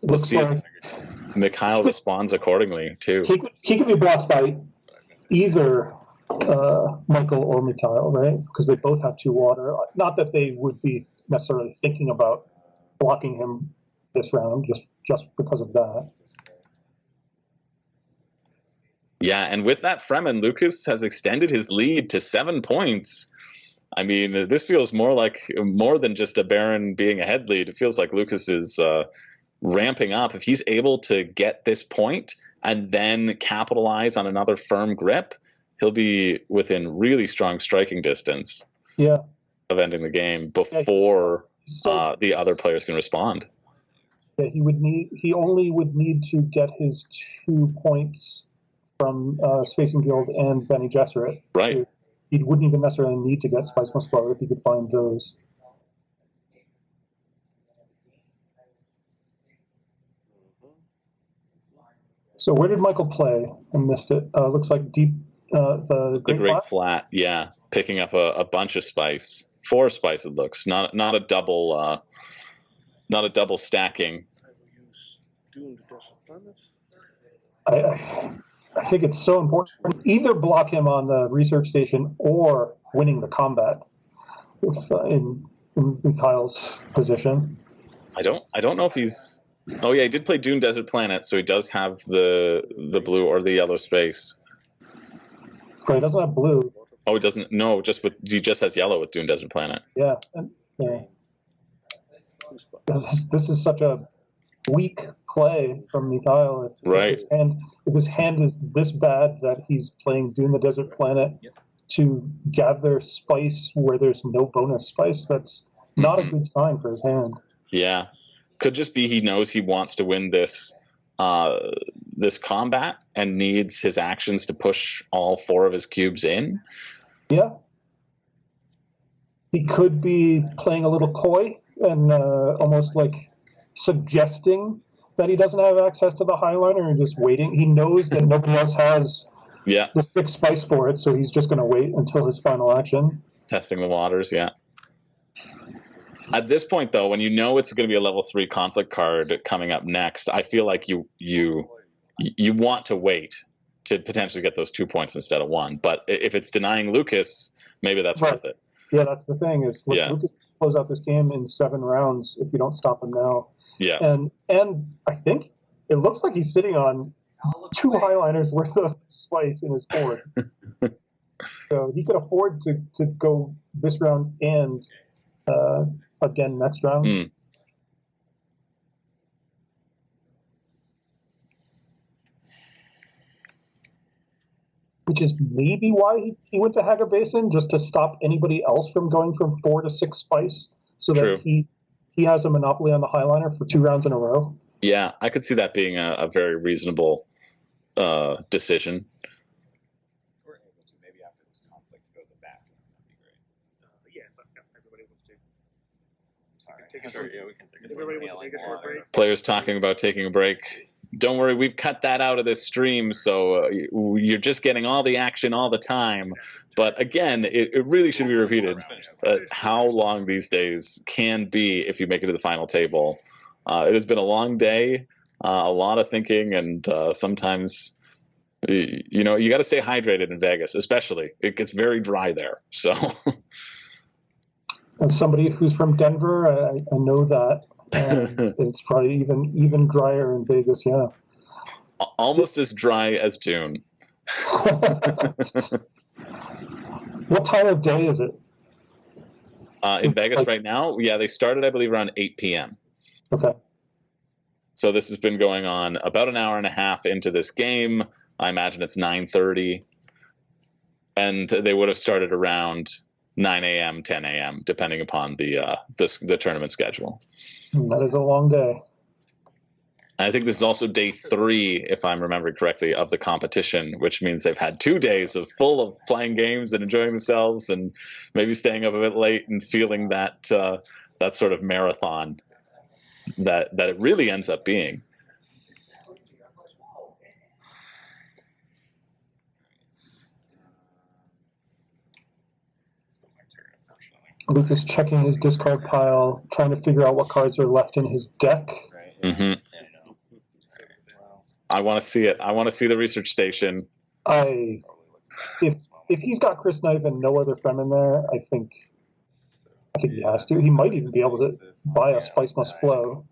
We'll looks see if like Mikhail responds accordingly, too. he could be blocked by either Michael or Mikhail, right? Because they both have 2 water. Not that they would be necessarily thinking about blocking him this round, just because of that. Yeah, and with that Fremen, Lucas has extended his lead to 7 points. I mean, this feels more than just a Baron being a head lead. It feels like Lucas is ramping up. If he's able to get this point and then capitalize on another firm grip, he'll be within really strong striking distance of ending the game before the other players can respond. Yeah, he only would need to get his 2 points from Spacing Guild and Bene Gesserit. Right. He wouldn't even necessarily need to get Spice Must Flow if he could find those. So where did Michael play? I missed it. Looks like deep the Great Flat. Yeah, picking up a bunch of spice, 4 spice. It looks not a double stacking. I will use Dune the Desert Planet. I think it's so important. Either block him on the research station or winning the combat. If in Mikhail's position. I don't know if he's. Oh yeah, he did play Dune Desert Planet, so he does have the blue or the yellow space. But he doesn't have blue. Oh, he doesn't. No, he just has yellow with Dune Desert Planet. Yeah. This is such a weak play from Mikhail. If his hand is this bad that he's playing Dune the Desert Planet to gather spice where there's no bonus spice, that's not a good sign for his hand. Yeah. Could just be he knows he wants to win this combat and needs his actions to push all 4 of his cubes in. Yeah. He could be playing a little coy and almost like suggesting that he doesn't have access to the Highliner and just waiting. He knows that nobody else has the 6 spice for it, so he's just going to wait until his final action. Testing the waters, yeah. At this point, though, when you know it's going to be a level 3 conflict card coming up next, I feel like you want to wait to potentially get those 2 points instead of 1. But if it's denying Lucas, maybe that's worth it. Yeah, that's the thing. Lucas close out this game in 7 rounds if you don't stop him now. Yeah. And I think it looks like he's sitting on 2 Highliners worth of spice in his board. So he could afford to go this round and again next round. Which is maybe why he went to Haga Basin, just to stop anybody else from going from 4 to 6 spice, so that he has a monopoly on the Highliner for 2 rounds in a row. Yeah, I could see that being a very reasonable decision. We're able to maybe after this conflict go to the back. That'd be great. Everybody wants to. Sorry. Take a short, We can take a everybody wants to take a short break. Players talking about taking a break. Don't worry, we've cut that out of this stream, so you're just getting all the action all the time. But again, it really should be repeated how long these days can be if you make it to the final table. It has been a long day, a lot of thinking, and sometimes, you got to stay hydrated in Vegas, especially. It gets very dry there. So, as somebody who's from Denver, I know that. It's probably even drier in Vegas, yeah. Almost as dry as Dune. What time of day is it? In Vegas right now? Yeah, they started, I believe, around 8 p.m. Okay. So this has been going on about an hour and a half into this game. I imagine it's 9:30. And they would have started around 9 a.m., 10 a.m., depending upon the tournament schedule. That is a long day. I think this is also day 3, if I'm remembering correctly, of the competition, which means they've had 2 days full of playing games and enjoying themselves and maybe staying up a bit late and feeling that sort of marathon that it really ends up being. Lucas checking his discard pile, trying to figure out what cards are left in his deck. Right. Mm-hmm. Yeah, I want to see it. I want to see the research station. If he's got Chris Knife and no other Fremen there, I think he has to. He might even be able to buy a Spice Must Flow.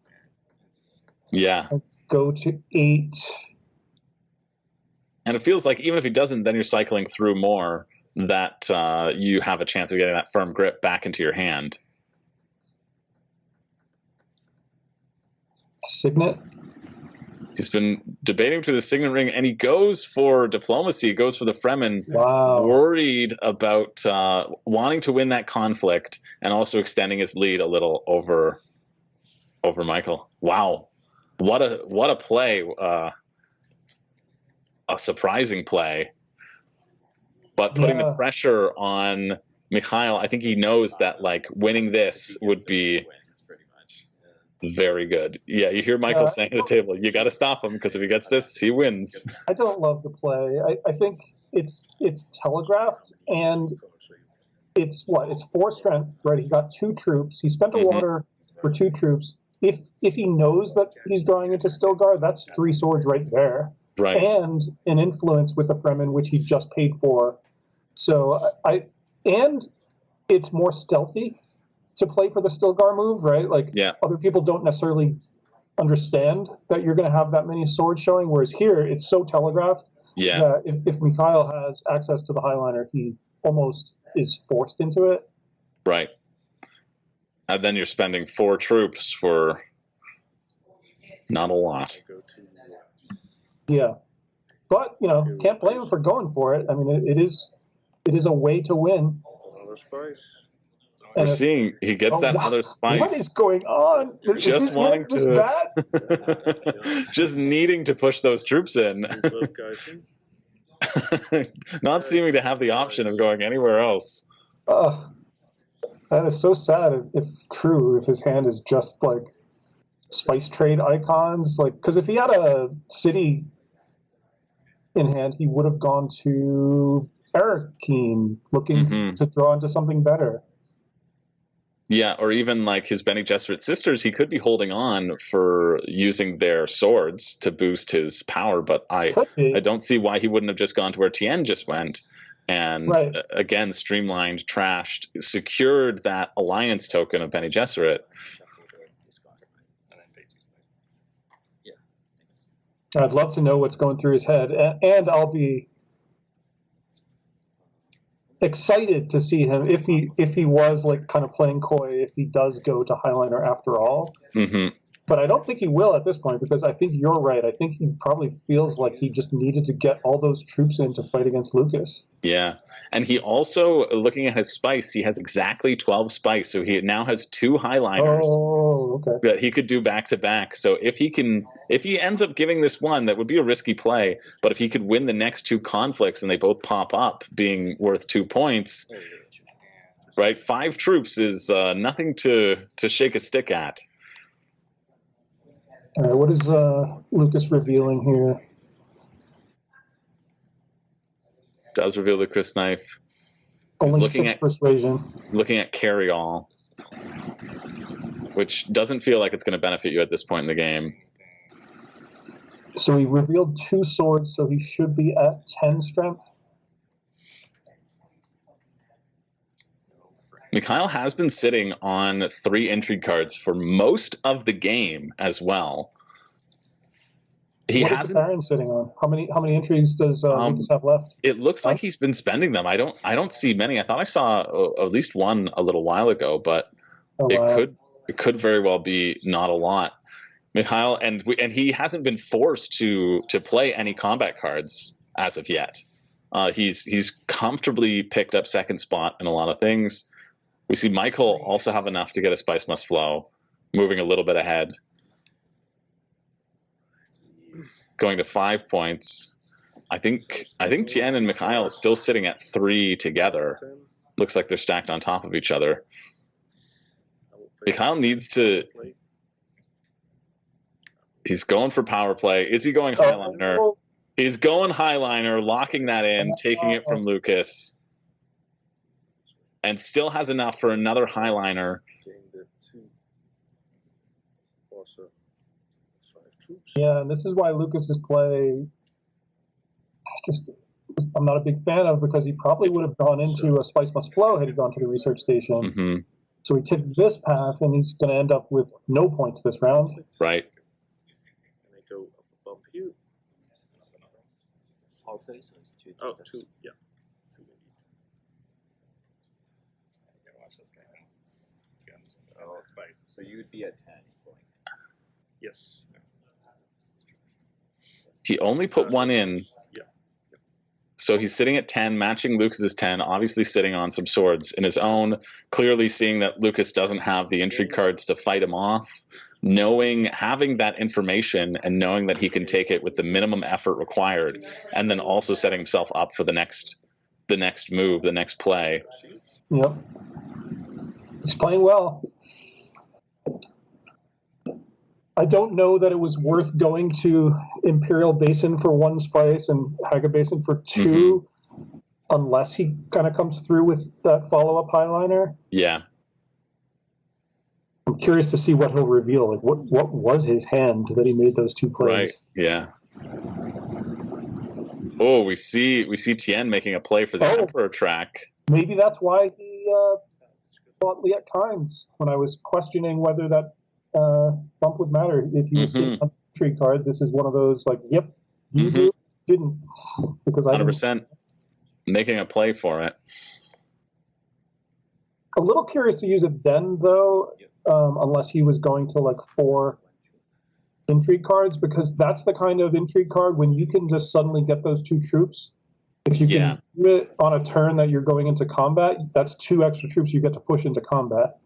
Yeah. Go to 8. And it feels like even if he doesn't, then you're cycling through more, that you have a chance of getting that firm grip back into your hand. Signet. He's been debating to the Signet Ring, and he goes for diplomacy. He goes for the Fremen, worried about wanting to win that conflict and also extending his lead a little over Michael. Wow, what a play! A surprising play, but putting the pressure on Mikhail. I think he knows that like winning this would be very good. Yeah, you hear Michael saying at the table, you got to stop him because if he gets this, he wins. I don't love the play. I think it's telegraphed, and it's 4 strength, right? He got 2 troops. He spent a water for 2 troops. If he knows that he's drawing into Stilgar, that's 3 swords right there. Right. And an influence with the Fremen, which he just paid for. So and it's more stealthy to play for the Stilgar move, right? Like other people don't necessarily understand that you're going to have that many swords showing, whereas here it's so telegraphed that if Mikhail has access to the Highliner, he almost is forced into it. Right. And then you're spending 4 troops for not a lot. Yeah. But, can't blame him for going for it. I mean, it is a way to win. Another spice. We're seeing he gets that other spice. What is going on? Just wanting just needing to push those troops in. Not seeming to have the option of going anywhere else. That is so sad if true, if his hand is just like spice trade icons. Like, because if he had a city in hand, he would have gone to Arakeen looking to draw into something better. Yeah, or even like his Bene Gesserit sisters, he could be holding on for using their swords to boost his power, but I don't see why he wouldn't have just gone to where Tien just went and again streamlined, trashed, secured that alliance token of Bene Gesserit. I'd love to know what's going through his head, and I'll be excited to see him if he was like kind of playing coy, if he does go to Highliner after all. But I don't think he will at this point, because I think you're right. I think he probably feels like he just needed to get all those troops in to fight against Lucas. Yeah. And he also, looking at his spice, he has exactly 12 spice. So he now has 2 Highliners that he could do back to back. So if he ends up giving this one, that would be a risky play. But if he could win the next 2 conflicts and they both pop up being worth 2 points, right? 5 troops is nothing to shake a stick at. All right, what is Lucas revealing here? Does reveal the Chris Knife. Only looking 6 persuasion. Looking at carry all, which doesn't feel like it's going to benefit you at this point in the game. So he revealed 2 swords, so he should be at 10 strength. Mikhail has been sitting on 3 intrigue cards for most of the game as well. What is the Baron sitting on? How many intrigues does Lucas have left? It looks like he's been spending them. I don't see many. I thought I saw at least one a little while ago, but it could very well be not a lot. Mikhail and he hasn't been forced to play any combat cards as of yet. He's comfortably picked up second spot in a lot of things. We see Michael also have enough to get a Spice Must Flow, moving a little bit ahead. Going to 5 points. I think Tien and Mikhail is still sitting at 3 together. Looks like they're stacked on top of each other. Mikhail needs to... He's going for power play. Is he going Highliner? He's going Highliner, locking that in, taking it from Lucas. And still has enough for another Highliner. troops. Yeah, and this is why Lucas's play, just I'm not a big fan of, because he probably would have gone into a Spice Must Flow had he gone to the research station. Mm-hmm. So he took this path, and he's going to end up with no points this round. Right. And I go up a bump here. Power play, so it's 2. Oh, 2, yeah. 2 indeed. You gotta watch this guy. It's got all spice. So you would be at 10 going. Yes. He only put one in. Yeah. So he's sitting at 10, matching Lucas's 10, obviously sitting on some swords in his own, clearly seeing that Lucas doesn't have the intrigue cards to fight him off, having that information and knowing that he can take it with the minimum effort required, and then also setting himself up for the next move, the next play. Yep. He's playing well. I don't know that it was worth going to Imperial Basin for 1 spice and Haga Basin for 2, unless he kind of comes through with that follow-up highliner. Yeah. I'm curious to see what he'll reveal. Like, what was his hand that he made those 2 plays? Right. Yeah. Oh, we see Tien making a play for the Emperor track. Maybe that's why he bought Liet Kynes when I was questioning whether that bump would matter. If you see a tree card, this is one of those like, yep, you didn't, because I 100% making a play for it. A little curious to use it then, though, unless he was going to like 4 intrigue cards, because that's the kind of intrigue card when you can just suddenly get those 2 troops. If you can do it on a turn that you're going into combat, that's 2 extra troops you get to push into combat.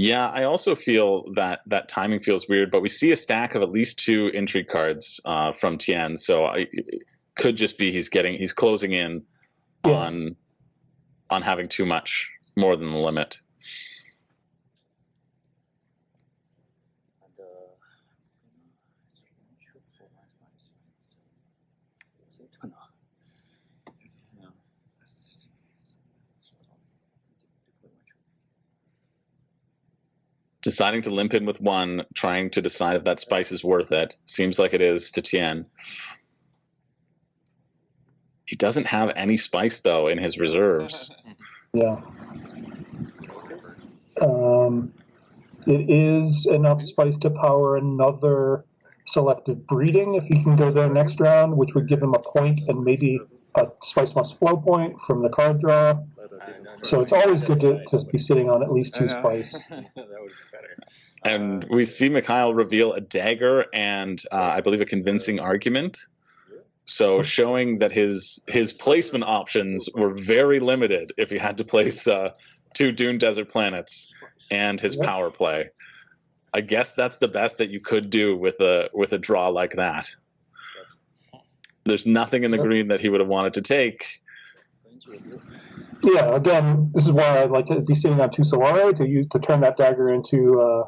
Yeah, I also feel that timing feels weird, but we see a stack of at least 2 intrigue cards from Tien, so it could just be he's closing in on having too much, more than the limit. Deciding to limp in with 1, trying to decide if that spice is worth it. Seems like it is to Tien. He doesn't have any spice, though, in his reserves. Yeah. It is enough spice to power another selective breeding if he can go there next round, which would give him a point and maybe a Spice Must Flow point from the card draw. So it's always good to be sitting on at least 2 spice. That would be better. And we see Mikhail reveal a dagger and I believe a convincing argument. So showing that his placement options were very limited if he had to place 2 Dune Desert Planets and his power play. I guess that's the best that you could do with a draw like that. There's nothing in the green that he would have wanted to take. Yeah, again, this is why I'd like to be sitting on 2 Solare to turn that dagger into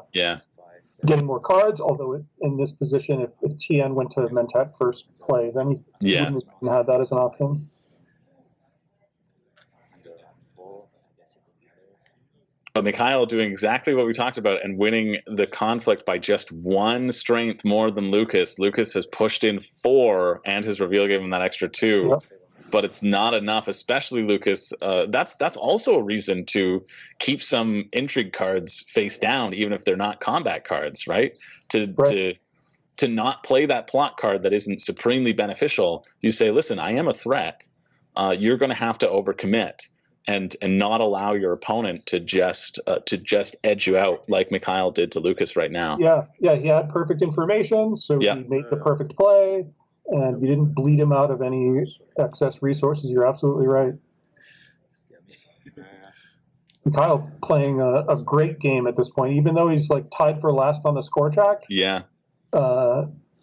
getting more cards. Although in this position, if Tien went to Mentat first play, then he wouldn't have that as an option. But Mikhail doing exactly what we talked about and winning the conflict by just 1 strength more than Lucas. Lucas has pushed in 4, and his reveal gave him that extra 2. Yep. But it's not enough, especially Lucas. That's also a reason to keep some intrigue cards face down, even if they're not combat cards, right? To not play that plot card that isn't supremely beneficial. You say, listen, I am a threat. You're going to have to overcommit and not allow your opponent to just edge you out like Mikhail did to Lucas right now. Yeah, he had perfect information, so he made the perfect play. And you didn't bleed him out of any excess resources. You're absolutely right. Kyle playing a great game at this point, even though he's like tied for last on the score track. Yeah.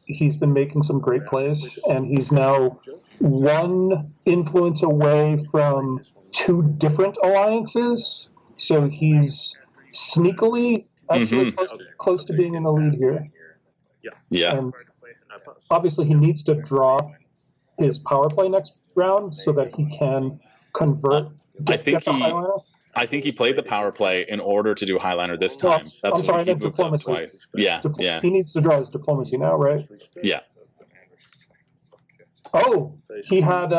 He's been making some great plays, and he's now 1 influence away from 2 different alliances. So he's sneakily actually close to being in the lead here. Yeah. And obviously, he needs to draw his power play next round so that he can convert. I I think he played the power play in order to do Highliner this time. That's I'm sorry, why I he meant moved up diplomacy. twice. Yeah, yeah, He needs to draw his diplomacy now, right? yeah. Oh, he had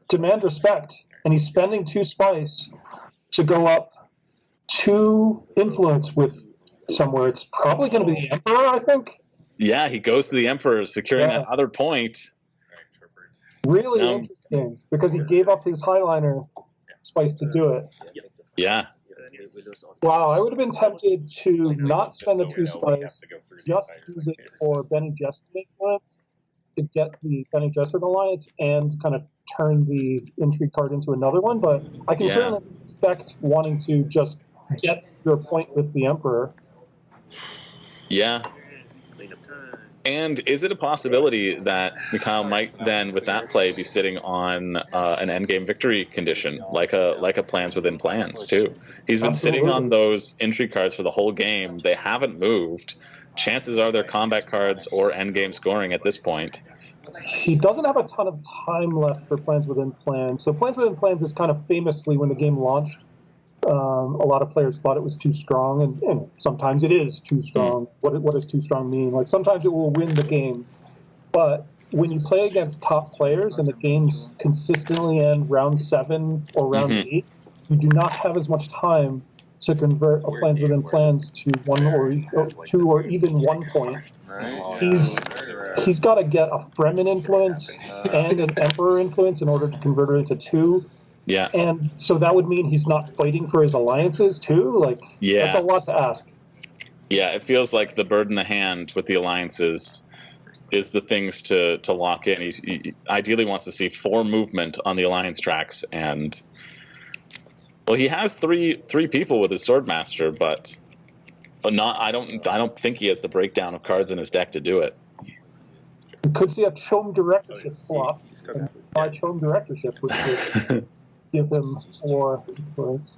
demand respect, and he's spending 2 spice to go up 2 influence with somewhere. It's probably going to be the Emperor, I think. Yeah, he goes to the Emperor, securing that other point. Really interesting, because he gave up his Highliner spice to do it. Yeah. Wow, I would have been tempted to not spend the 2 spice, just use it for Benny Gesserit influence to get the Benny Gesserit alliance and kind of turn the intrigue card into another one, but I can certainly respect wanting to just get your point with the Emperor. Yeah. And is it a possibility that Mikhail might then, with that play, be sitting on an endgame victory condition, like a plans within plans too? He's been sitting on those intrigue cards for the whole game. They haven't moved. Chances are they're combat cards or endgame scoring at this point. He doesn't have a ton of time left for plans within plans. So plans within plans is kind of famously, when the game launched, a lot of players thought it was too strong, and sometimes it is too strong. What does too strong mean? Like, sometimes it will win the game, but when you play against top players and the games consistently end round 7 or round 8, you do not have as much time to convert a plans within plans to 1 or 2 or even 1 point. He's got to get a Fremen influence and an Emperor influence in order to convert it into 2. Yeah. And so that would mean he's not fighting for his alliances too? Like, that's a lot to ask. Yeah, it feels like the bird in the hand with the alliances is the things to lock in. He ideally wants to see 4 movement on the alliance tracks, and well, he has three people with his Swordmaster, but not. I don't think he has the breakdown of cards in his deck to do it. We could see a Chom Directorship flop, and by Chom Directorship, which would give him 4 influence.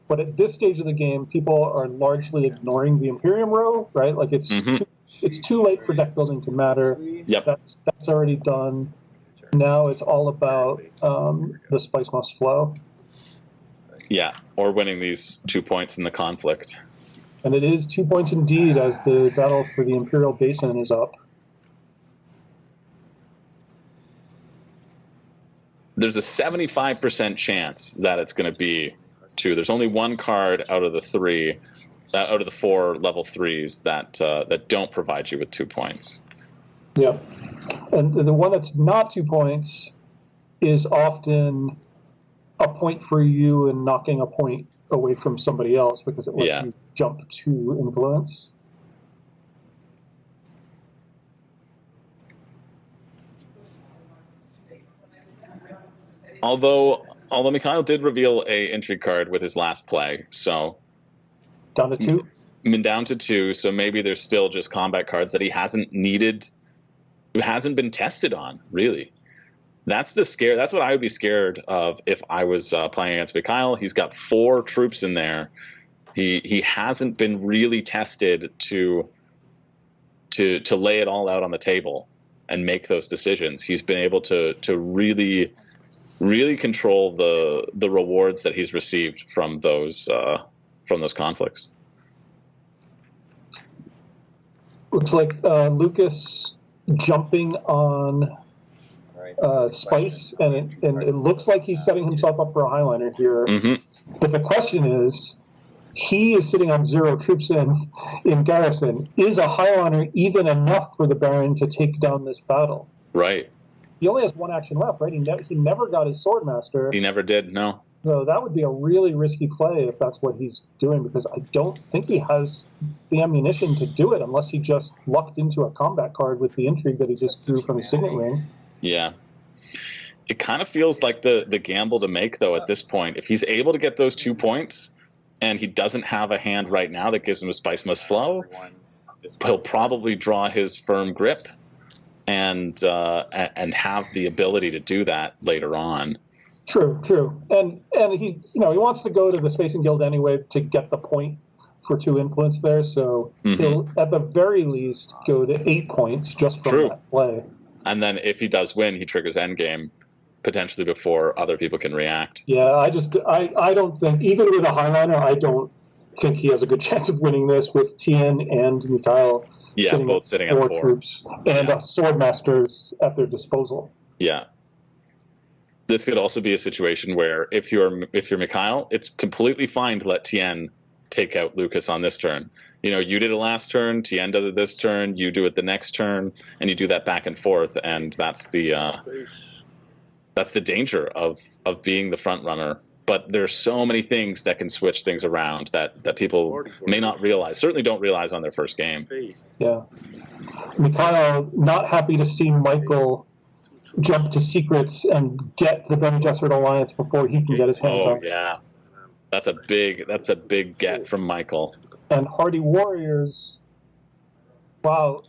But at this stage of the game, people are largely ignoring the Imperium row, right? Like, it's too late for deck building to matter. Yep. That's already done. Now it's all about the spice must flow. Yeah, or winning these 2 points in the conflict. And it is 2 points indeed, as the battle for the Imperial Basin is up. There's a 75% chance that it's going to be 2. There's only 1 card out of the 3, out of the 4 level 3s that don't provide you with 2 points. Yeah, and the one that's not 2 points is often a point for you and knocking a point away from somebody else because it lets you jump 2 influence. Although Mikhail did reveal a intrigue card with his last play, so down to 2. Down to 2. So maybe there's still just combat cards that he hasn't been tested on. Really, that's the scare. That's what I would be scared of if I was playing against Mikhail. He's got 4 troops in there. He hasn't been really tested to lay it all out on the table and make those decisions. He's been able to really control the rewards that he's received from those conflicts. Looks like Lucas jumping on spice, and it looks like he's setting himself up for a Highliner here. But the question is, he is sitting on 0 troops in garrison. Is a Highliner even enough for the Baron to take down this battle? Right. He only has 1 action left, right? He never got his Swordmaster. He never did, no. So that would be a really risky play if that's what he's doing, because I don't think he has the ammunition to do it unless he just lucked into a combat card with the intrigue that he just threw from his signet ring. Yeah. It kind of feels like the gamble to make, though, at this point. If he's able to get those 2 points and he doesn't have a hand right now that gives him a spice must flow, he'll probably draw his firm grip and have the ability to do that later on. True. And he wants to go to the Spacing Guild anyway to get the point for 2 influence there, so he'll at the very least go to 8 points just from that play. And then if he does win, he triggers endgame. potentially before other people can react. Yeah, I don't think, even with a Highliner, I don't think he has a good chance of winning this with Tien and Mikhail both sitting at 4 troops and sword masters at their disposal. Yeah. This could also be a situation where if you're Mikhail, it's completely fine to let Tien take out Lucas on this turn. You did it last turn, Tien does it this turn, you do it the next turn, and you do that back and forth, and that's the danger of being the front runner. But there's so many things that can switch things around that people may not realize, certainly don't realize on their first game. Yeah. Mikhail not happy to see Michael jump to secrets and get the Bene Gesserit alliance before he can get his hands on. Oh yeah, that's a big get from Michael. And Hardy Warriors. Wow,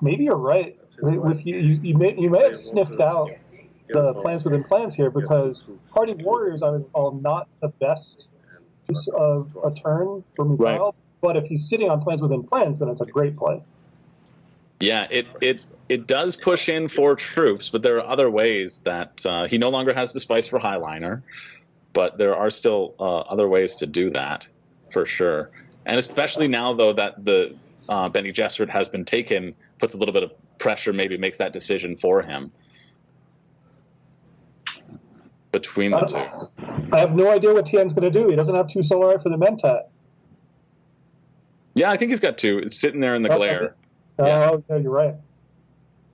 maybe you're right. With you may have sniffed out the plans within plans here, because Hardy Warriors, I would call, not the best use of a turn for Mikhail. Right. But if he's sitting on plans within plans, then it's a great play. Yeah, it does push in 4 troops, but there are other ways that he no longer has the spice for Highliner, but there are still other ways to do that, for sure. And especially now, though, that the Bene Gesserit has been taken, puts a little bit of pressure, maybe makes that decision for him between the two. I have no idea what Tien's going to do. He doesn't have 2 Solari for the Mentat. Yeah, I think he's got 2. It's sitting there in the glare. Oh, yeah, you're right.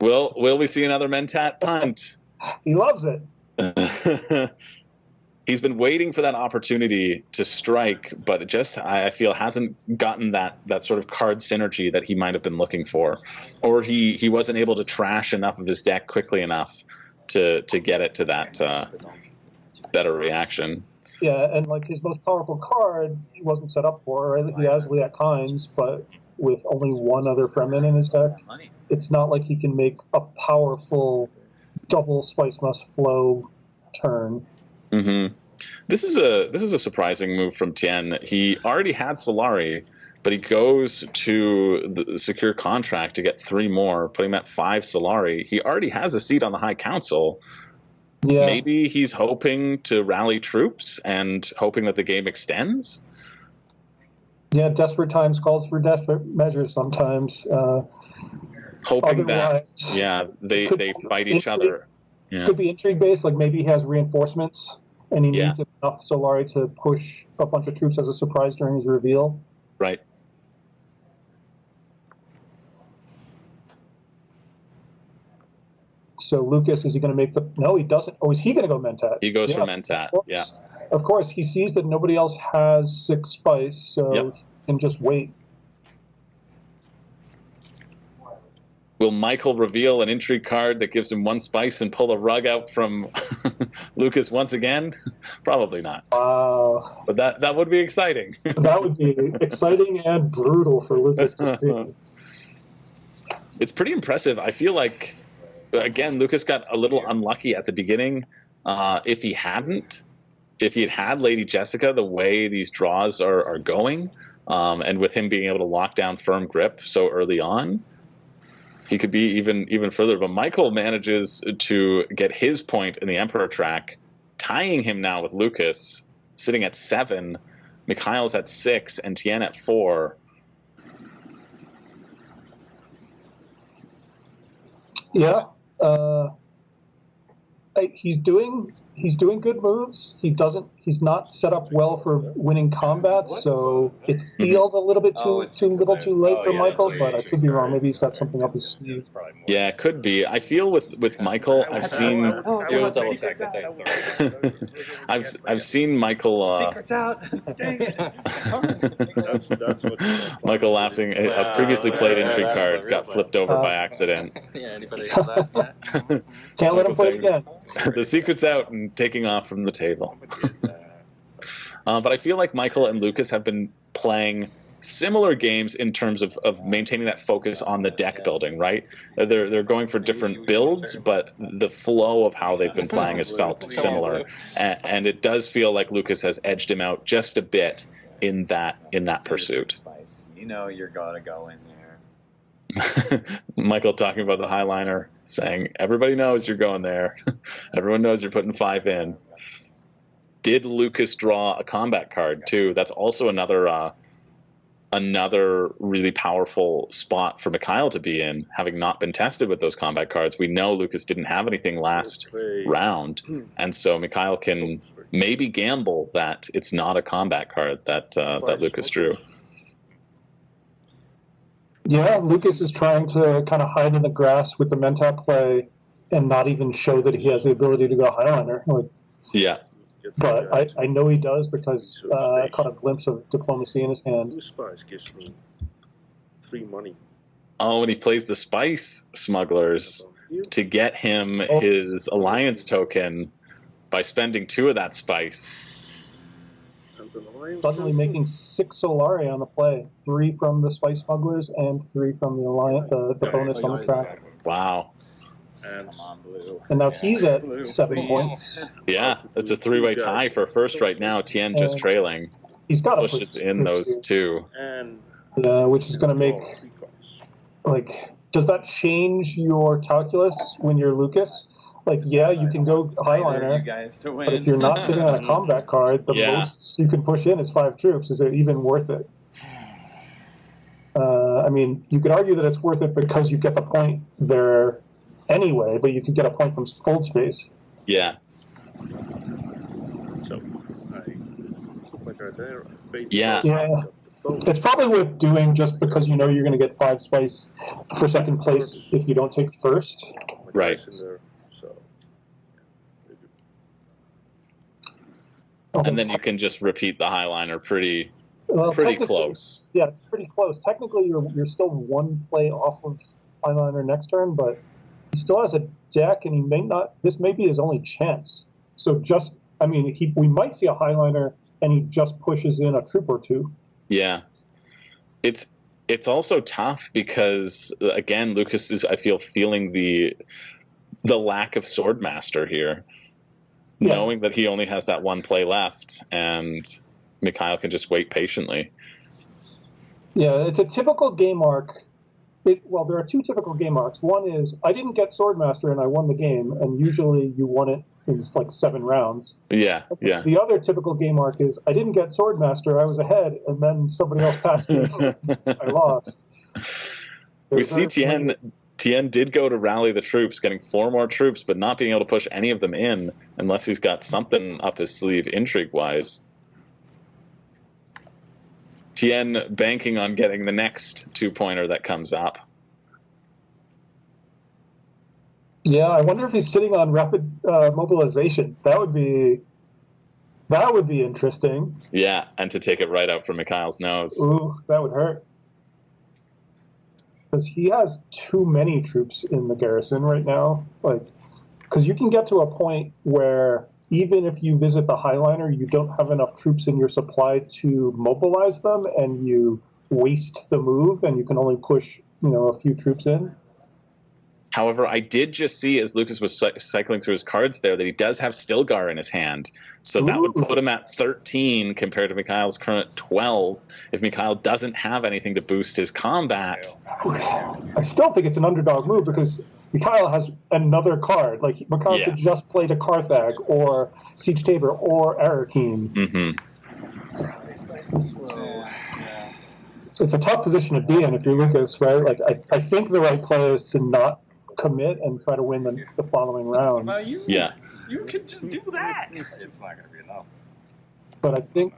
Will we see another Mentat punt? He loves it. He's been waiting for that opportunity to strike, but it just, I feel, hasn't gotten that sort of card synergy that he might have been looking for, or he wasn't able to trash enough of his deck quickly enough to get it to that better reaction. Yeah, and like his most powerful card, he wasn't set up for. Right? He has Liat Kynes, but with only 1 other Fremen in his deck, it's not like he can make a powerful double Spice Must Flow turn. Mm-hmm. This is a surprising move from Tien. He already had Solari, but he goes to the secure contract to get 3 more, putting him at 5 Solari. He already has a seat on the High Council. Yeah. Maybe he's hoping to rally troops and hoping that the game extends. Yeah, desperate times calls for desperate measures sometimes. Hoping that, they fight each other. Yeah. Could be intrigue based, like maybe he has reinforcements and he needs enough Solari to push a bunch of troops as a surprise during his reveal. Right. So Lucas, is he going to make the... No, he doesn't. Oh, is he going to go Mentat? He goes for Mentat, yeah. Of course, he sees that nobody else has 6 spice, so he can just wait. Will Michael reveal an intrigue card that gives him 1 spice and pull a rug out from Lucas once again? Probably not. Wow. But that would be exciting. That would be exciting and brutal for Lucas to see. It's pretty impressive. I feel like, again, Lucas got a little unlucky at the beginning. If he had had Lady Jessica the way these draws are going, and with him being able to lock down firm grip so early on, he could be even further. But Michael manages to get his point in the Emperor track, tying him now with Lucas, sitting at 7. Mikhail's at 6 and Tien at 4. Yeah. He's doing good moves. He's not set up well for winning combat, so it feels a little bit too late for Michael, but I could be wrong. Maybe he's got something up his sleeve. Yeah, it could be. I feel with Michael, I've seen I've seen Michael secrets out. Dang it. That's what Michael laughing. A previously played intrigue card got flipped over by accident. Yeah, anybody know that? Yeah. Can't let him play it again. The secret's out and taking off from the table. But I feel like Michael and Lucas have been playing similar games in terms of maintaining that focus on the deck building, right? They're going for different builds, but the flow of how they've been playing has felt similar. And it does feel like Lucas has edged him out just a bit in that pursuit. You know you're gonna go in there. Michael talking about the highliner, saying everybody knows you're going there. Everyone knows you're putting 5 in. Did Lucas draw a combat card too? That's also another really powerful spot for Mikhail to be in, having not been tested with those combat cards. We know Lucas didn't have anything last round, and so Mikhail can maybe gamble that it's not a combat card that Lucas drew. Yeah, Lucas is trying to kind of hide in the grass with the Mentat play and not even show that he has the ability to go highliner. Like, yeah. But I know he does because I caught a glimpse of diplomacy in his hand. 2 spice gives me 3 money. Oh, and he plays the spice smugglers to get him his alliance token by spending 2 of that spice. Suddenly making 6 Solari on the play. 3 from the spice smugglers and 3 from the alliance, the bonus on the track. Wow. And now he's at 7 points. Yeah, it's a 3-way tie for first right now. Tien just trailing. He's got to pushes in those 2. Yeah, which is going to make, like, does that change your calculus when you're Lucas? Like, yeah, you can go highliner, but if you're not sitting on a combat card, the most you can push in is 5 troops. Is it even worth it? I mean, you could argue that it's worth it because you get the point there anyway, but you could get a point from fold space. Yeah. So, I put my card there. Yeah. It's probably worth doing just because you know you're going to get 5 spice for second place if you don't take first. Right. And then you can just repeat the highliner pretty close. Yeah, it's pretty close. Technically, you're still 1 play off of highliner next turn, but he still has a deck, and he may not. This may be his only chance. So we might see a highliner, and he just pushes in a troop or 2. Yeah, it's also tough because again, Lucas is, I feel, feeling the lack of Swordmaster here. Yeah. Knowing that he only has that 1 play left, and Mikhail can just wait patiently. Yeah, it's a typical game arc. Well, there are 2 typical game arcs. One is, I didn't get Swordmaster and I won the game, and usually you won it in like 7 rounds. Yeah. The other typical game arc is, I didn't get Swordmaster, I was ahead, and then somebody else passed me. I lost. We see Tien did go to rally the troops, getting 4 more troops, but not being able to push any of them in unless he's got something up his sleeve intrigue-wise. Tien banking on getting the next 2-pointer that comes up. Yeah, I wonder if he's sitting on rapid mobilization. That would be interesting. Yeah, and to take it right out from Mikhail's nose. Ooh, that would hurt. Because he has too many troops in the garrison right now. Because you can get to a point where even if you visit the highliner, you don't have enough troops in your supply to mobilize them, and you waste the move, and you can only push, a few troops in. However, I did just see, as Lucas was cycling through his cards there, that he does have Stilgar in his hand. So that would put him at 13 compared to Mikhail's current 12 if Mikhail doesn't have anything to boost his combat. I still think it's an underdog move because Mikhail has another card. Like, Mikhail could just play to Carthag or Siege Tabor or Arakeen. It's a tough position to be in if you're Lucas, right? Like, I think the right play is to not commit and try to win the following round. You could just do that. It's not going to be enough. But I think,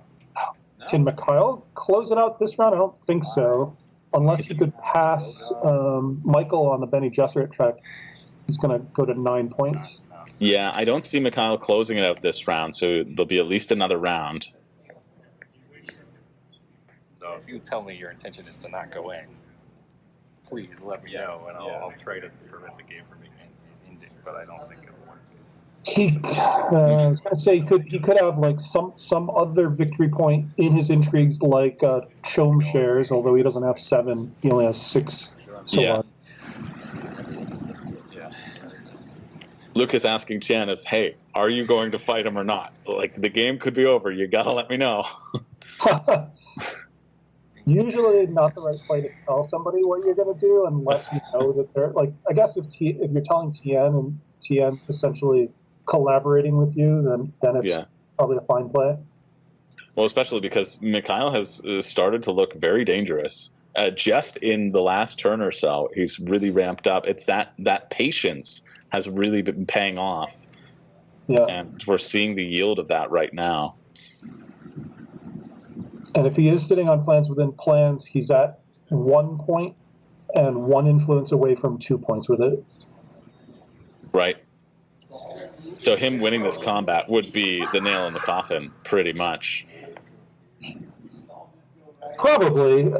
can Mikhail close it out this round? I don't think so. Unless he could pass Michael on the Benny Gesserit track. He's going to go to 9 points. Yeah, I don't see Mikhail closing it out this round, so there'll be at least another round. So if you tell me your intention is to not go in, please let me know, and I'll try to prevent the game from ending, but I don't think it'll work. I was going to say he could have like some other victory point in his intrigues, like Chom shares, although he doesn't have 7, he only has 6. So Lucas asking Tien if, hey, are you going to fight him or not? Like, the game could be over. You got to let me know. usually not the right play to tell somebody what you're going to do unless you know that they're like. I guess if you're telling Tien and Tien essentially collaborating with you, then it's probably a fine play. Well, especially because Mikhail has started to look very dangerous. Just in the last turn or so, he's really ramped up. It's that patience has really been paying off. Yeah. And we're seeing the yield of that right now. And if he is sitting on plans within plans, he's at 1 point and 1 influence away from 2 points with it. Right. So him winning this combat would be the nail in the coffin, pretty much. Probably.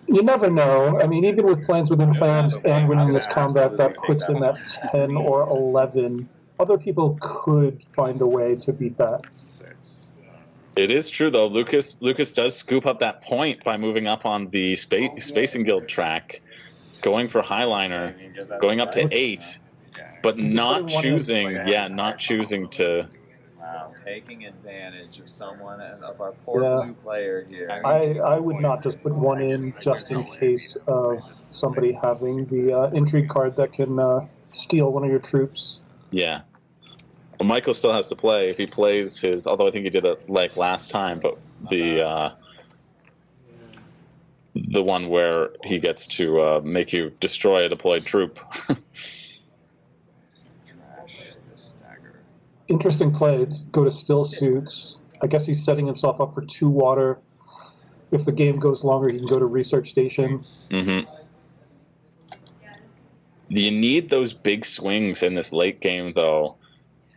You never know. I mean, even with plans within plans and winning this combat, that puts him at 10 or 11. Other people could find a way to beat that. It is true, though. Lucas does scoop up that point by moving up on the Spacing Guild track, going for Highliner, going up to 8, but not choosing to... Wow, taking advantage of someone of our poor blue player here. I would not just put 1 in just in case of somebody having the intrigue card that can steal one of your troops. Yeah. Well, Michael still has to play if he plays his, although I think he did it like last time, but the one where he gets to make you destroy a deployed troop. Interesting play. Go to still suits. I guess he's setting himself up for 2 water. If the game goes longer, he can go to research station. Mm-hmm. You need those big swings in this late game, though,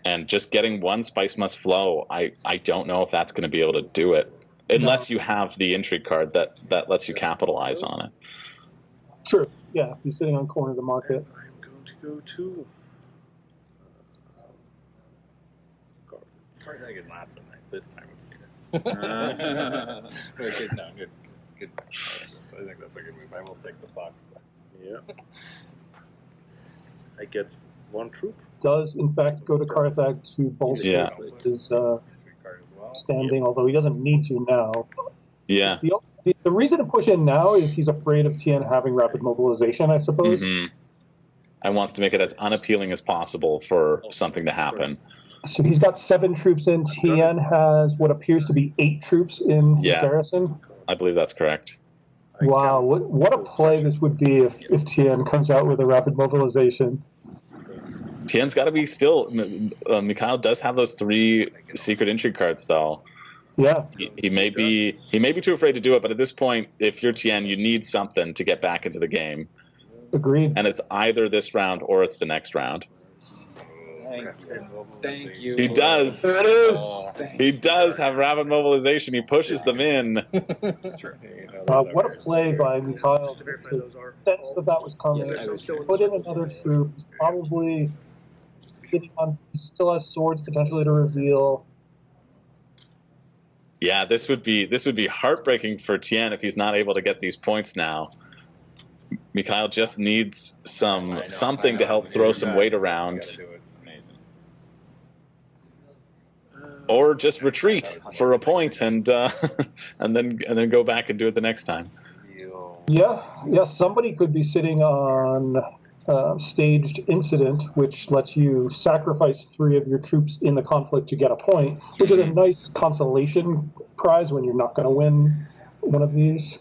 and just getting 1 Spice Must Flow, I don't know if that's going to be able to do it, unless you have the intrigue card that lets you capitalize on it. Sure. Yeah, he's sitting on corner of the market. I'm going to go to... I get not so nice this time of year. Good. I think that's a good move. I will take the puck. Yeah. I get 1 troop. Does in fact go to Carthag to bolster his standing, although he doesn't need to now. Yeah. The reason to push in now is he's afraid of Tien having rapid mobilization, I suppose. Mm-hmm. And wants to make it as unappealing as possible for something to happen. So he's got 7 troops in. Tien has what appears to be 8 troops in his garrison. I believe that's correct. Wow, what a play this would be if Tien comes out with a rapid mobilization. Tien's got to be still. Mikhail does have those 3 secret intrigue cards, though. Yeah. He may be too afraid to do it, but at this point, if you're Tien, you need something to get back into the game. Agreed. And it's either this round or it's the next round. Thank you. He does. There it is. He does have rapid mobilization. He pushes them in. What a play by Mikhail to sense that was coming. Put in another troop. Probably sitting on. He still has swords potentially to reveal. Yeah, this would be heartbreaking for Tien if he's not able to get these points now. Mikhail just needs something to help throw some weight around. Or just retreat for a point and then go back and do it the next time. Yeah. Somebody could be sitting on staged incident, which lets you sacrifice 3 of your troops in the conflict to get a point, which is a nice consolation prize when you're not going to win one of these.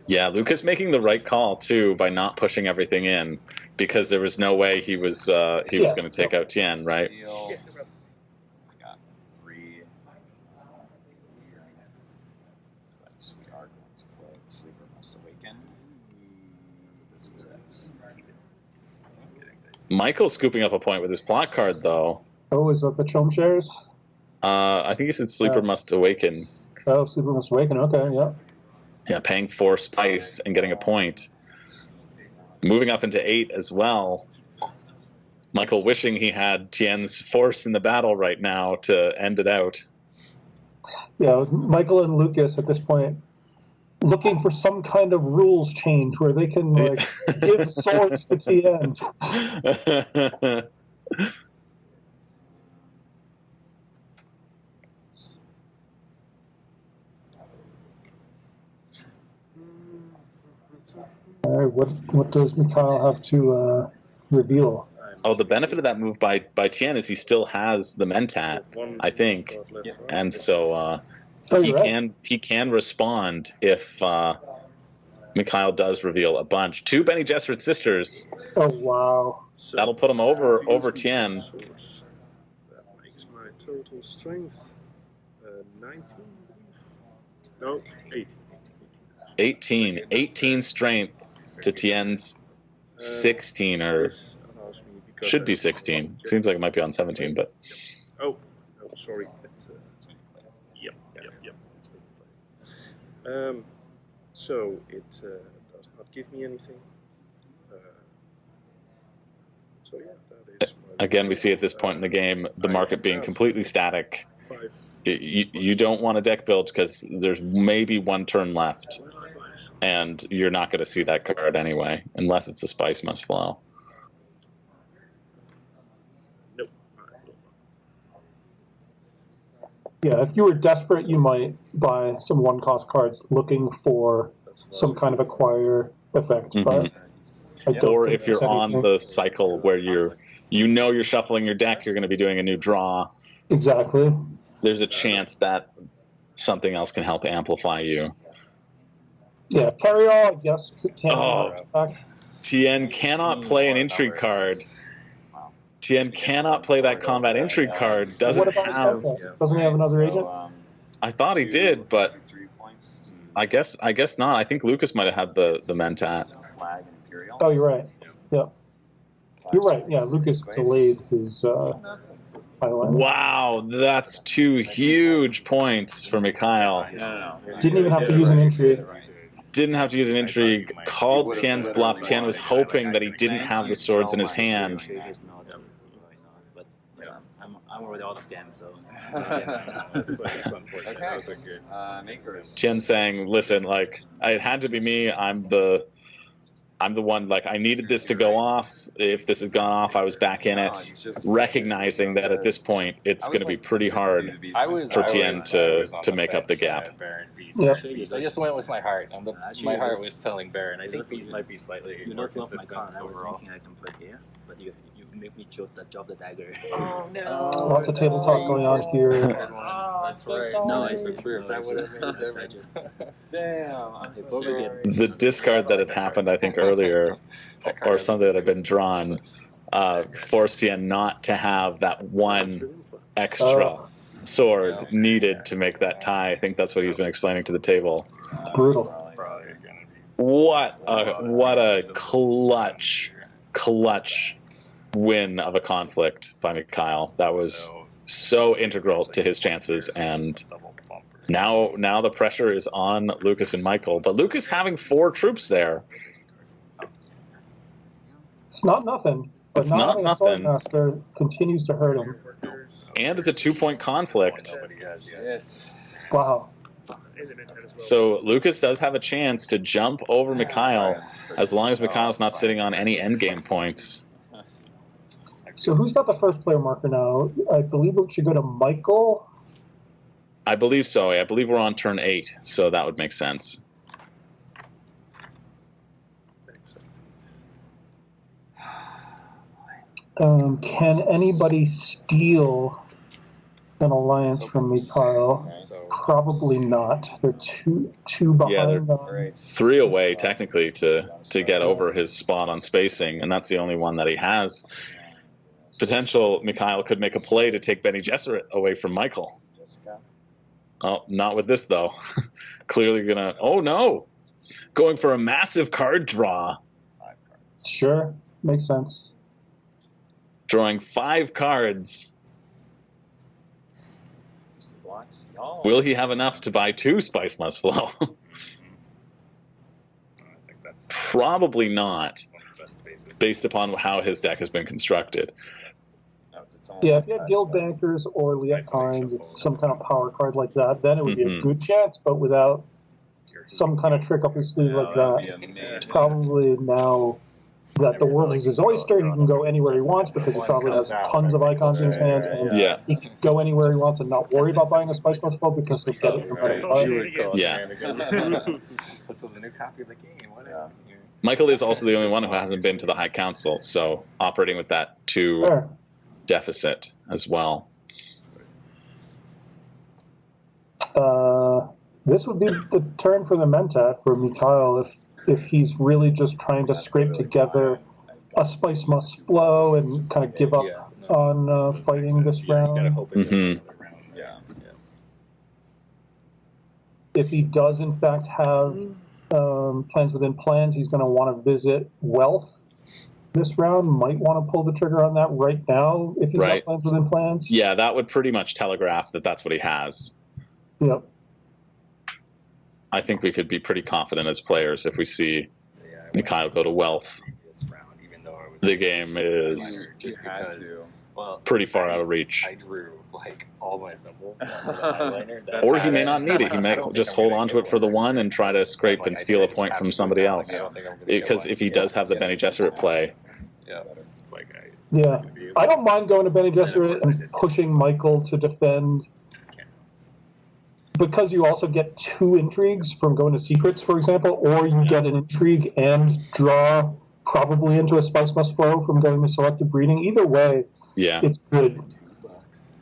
Yeah, Lucas making the right call too by not pushing everything in, because there was no way he was going to take out Tien, right? Michael's scooping up a point with his plot card, though. Oh, is that the Chom shares? I think he said Sleeper Must Awaken. Oh, Sleeper Must Awaken. Okay, yeah. Yeah, paying 4 spice and getting a point. Moving up into 8 as well. Michael wishing he had Tien's force in the battle right now to end it out. Yeah, Michael and Lucas at this point looking for some kind of rules change where they can give swords to Tien. All right, what does Mikhail have to reveal? Oh, the benefit of that move by Tien is he still has the Mentat, I think, and so he can respond if Mikhail does reveal a bunch. 2 Bene Gesserit sisters. Oh wow! That'll put him over Tien. That makes my total strength 19. No, 18. 18 strength to Tien's 16, or should be 16. Seems like it might be on 17, but. Oh, sorry. Yep. It's being played. So it does not give me anything. So yeah, that is. Again, we see at this point in the game the market being completely static. 5. You don't want a deck build because there's maybe 1 turn left, and you're not going to see that card anyway, unless it's a Spice Must Flow. Nope. Yeah, if you were desperate, you might buy some 1-cost cards looking for some kind of acquire effect. But or if you're on the cycle where you're shuffling your deck, you're going to be doing a new draw. Exactly. There's a chance that something else can help amplify you. Yeah, carry all, I guess. Tien cannot play an intrigue card. Tien cannot play that combat intrigue card. Doesn't he have another agent? I thought he did, but I guess not. I think Lucas might have had the Mentat. Oh, you're right. Yeah. You're right. Yeah, Lucas delayed his highlight. Wow, that's 2 huge points for Mikhail. Didn't even have to use an intrigue. Didn't have to use an intrigue. Called Tien's bluff. Tien was hoping that he didn't have the swords in his hand. I'm already out of game, so that's unfortunate. That was a good makers. Tien saying, "Listen, like it had to be me. I'm the one. Like I needed this to go off. If this had gone off, I was back in it. Recognizing that at this point, it's going to be pretty hard for Tien to make up the gap." Yeah. I just went with my heart, and my heart was telling Baron. I think Beast might be slightly You more not love my consistent card. I was overall. thinking I can put here, but you make me drop the dagger. Oh no! Lots of table talk going on here. Oh, I'm so sorry. No, it's true. That would have made a difference. Damn, I'm so sorry. The discard that had happened, I think earlier, or something that had been drawn, forced Tien not to have that 1 extra sword needed to make that tie. I think that's what he's been explaining to the table. Brutal. What a clutch win of a conflict by Mikhail. That was so integral to his chances, and now the pressure is on Lucas and Michael. But Lucas having 4 troops there. It's not nothing. But It's not not having a nothing. Swordmaster continues to hurt him. And it's a 2-point conflict. Wow. So Lucas does have a chance to jump over Mikhail as long as Mikhail's not sitting on any endgame points. So who's got the first player marker now? I believe it should go to Michael. I believe so. I believe we're on turn 8, so that would make sense. Can anybody steal an alliance from Mikhail? Probably not. They're two behind. They're 3 away technically to get over his spot on spacing, and that's the only one that he has. Potential Mikhail could make a play to take Bene Gesserit away from Michael. Oh, not with this though. Clearly gonna. Oh no, going for a massive card draw. Sure, makes sense. Drawing 5 cards. Will he have enough to buy 2 Spice Must Flow? Probably not, based upon how his deck has been constructed. Yeah, if you had Guild Bankers or Liet Pines, some kind of power card like that, then it would be a good chance, but without some kind of trick up your sleeve like that, it's probably now that the world is his oyster. He can go anywhere he wants because he probably has tons of icons in his hand, and Yeah. he can go anywhere he wants and not worry about buying a Spice Must Fall because he'll get it no matter what. Yeah. This was a new copy of the game. What Michael is also the only one who hasn't been to the High Council, so operating with that 2 Fair. deficit as well. This would be the turn for the Mentat for Mikhail if he's really just trying to scrape together a Spice Must Flow and kind of give up on fighting this round. Mm-hmm. If he does in fact have plans within plans, he's going to want to visit Wealth this round. Might want to pull the trigger on that right now if he's got plans within plans. Yeah, that would pretty much telegraph that that's what he has. Yep. I think we could be pretty confident as players if we see Mikhail go to Wealth. The game is just because, pretty far out of reach. I drew like all my symbols. Eyeliner, or he may not need it. He may just hold on to it for the 1 and try to scrape and steal a point from somebody else. Because if he does have the Bene Gesserit play. It's like I don't mind going to Bene Gesserit and pushing Michael to defend. Because you also get 2 intrigues from going to secrets, for example, or you get an intrigue and draw probably into a Spice Must Flow from going to selective breeding. Either way, it's good.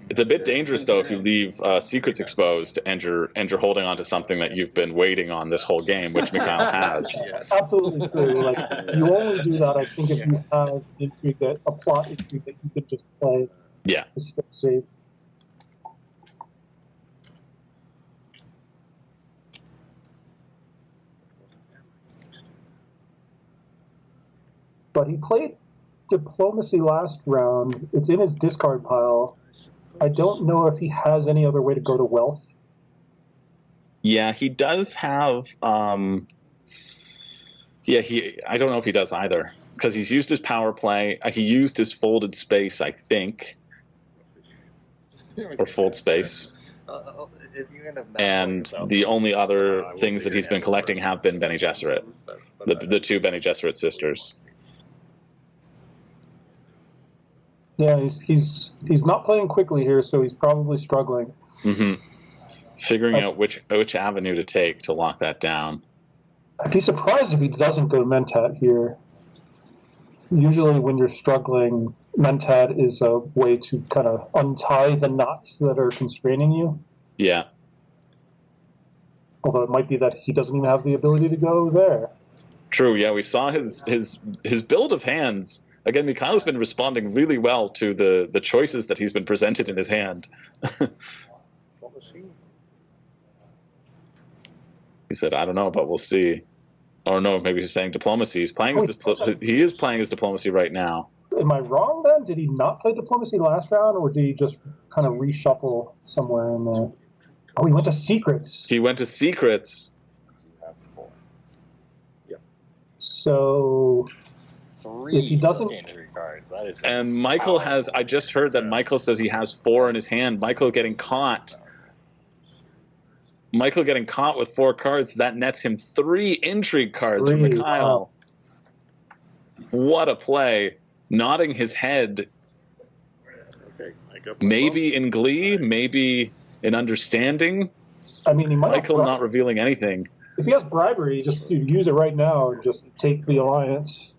It's a bit dangerous, though, if you leave secrets exposed and you're holding on to something that you've been waiting on this whole game, which Mikhail has. Absolutely true. Like, you only do that, I think, if you have intrigue a plot intrigue that you could just play. Yeah. To stay safe. But he played Diplomacy last round. It's in his discard pile. I don't know if he has any other way to go to Wealth. Yeah, he does have. I don't know if he does either because he's used his power play. He used his folded space, I think, or fold space. And the only other things that he's been collecting have been Bene Gesserit, the 2 Bene Gesserit sisters. Yeah, he's not playing quickly here, so he's probably struggling. Mm-hmm. Figuring out which avenue to take to lock that down. I'd be surprised if he doesn't go to Mentat here. Usually when you're struggling, Mentat is a way to kind of untie the knots that are constraining you. Yeah. Although it might be that he doesn't even have the ability to go there. True, yeah, we saw his build of hands. Again, Mikhail's been responding really well to the choices that he's been presented in his hand. He said, I don't know, but we'll see. Or no, maybe he's saying diplomacy. He is playing his diplomacy right now. Am I wrong then? Did he not play diplomacy last round, or did he just kind of reshuffle somewhere in there? Oh, he went to secrets. He went to secrets. So... Three if he doesn't, cards. That is and Michael has. I just heard that Michael says he has 4 in his hand. Michael getting caught with 4 cards. That nets him 3 intrigue cards from Mikhail. Wow. What a play! Nodding his head. Okay, maybe in glee, maybe in understanding. I mean, he might Michael not revealing anything. If he has bribery, just use it right now and just take the alliance.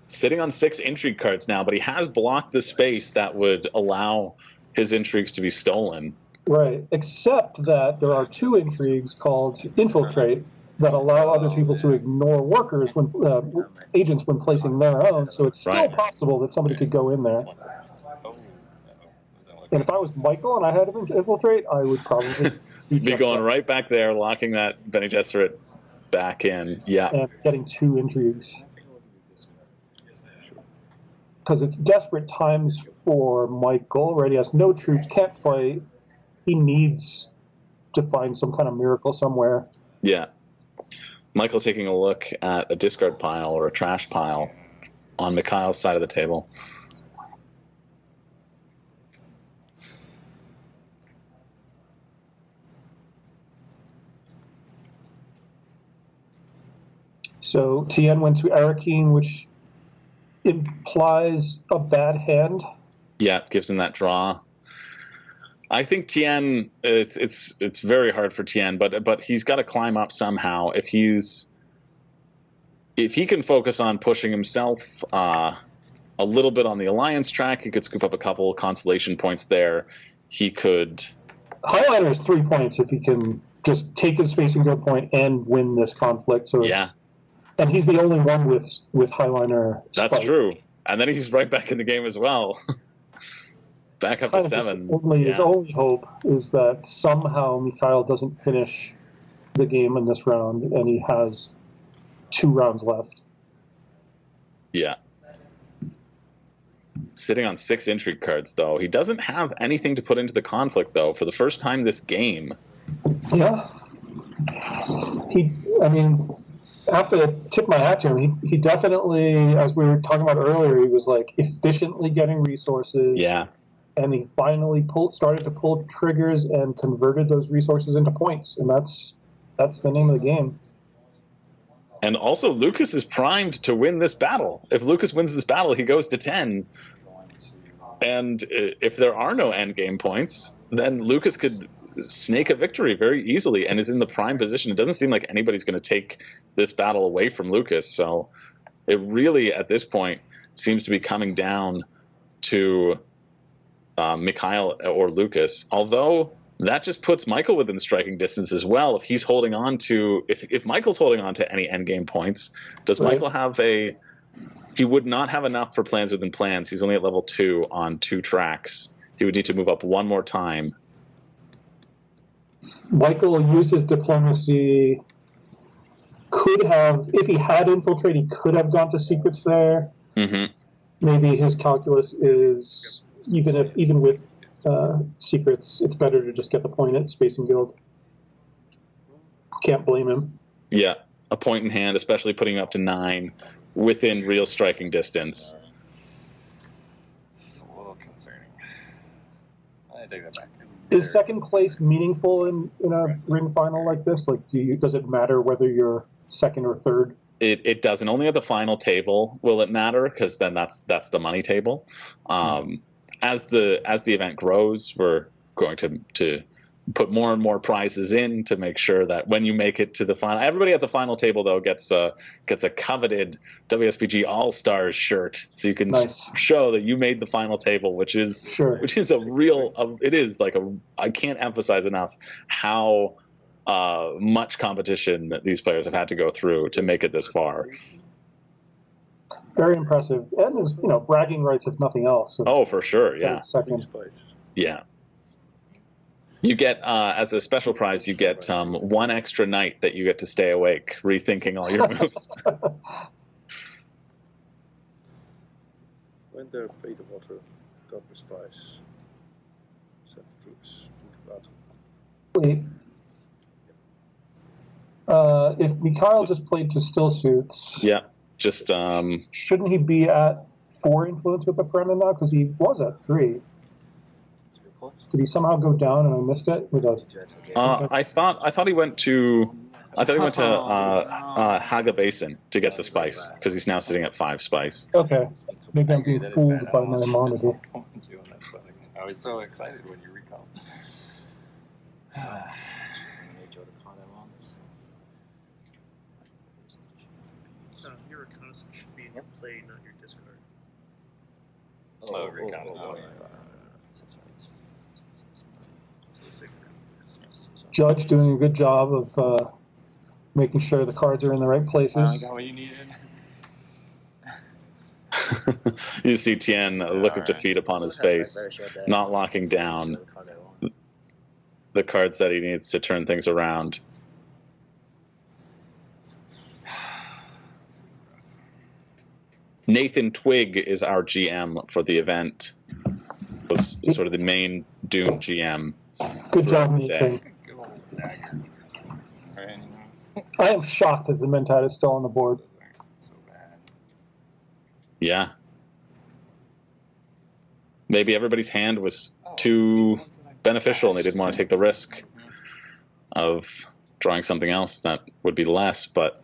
Sitting on 6 intrigue cards now, but he has blocked the space that would allow his intrigues to be stolen. Right, except that there are 2 intrigues called Infiltrate that allow other people to ignore workers when agents when placing their own. So it's still possible that somebody could go in there. And if I was Michael and I had him Infiltrate, I would probably be going right back there, locking that Bene Gesserit back in. Yeah, and getting 2 intrigues. Because it's desperate times for Michael, right? He has no troops, can't fight. He needs to find some kind of miracle somewhere. Yeah. Michael taking a look at a discard pile or a trash pile on Mikhail's side of the table. So Tien went to Arakeen, which implies a bad hand. Yeah, gives him that draw. I think Tien, it's very hard for Tien, but he's got to climb up somehow. If he can focus on pushing himself a little bit on the alliance track, he could scoop up a couple consolation points there. He could. Highliner is 3 points if he can just take his Space and Guild point and win this conflict. So yeah, and he's the only one with Highliner. That's true. And then he's right back in the game as well. Back up to 7. His only hope is that somehow Mikhail doesn't finish the game in this round, and he has 2 rounds left. Yeah. Sitting on 6 intrigue cards, though. He doesn't have anything to put into the conflict, though, for the first time this game. Yeah. I have to tip my hat to him. He definitely, as we were talking about earlier, he was like efficiently getting resources. Yeah. And he finally started to pull triggers and converted those resources into points, and that's the name of the game. And also, Lucas is primed to win this battle. If Lucas wins this battle, he goes to 10. And if there are no endgame points, then Lucas could snake a victory very easily and is in the prime position. It doesn't seem like anybody's going to take this battle away from Lucas. So it really, at this point, seems to be coming down to Mikhail or Lucas, although that just puts Michael within striking distance as well. If he's holding on to, if Michael's holding on to any endgame points, does Michael have he would not have enough for plans within plans. He's only at level 2 on 2 tracks. He would need to move up one more time. Michael used his diplomacy, could have, if he had infiltrate, he could have gone to secrets there. Mm-hmm. Maybe his calculus is, even with secrets, it's better to just get the point at Space and Guild. Can't blame him. Yeah, a point in hand, especially putting him up to 9 within real striking distance. It's a little concerning. I take that back. Is second place meaningful in a ring final like this? Like, does it matter whether you're second or third? It doesn't. Only at the final table will it matter, because then that's the money table. As the event grows, we're going to put more and more prizes in to make sure that when you make it to the final, everybody at the final table though gets a coveted WSBG All-Stars shirt, so you can show that you made the final table, which is a real. It is like I can't emphasize enough how much competition that these players have had to go through to make it this far. Very impressive, and there's bragging rights if nothing else. Oh, for sure, yeah. Second place. Yeah. You get, as a special prize, you get 1 extra night that you get to stay awake, rethinking all your moves. When they pay the water, got the spice. Set the troops into battle. Wait. If Mikhail just played to still suits, yeah, just shouldn't he be at 4 influence with a friend now? Because he was at 3. Did he somehow go down and I missed it? I thought he went to Haga Basin to get the spice, because he's now sitting at 5 spice. Okay, maybe I'm being fooled by my monitor. I was so excited when you recalled. Your reconnaissance should be in your play, not your discard. Oh, reconnaissance. Judge doing a good job of making sure the cards are in the right places. I got what you needed. You see Tien, a look of defeat upon his face, not locking down the cards that he needs to turn things around. Nathan Twig is our GM for the event. Was sort of the main Dune GM. Good job, Nathan. I am shocked that the Mentat is still on the board. Yeah. Maybe everybody's hand was too beneficial and they didn't want to take the risk of drawing something else that would be less, but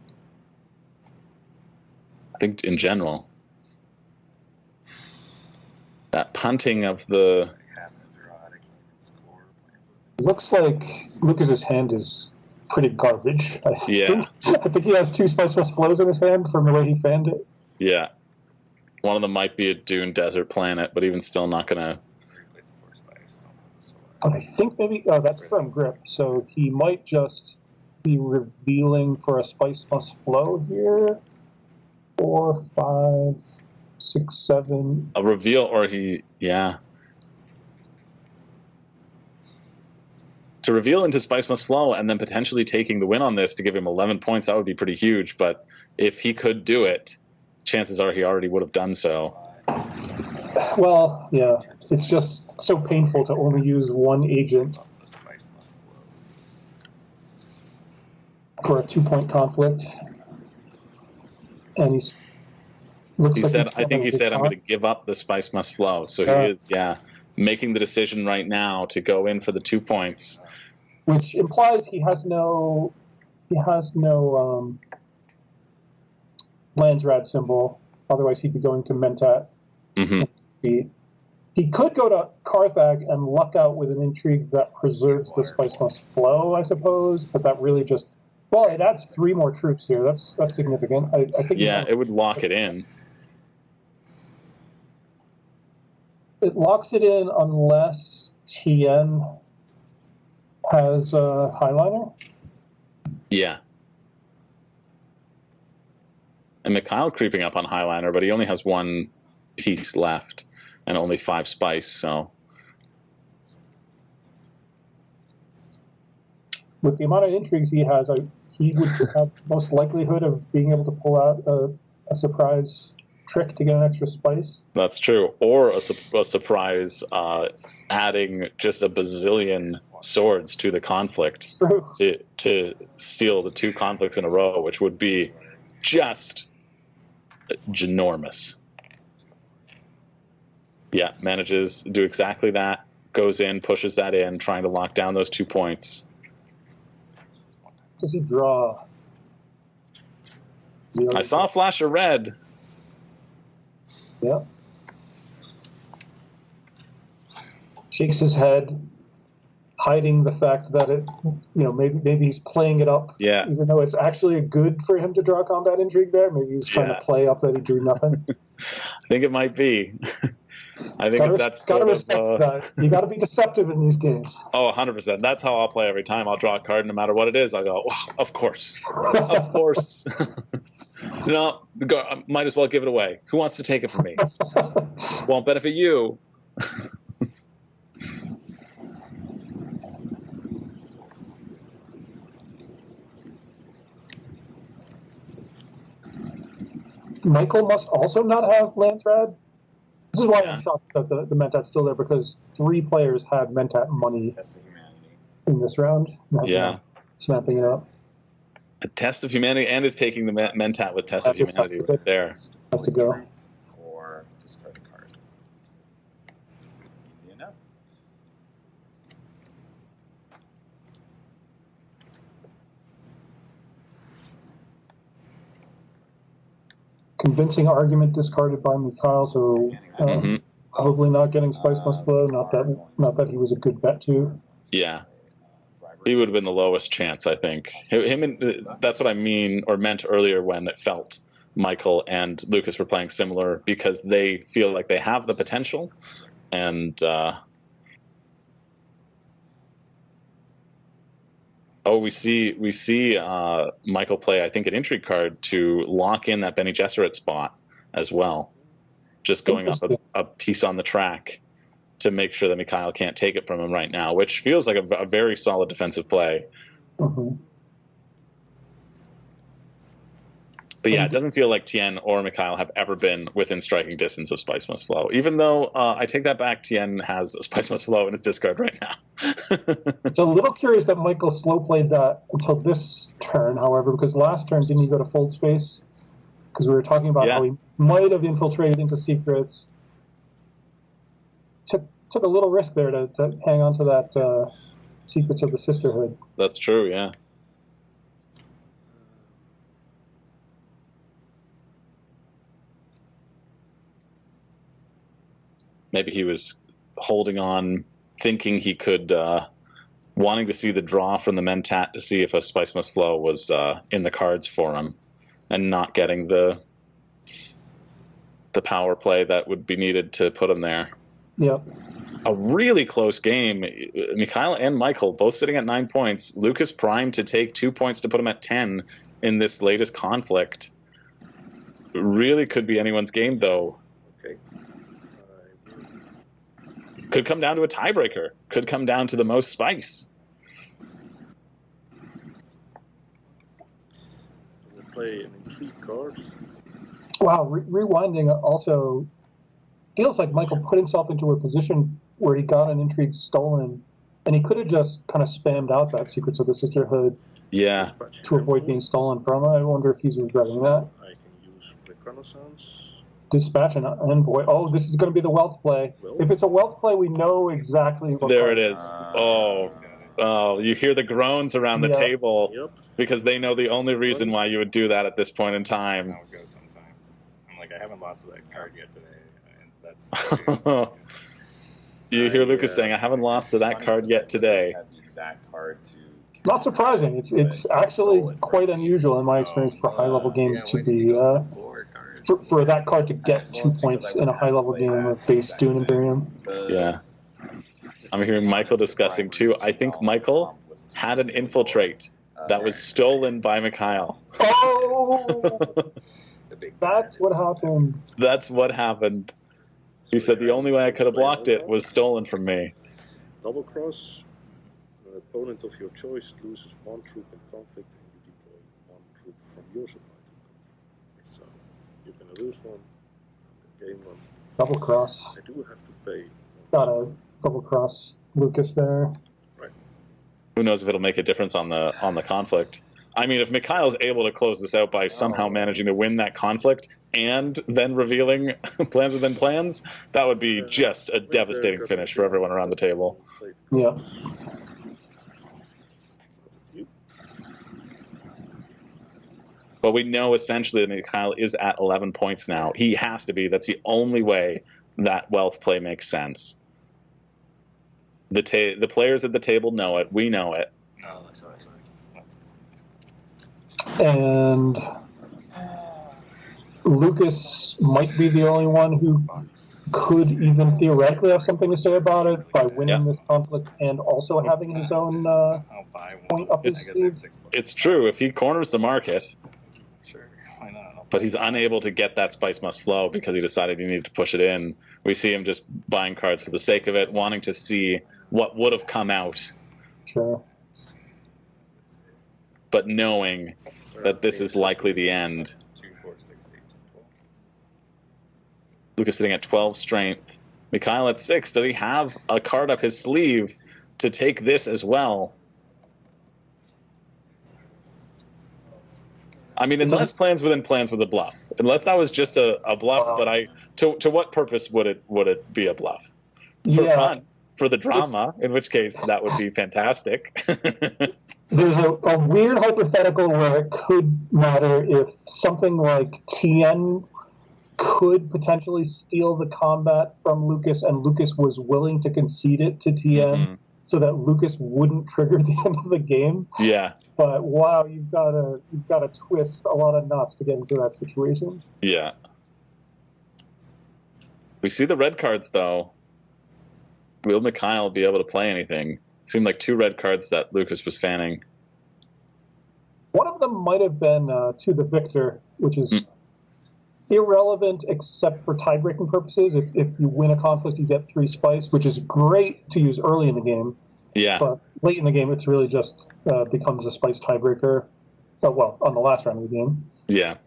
think in general. That punting of the... Looks like Lucas's hand is pretty garbage. I think he has 2 Spice Plus Flows in his hand from the way he fanned it. Yeah. One of them might be a Dune desert planet, but even still not going to... I think maybe... Oh, that's from Grip, so he might just be revealing for a Spice Plus Flow here. 4, 5, 6, 7... A reveal, or he... Yeah. To reveal into Spice Must Flow and then potentially taking the win on this to give him 11 points, that would be pretty huge. But if he could do it, chances are he already would have done so. Well, yeah. It's just so painful to only use one agent for a 2-point conflict. And he said, I think he said, I'm going to give up the Spice Must Flow. So he is, making the decision right now to go in for the 2 points. Which implies he has no Landsrad symbol. Otherwise, he'd be going to Mentat. Mm-hmm. He could go to Carthag and luck out with an intrigue that preserves the Spice Must Flow, I suppose. But that really just... Well, it adds 3 more troops here. That's significant. I think. Yeah, it would lock it in. It locks it in unless Tien has a Highliner. Yeah. And Mikhail creeping up on Highliner, but he only has 1 piece left and only 5 spice, so... With the amount of intrigues he has, he would have most likelihood of being able to pull out a surprise trick to get an extra spice. That's true. Or a surprise adding just a bazillion swords to the conflict to steal the 2 conflicts in a row, which would be just ginormous. Yeah, manages to do exactly that. Goes in, pushes that in, trying to lock down those 2 points. Does he draw? I saw a flash of red. Yeah. Shakes his head, hiding the fact that it, maybe he's playing it up. Yeah. Even though it's actually good for him to draw combat intrigue there. Maybe he's trying to play up that he drew nothing. I think it might be. I think it's that sort of... that. You got to be deceptive in these games. Oh, 100%. That's how I'll play every time. I'll draw a card no matter what it is. I'll go, oh, of course. Of course. No, might as well give it away. Who wants to take it from me? Won't benefit you. Michael must also not have Landsrad. This is why I'm shocked that the Mentat's still there, because 3 players had Mentat money in this round. Snapping it up. A Test of Humanity, and is taking the Mentat with Test of Humanity right there. Has to go. Or discard a card. Easy enough. Convincing argument discarded by Mikhail, so probably not getting Spice Must Flow. Not that he was a good bet too. Yeah, he would have been the lowest chance, I think. Him and that's what I mean or meant earlier when it felt Michael and Lucas were playing similar, because they feel like they have the potential, and we see Michael play, I think, an intrigue card to lock in that Bene Gesserit spot as well, just going up a piece on the track to make sure that Mikhail can't take it from him right now, which feels like a very solid defensive play. Mm-hmm. But yeah, it doesn't feel like Tien or Mikhail have ever been within striking distance of Spice Must Flow, even though I take that back. Tien has a Spice Must Flow in his discard right now. It's a little curious that Michael slow played that until this turn, however, because last turn, didn't he go to Fold Space? Because we were talking about how he might have infiltrated into secrets. Took a little risk there to hang on to that Secrets of the Sisterhood. That's true, yeah. Maybe he was holding on, thinking he could, wanting to see the draw from the Mentat to see if a Spice Must Flow was in the cards for him, and not getting the power play that would be needed to put him there. Yep. A really close game. Mikhail and Michael both sitting at 9 points. Lucas primed to take 2 points to put him at 10 in this latest conflict. Really could be anyone's game, though. Okay. Could come down to a tiebreaker. Could come down to the most spice. We'll play an intrigue card. Wow, rewinding also feels like Michael put himself into a position where he got an intrigue stolen, and he could have just kind of spammed out that Secrets of the Sisterhood to avoid being stolen from. I wonder if he's regretting that. I can use reconnaissance. Dispatch an envoy. Oh, this is going to be the wealth play. If it's a wealth play, we know exactly what. There it is. Oh, you hear the groans around the table because they know the only reason why you would do that at this point in time. That's how it goes sometimes. I'm like, I haven't lost to that card yet today. And that's. You hear Lucas saying, I haven't lost to that card yet today. Had the exact card to Not surprising. It's actually quite unusual in my experience for high-level games to be for that card to get 2 points in a high-level game of base Dune Imperium. Yeah. I'm hearing Michael discussing, too. I think Michael had an infiltrate that was stolen by Mikhail. Oh! That's what happened. That's what happened. He said the only way I could have blocked it was stolen from me. Double cross. An opponent of your choice loses 1 troop in conflict, and you deploy 1 troop from your supply to conflict. So you're going to lose 1, gain 1. Double cross. I do have to pay. Gotta double cross Lucas there. Right. Who knows if it'll make a difference on the conflict. I mean, if Mikhail's able to close this out by somehow managing to win that conflict and then revealing plans within plans, that would be just a devastating finish for everyone around the table. Yeah. But we know essentially that Mikhail is at 11 points now. He has to be. That's the only way that wealth play makes sense. The players at the table know it. We know it. No, that's right. And Lucas might be the only one who could even theoretically have something to say about it by winning this conflict and also having his own point up his sleeve. It's true. If he corners the market, sure, why not? But he's unable to get that Spice Must Flow because he decided he needed to push it in. We see him just buying cards for the sake of it, wanting to see what would have come out. Sure. But knowing that this is likely the end. 2, 4, 6, 8, 12. Lucas sitting at 12 strength. Mikhail at 6. Does he have a card up his sleeve to take this as well? I mean, unless plans within plans was a bluff. Unless that was just a bluff, but to what purpose would it be a bluff? For fun, for the drama, in which case that would be fantastic. There's a weird hypothetical where it could matter if something like TN could potentially steal the combat from Lucas, and Lucas was willing to concede it to TN so that Lucas wouldn't trigger the end of the game. Yeah. But wow, you've got to twist a lot of knots to get into that situation. Yeah. We see the red cards though. Will Mikhail be able to play anything? Seemed like 2 red cards that Lucas was fanning. One of them might have been to the victor, which is irrelevant except for tie-breaking purposes. If you win a conflict, you get 3 spice, which is great to use early in the game. Yeah. But late in the game, it's really just becomes a spice tiebreaker. Well, on the last round of the game. Yeah.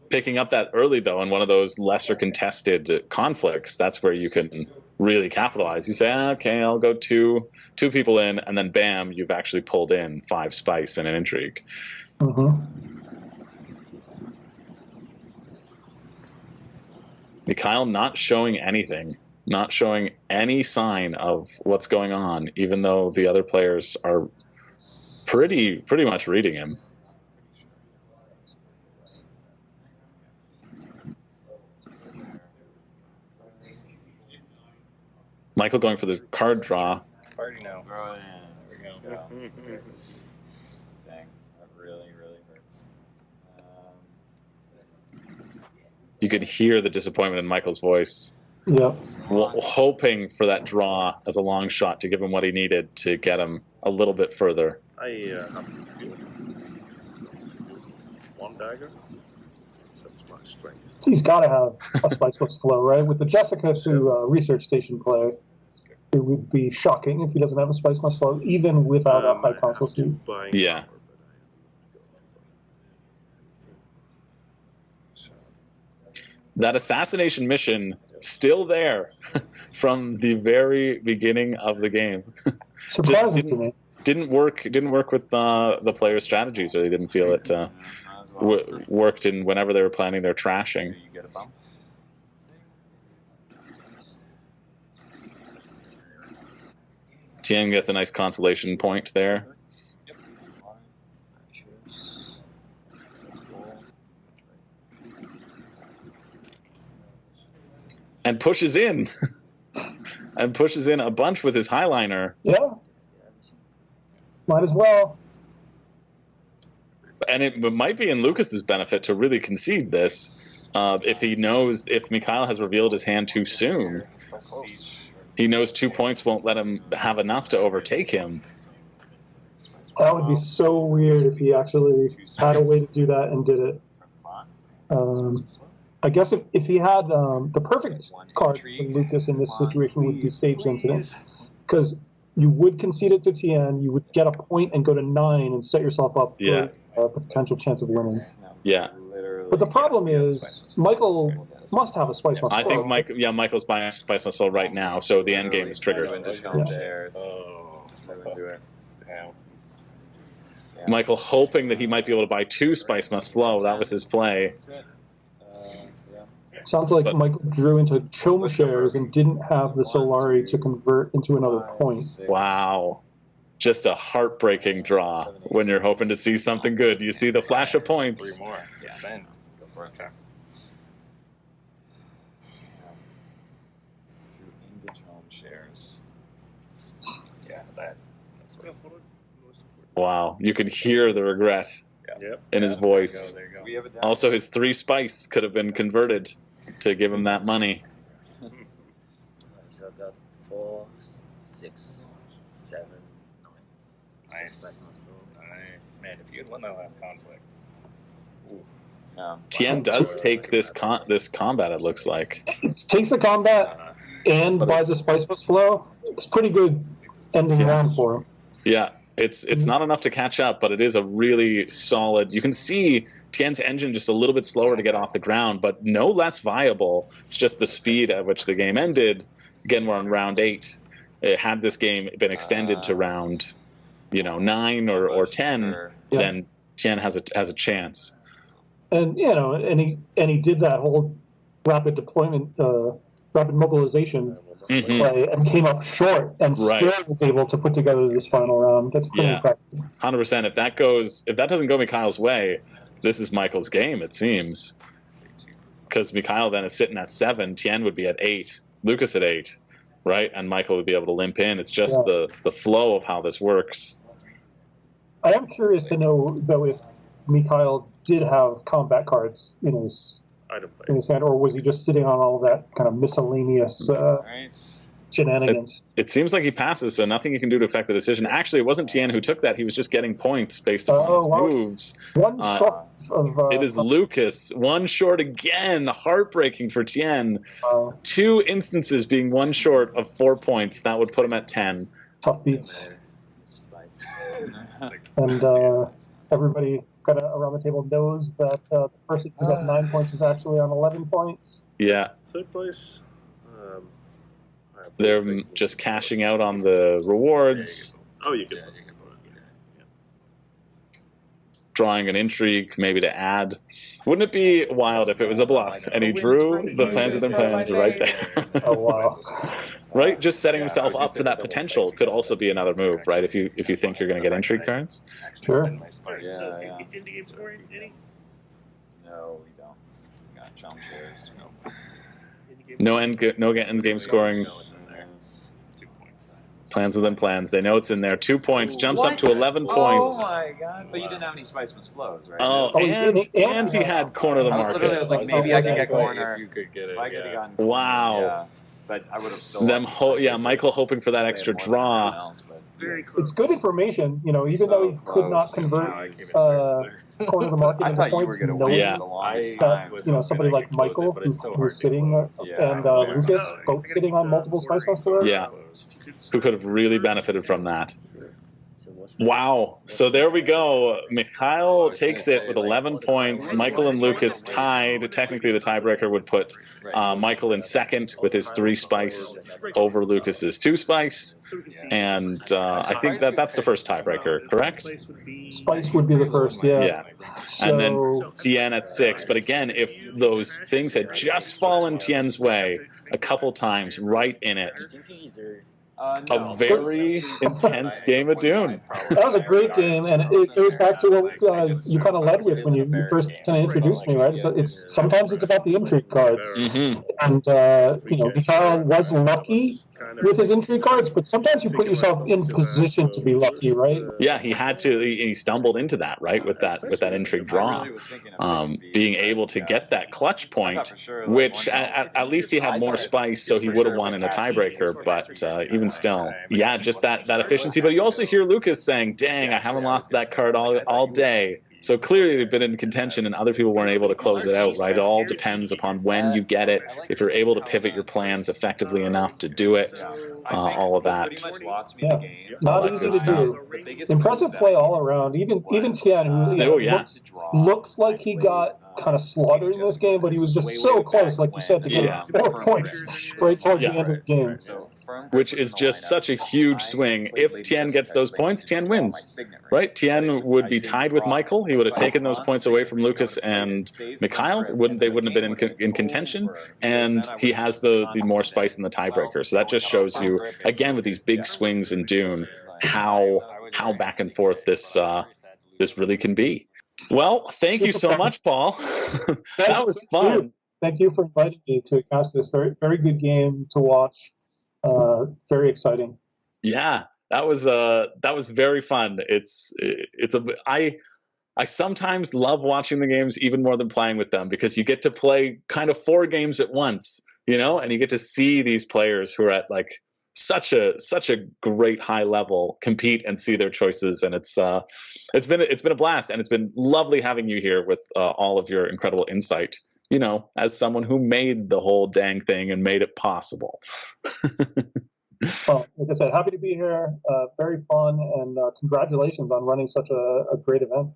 Picking up that early, though, in one of those lesser contested conflicts, that's where you can really capitalize. You say, okay, I'll go two people in, and then bam, you've actually pulled in 5 spice and an intrigue. Mikhail not showing anything, not showing any sign of what's going on, even though the other players are pretty much reading him. Michael going for the card draw. Party now. Throw it in. There we Let's go. go. Dang, that really, really hurts. You could hear the disappointment in Michael's voice. Yep. Hoping for that draw as a long shot to give him what he needed to get him a little bit further. I have to do one dagger. That's my strength. He's got to have a Spiceless Flow, right? With the Jessica to research station play, it would be shocking if he doesn't have a Spiceless Flow, even without a high console suit. Yeah. That assassination mission still there from the very beginning of the game. Surprising to me. Didn't work with the players' strategies, or they didn't feel it worked in whenever they were planning their trashing. You get a bump. Tien gets a nice consolation point there. Yep. Choose. Successful. And pushes in. And pushes in a bunch with his highliner. Yeah. Might as well. And it might be in Lucas's benefit to really concede this if he knows, if Mikhail has revealed his hand too soon. So close. He knows 2 points won't let him have enough to overtake him. That would be so weird if he actually had a way to do that and did it. I guess if he had the perfect card for Lucas in this situation would be Staged Incident, because you would concede it to Tien, you would get a point and go to 9 and set yourself up for a potential chance of winning. Yeah. But the problem is, Michael must have a Spice Must I think Michael's buying a Spice Must Flow right now, so the end game is triggered. Oh. Damn. Michael hoping that he might be able to buy 2 Spice Must Flow. That was his play. Sounds like Michael drew into Chom shares and didn't have the Solari to convert into another point. Wow. Just a heartbreaking draw when you're hoping to see something good. You see the flash of points. 3 more. Yeah, then go for it. Into home shares. Yeah, that's what Wow. You can hear the regret in his voice. There you go. We have a down. Also, his 3 spice could have been converted to give him that money. So I've got 4, 6, 7, 9. Nice. Nice. Man, if you had won that last conflict. Tien does take this combat, it looks like. It takes the combat and buys a Spice Must Flow. It's pretty good ending round for him. Yeah, it's not enough to catch up, but it is a really solid. You can see Tien's engine just a little bit slower to get off the ground, but no less viable. It's just the speed at which the game ended. Again, we're on round 8. Had this game been extended to round, 9 or 10, then Tien has a chance. And and he did that whole rapid deployment, rapid mobilization play and came up short and still was able to put together this final round. That's pretty impressive. 100%. If that doesn't go Mikhail's way, this is Michael's game, it seems. Because Mikhail then is sitting at 7, Tien would be at 8, Lucas at 8, right? And Michael would be able to limp in. It's just the flow of how this works. I am curious to know, though, if Mikhail did have combat cards in his hand, or was he just sitting on all that kind of miscellaneous shenanigans? It seems like he passes, so nothing you can do to affect the decision. Actually, it wasn't Tien who took that. He was just getting points based upon his moves. One short of... it is Lucas. One short again. Heartbreaking for Tien. 2 instances being one short of 4 points. That would put him at 10. Tough beats. And everybody kind of around the table knows that the person who got 9 points is actually on 11 points. Yeah. 3rd place. They're just cashing out on the rewards. Oh, you can. Drawing an intrigue, maybe to add. Wouldn't it be wild if it was a bluff and he drew the plans within plans right there? Oh, wow. Right? Just setting himself up for that potential could also be another move, right? If you think you're going to get intrigue cards. Sure. Yeah. Endgame scoring, any? No, we don't. We got jump shares. No end game scoring. Plans within plans. They know it's in there. 2 points. Jumps up to 11 points. Oh my god! But you didn't have any Spiceman's flows, right? Oh, and he had corner of the I was literally, I was market. like, maybe I could get That's why corner. if you could get it. If I could have Yeah. gotten corner, Wow. yeah. But I would have still. Michael hoping for that extra draw. Very close. It's good information, you know, even though he could not convert corner of the market I into thought you were points, going to knowing win Yeah. for the longest that, time. you know, somebody like Michael, but it's so who's hard to sitting, close. and Lucas, both sitting on multiple Spice Buster. Yeah. Who could have really benefited from that. So what's Wow. So there we go. Mikhail takes it with 11 points. Michael and Lucas tied. Technically, the tiebreaker would put Michael in second with his 3 spice over Lucas's 2 spice. And I think that's the first tiebreaker, correct? Spice would be the first, yeah. Yeah. And then Tien at 6. But again, if those things had just fallen Tien's way a couple times right in it, a very intense game of Dune. That was a great game, and it goes back to what you kind of led with when you first kind of introduced me, right? So it's sometimes it's about the intrigue cards, Mm-hmm. and you know, Mikhail was lucky with his intrigue cards, but sometimes you put yourself in position to be lucky, right? Yeah, he had to. He stumbled into that, right, with that intrigue draw, being able to get that clutch point, which at least he had more spice, so he would have won in a tiebreaker. But even still, yeah, just that efficiency. But you also hear Lucas saying, "Dang, I haven't lost that card all day." So clearly they've been in contention and other people weren't able to close it out, right? It all depends upon when you get it, if you're able to pivot your plans effectively enough to do it, all of that. Yeah, not easy to do. Impressive play all around. Even Tien, who looks like he got kind of slaughtered in this game, but he was just so close, like you said, to get 4 points right towards the end of the game. Which is just such a huge swing. If Tien gets those points, Tien wins, right? Tien would be tied with Michael. He would have taken those points away from Lucas and Mikhail. They wouldn't have been in contention, and he has the more spice in the tiebreaker. So that just shows you, again, with these big swings in Dune, how back and forth this really can be. Well, thank you so much, Paul. That was fun. Thank you for inviting me to cast this very, very good game to watch. Very exciting. Yeah, that was very fun. I sometimes love watching the games even more than playing with them, because you get to play kind of 4 games at once, you know, and you get to see these players who are at like such a great high level compete and see their choices, and it's been a blast, and it's been lovely having you here with all of your incredible insight, you know, as someone who made the whole dang thing and made it possible. Well, like I said, happy to be here. Very fun, and congratulations on running such a great event.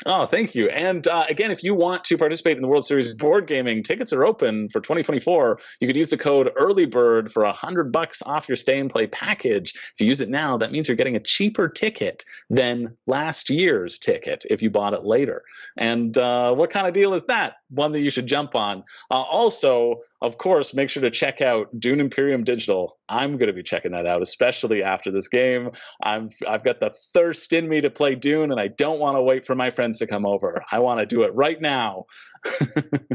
Oh, thank you. And again, if you want to participate in the World Series board gaming, tickets are open for 2024. You could use the code EARLYBIRD for $100 off your stay and play package. If you use it now, that means you're getting a cheaper ticket than last year's ticket if you bought it later. And what kind of deal is that? One that you should jump on. Also, of course, make sure to check out Dune Imperium Digital. I'm going to be checking that out, especially after this game. I've got the thirst in me to play Dune, and I don't want to wait for my friends to come over. I want to do it right now.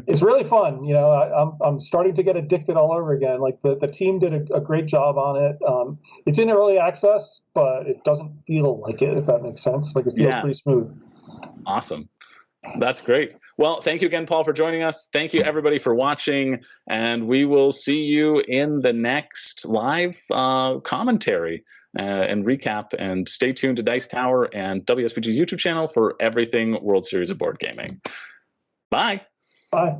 It's really fun. You know, I'm starting to get addicted all over again. Like the team did a great job on it. It's in early access, but it doesn't feel like it, if that makes sense. Like it feels pretty smooth. Awesome. That's great. Well, thank you again, Paul, for joining us. Thank you, everybody, for watching. And we will see you in the next live commentary and recap. And stay tuned to Dice Tower and WSBG's YouTube channel for everything World Series of Board Gaming. Bye. Bye.